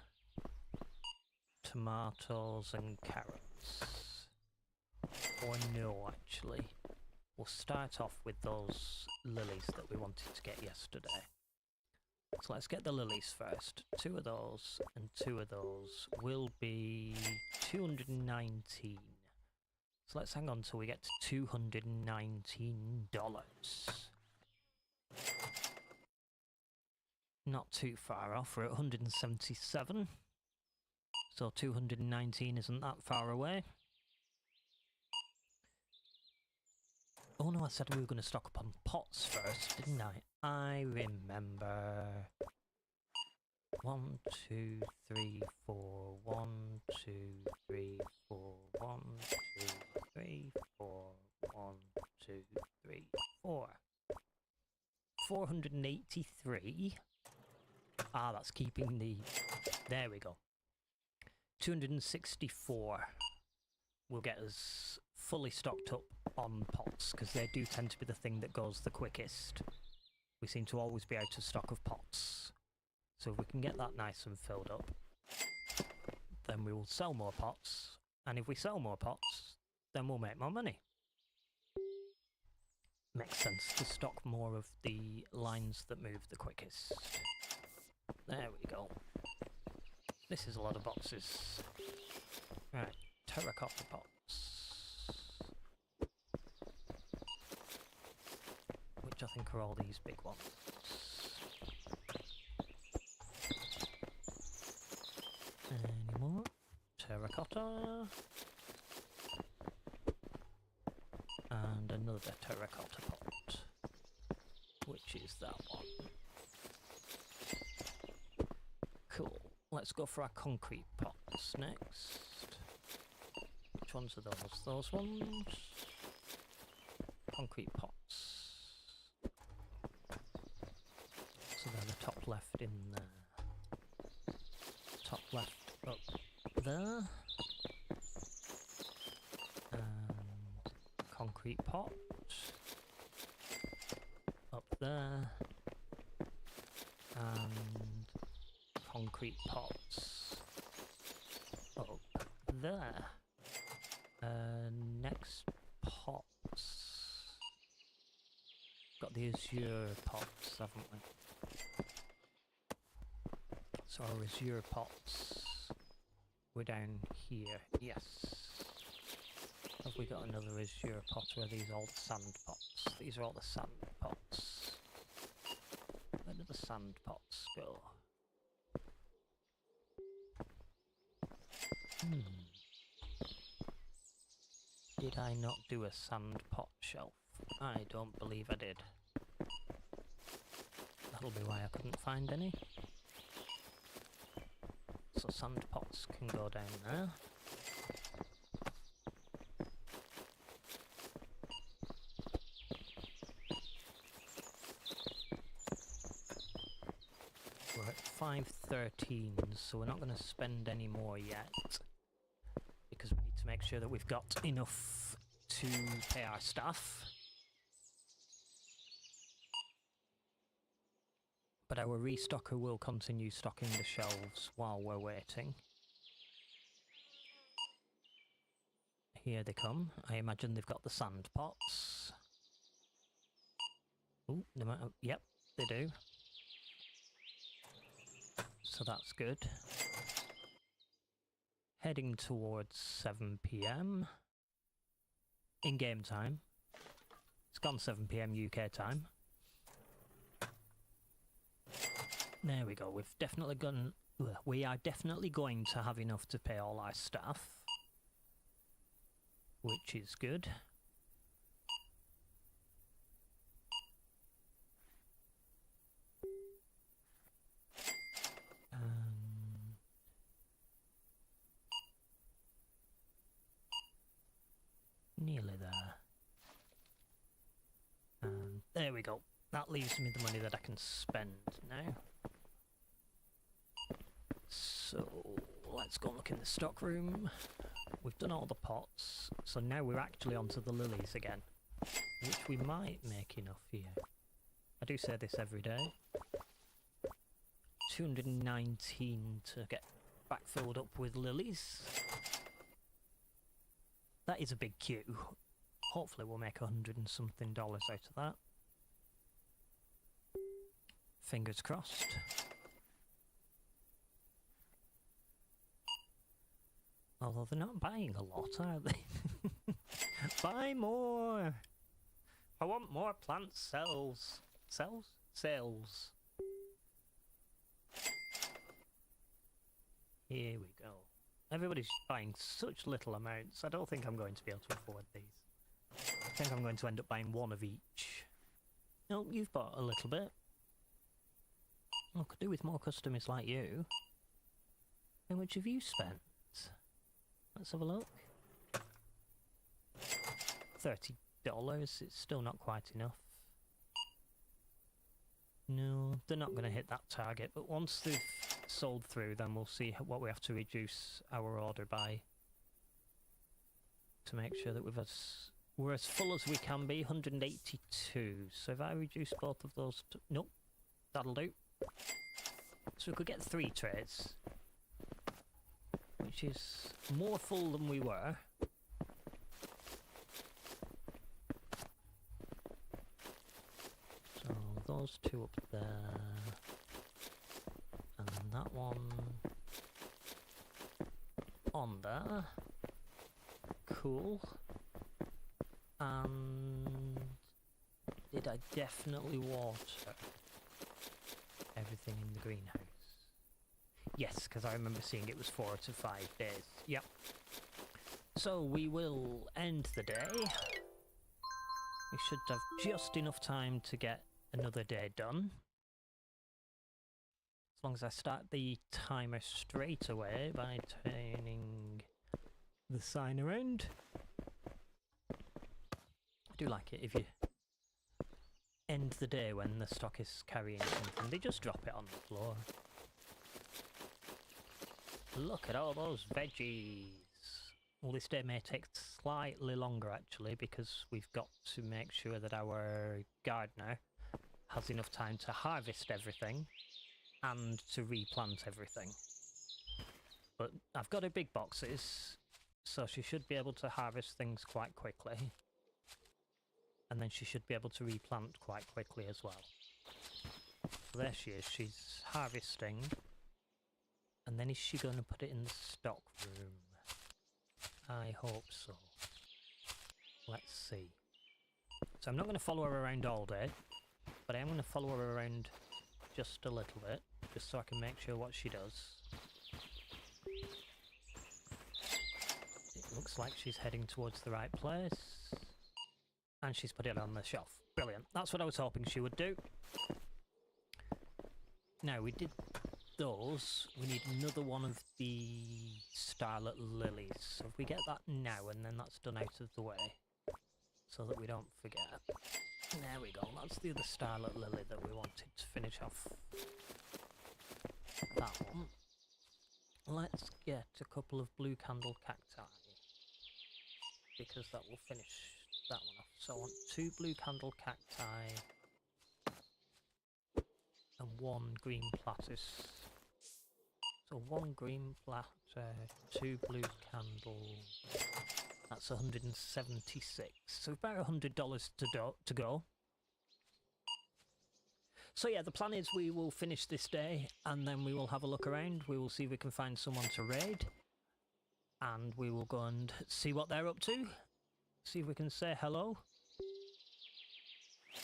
Tomatoes and carrots. Or no, actually. We'll start off with those lilies that we wanted to get yesterday. So let's get the lilies first. 2 of those and 2 of those will be 219. So let's hang on till we get to $219. Not too far off, we're at 177. So 219 isn't that far away. Oh no, I said we were going to stock up on pots first, didn't I? I remember. 1, 2, 3, 4. 1, 2, 3, 4. 1, 2, 3, 4. 1, 2, 3, 4. 483. Ah, that's keeping the... There we go. 264 will get us fully stocked up on pots, because they do tend to be the thing that goes the quickest. We seem to always be out of stock of pots. So if we can get that nice and filled up, then we will sell more pots. And if we sell more pots, then we'll make more money. Makes sense to stock more of the lines that move the quickest. There we go. This is a lot of boxes. Right, terracotta pots. Which I think are all these big ones. Any more? Terracotta. And another terracotta pot. Which is that one. Cool. Let's go for our concrete pots next. Which ones are those? Those ones? Concrete pots. So they're the top left in there. Top left up there. And concrete pot. Up there. And concrete pots up there. azure pots, haven't we? So our azure pots were down here. Yes. Have we got another azure pot? Where are these all the sand pots? These are all the sand pots. Where do the sand pots go? Did I not do a sand pot shelf? I don't believe I did. That'll be why I couldn't find any. So sand pots can go down there. We're at 513, so we're not going to spend any more yet. Because we need to make sure that we've got enough to pay our staff. But our restocker will continue stocking the shelves while we're waiting. Here they come. I imagine they've got the sand pots. Ooh, they might have, yep, they do. So that's good. Heading towards 7 PM. In game time. It's gone 7 PM UK time. There we go. We are definitely going to have enough to pay all our staff, which is good. Nearly there. And there we go. That leaves me the money that I can spend now. So let's go look in the stock room. We've done all the pots, so now we're actually onto the lilies again, which we might make enough here. I do say this every day. 219 to get back filled up with lilies. That is a big queue. Hopefully we'll make $100 and something out of that. Fingers crossed. Although they're not buying a lot, are they? Buy more! I want more plant cells. Cells? Sales. Here we go. Everybody's buying such little amounts, I don't think I'm going to be able to afford these. I think I'm going to end up buying one of each. Oh, you've bought a little bit. I could do with more customers like you. How much have you spent? Let's have a look. $30. It's still not quite enough. No, they're not going to hit that target, but once they've sold through, then we'll see what we have to reduce our order by to make sure that we're as full as we can be. 182. So if I reduce both of those to... Nope, that'll do. So we could get 3 trays, which is more full than we were. So those 2 up there, and then that one on there. Cool. And did I definitely water everything in the greenhouse? Yes, because I remember seeing it was 4 to 5 days. Yep. So we will end the day. We should have just enough time to get another day done. As long as I start the timer straight away by turning the sign around. I do like it if you end the day when the stock is carrying something. They just drop it on the floor. Look at all those veggies. Well, this day may take slightly longer actually, because we've got to make sure that our gardener has enough time to harvest everything and to replant everything. But I've got her big boxes, so she should be able to harvest things quite quickly. And then she should be able to replant quite quickly as well. So there she is, she's harvesting. And then is she going to put it in the stock room? I hope so. Let's see. So I'm not going to follow her around all day, but I am going to follow her around just a little bit, just so I can make sure what she does. It looks like she's heading towards the right place. And she's put it on the shelf. Brilliant. That's what I was hoping she would do. Now, we did those. We need another one of the starlet lilies. So if we get that now, and then that's done out of the way, so that we don't forget. There we go. That's the other starlet lily that we wanted to finish off. That one. Let's get a couple of blue candle cacti, because that will finish that one off. So I want 2 blue candle cacti and 1 green platypus. So 1 green platter, 2 blue candle. That's 176. So about $100 to go. So yeah, the plan is we will finish this day and then we will have a look around. We will see if we can find someone to raid. And we will go and see what they're up to. See if we can say hello.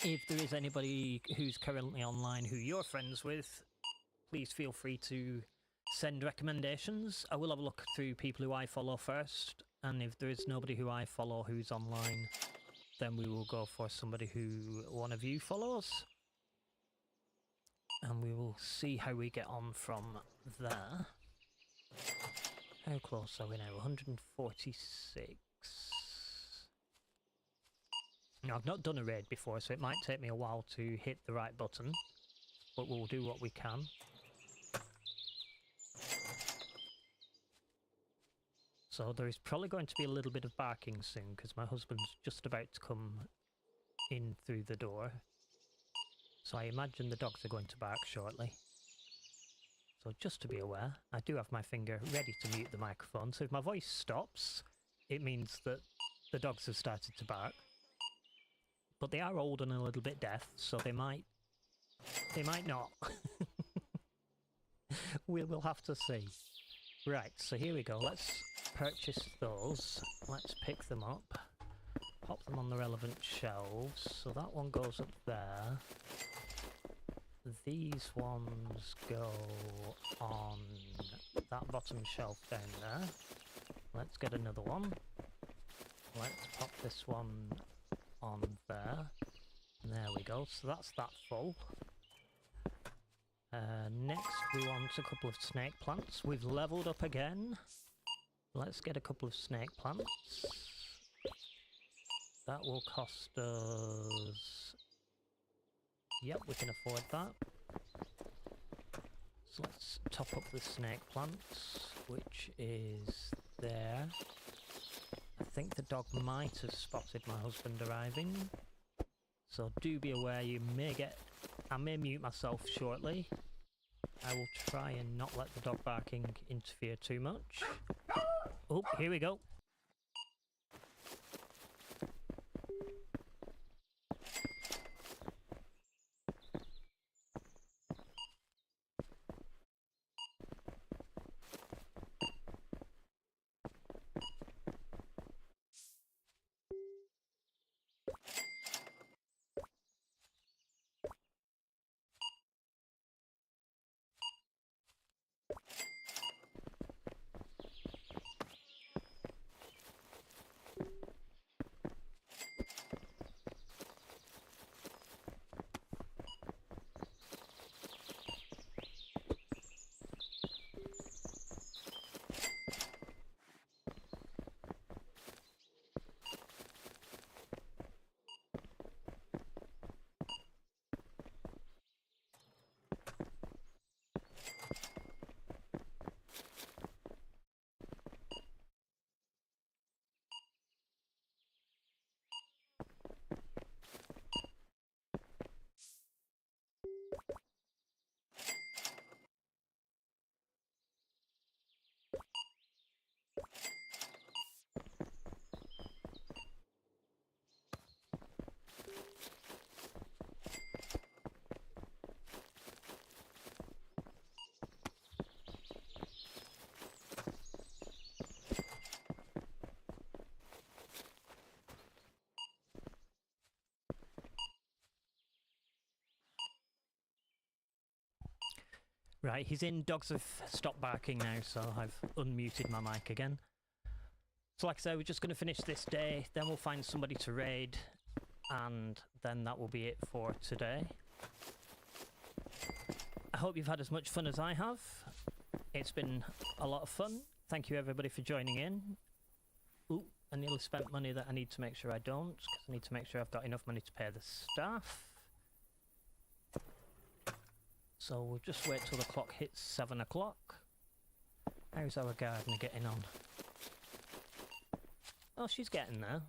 If there is anybody who's currently online who you're friends with, please feel free to send recommendations. I will have a look through people who I follow first, and if there is nobody who I follow who's online, then we will go for somebody who one of you follows. And we will see how we get on from there. How close are we now? 146. Now, I've not done a raid before, so it might take me a while to hit the right button, but we'll do what we can. So there is probably going to be a little bit of barking soon, because my husband's just about to come in through the door. So I imagine the dogs are going to bark shortly. So just to be aware, I do have my finger ready to mute the microphone, so if my voice stops, it means that the dogs have started to bark. But they are old and a little bit deaf, so they might not. We'll have to see. Right, so here we go. Let's purchase those. Let's pick them up. Pop them on the relevant shelves. So that one goes up there. These ones go on that bottom shelf down there. Let's get another one. Let's pop this one on there. There we go. So that's that full. Next we want a couple of snake plants. We've leveled up again. Let's get a couple of snake plants. That will cost us... Yep, we can afford that. So let's top up the snake plants, which is there. I think the dog might have spotted my husband arriving. So do be aware, you may get... I may mute myself shortly. I will try and not let the dog barking interfere too much. Oh, here we go. Right, he's in. Dogs have stopped barking now, so I've unmuted my mic again. So like I said, we're just going to finish this day, then we'll find somebody to raid, and then that will be it for today. I hope you've had as much fun as I have. It's been a lot of fun. Thank you everybody for joining in. Ooh, I nearly spent money that I need to make sure I don't, because I need to make sure I've got enough money to pay the staff. So we'll just wait till the clock hits 7 o'clock. How's our gardener getting on? Oh, she's getting there.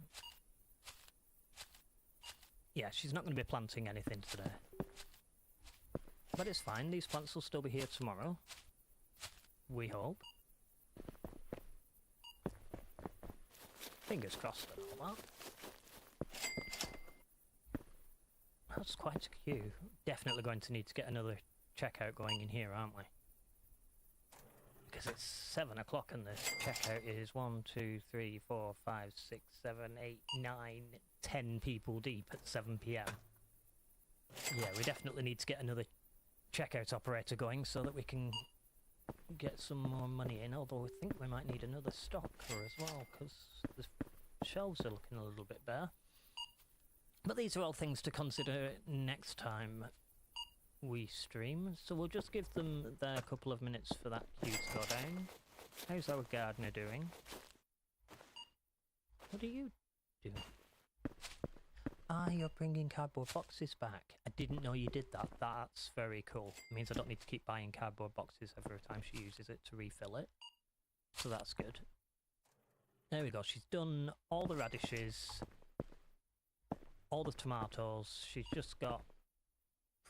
Yeah, she's not going to be planting anything today. But it's fine, these plants will still be here tomorrow. We hope. Fingers crossed and all that. That's quite a queue. Definitely going to need to get another checkout going in here, aren't we? Because it's 7 o'clock and the checkout is 1, 2, 3, 4, 5, 6, 7, 8, 9, 10 people deep at 7 PM. Yeah, we definitely need to get another checkout operator going so that we can get some more money in, although I think we might need another stocker as well, because the shelves are looking a little bit bare. But these are all things to consider next time we stream, so we'll just give them their couple of minutes for that queue to go down. How's our gardener doing? What are you doing? Ah, you're bringing cardboard boxes back. I didn't know you did that. That's very cool. It means I don't need to keep buying cardboard boxes every time she uses it to refill it. So that's good. There we go. She's done all the radishes, all the tomatoes. She's just got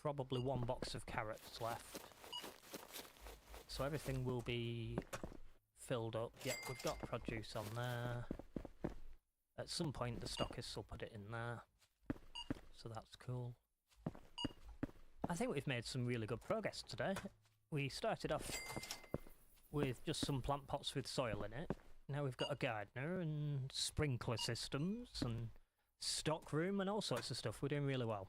probably 1 box of carrots left. So everything will be filled up. Yep, we've got produce on there. At some point the stockists will put it in there. So that's cool. I think we've made some really good progress today. We started off with just some plant pots with soil in it. Now we've got a gardener and sprinkler systems and stock room and all sorts of stuff. We're doing really well.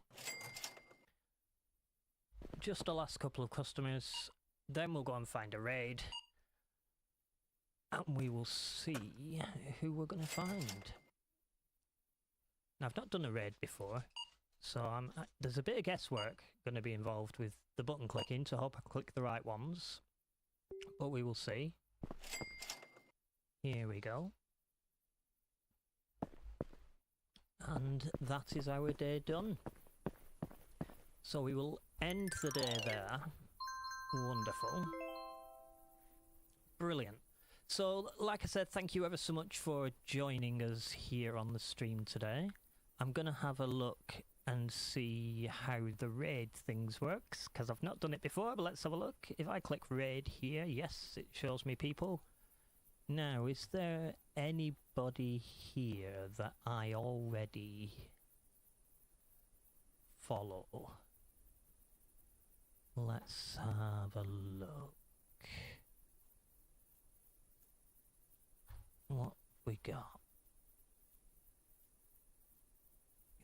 Just the last couple of customers, then we'll go and find a raid. And we will see who we're going to find. Now, I've not done a raid before, so there's a bit of guesswork going to be involved with the button clicking to hope I click the right ones. But we will see. Here we go. And that is our day done. So we will end the day there. Wonderful. Brilliant. So, like I said, thank you ever so much for joining us here on the stream today. I'm going to have a look and see how the raid things works, because I've not done it before, but let's have a look. If I click raid here, yes, it shows me people. Now, is there anybody here that I already follow? Let's have a look. What we got?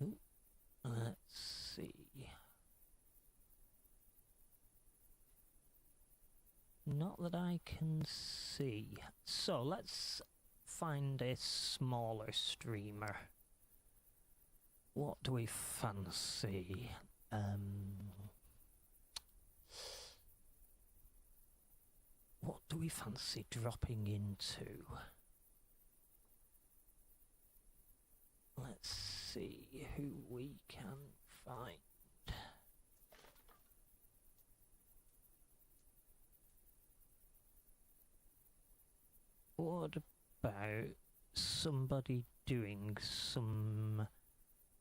Ooh, let's see. Not that I can see. So let's find a smaller streamer. What do we fancy? What do we fancy dropping into? Let's see who we can find. What about somebody doing some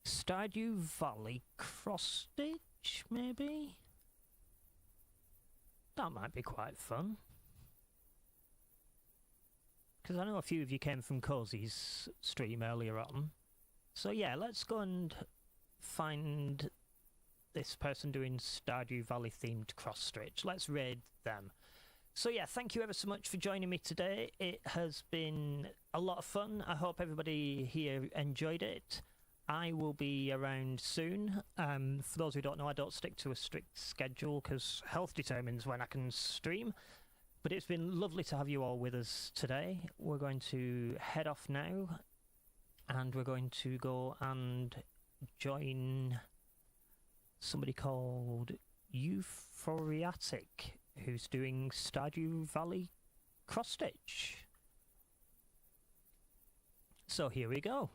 Stardew Valley cross stitch, maybe? That might be quite fun. Because I know a few of you came from Cozy's stream earlier on. So yeah, let's go and find this person doing Stardew Valley themed cross stitch. Let's raid them. So yeah, thank you ever so much for joining me today. It has been a lot of fun. I hope everybody here enjoyed it. I will be around soon. For those who don't know, I don't stick to a strict schedule because health determines when I can stream. But it's been lovely to have you all with us today. We're going to head off now, and we're going to go and join somebody called Euphoriatic, who's doing Stardew Valley cross-stitch. So here we go.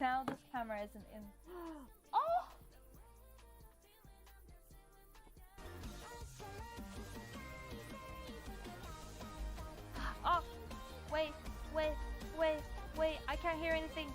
Now this camera isn't in. Oh! Oh! Wait, I can't hear anything.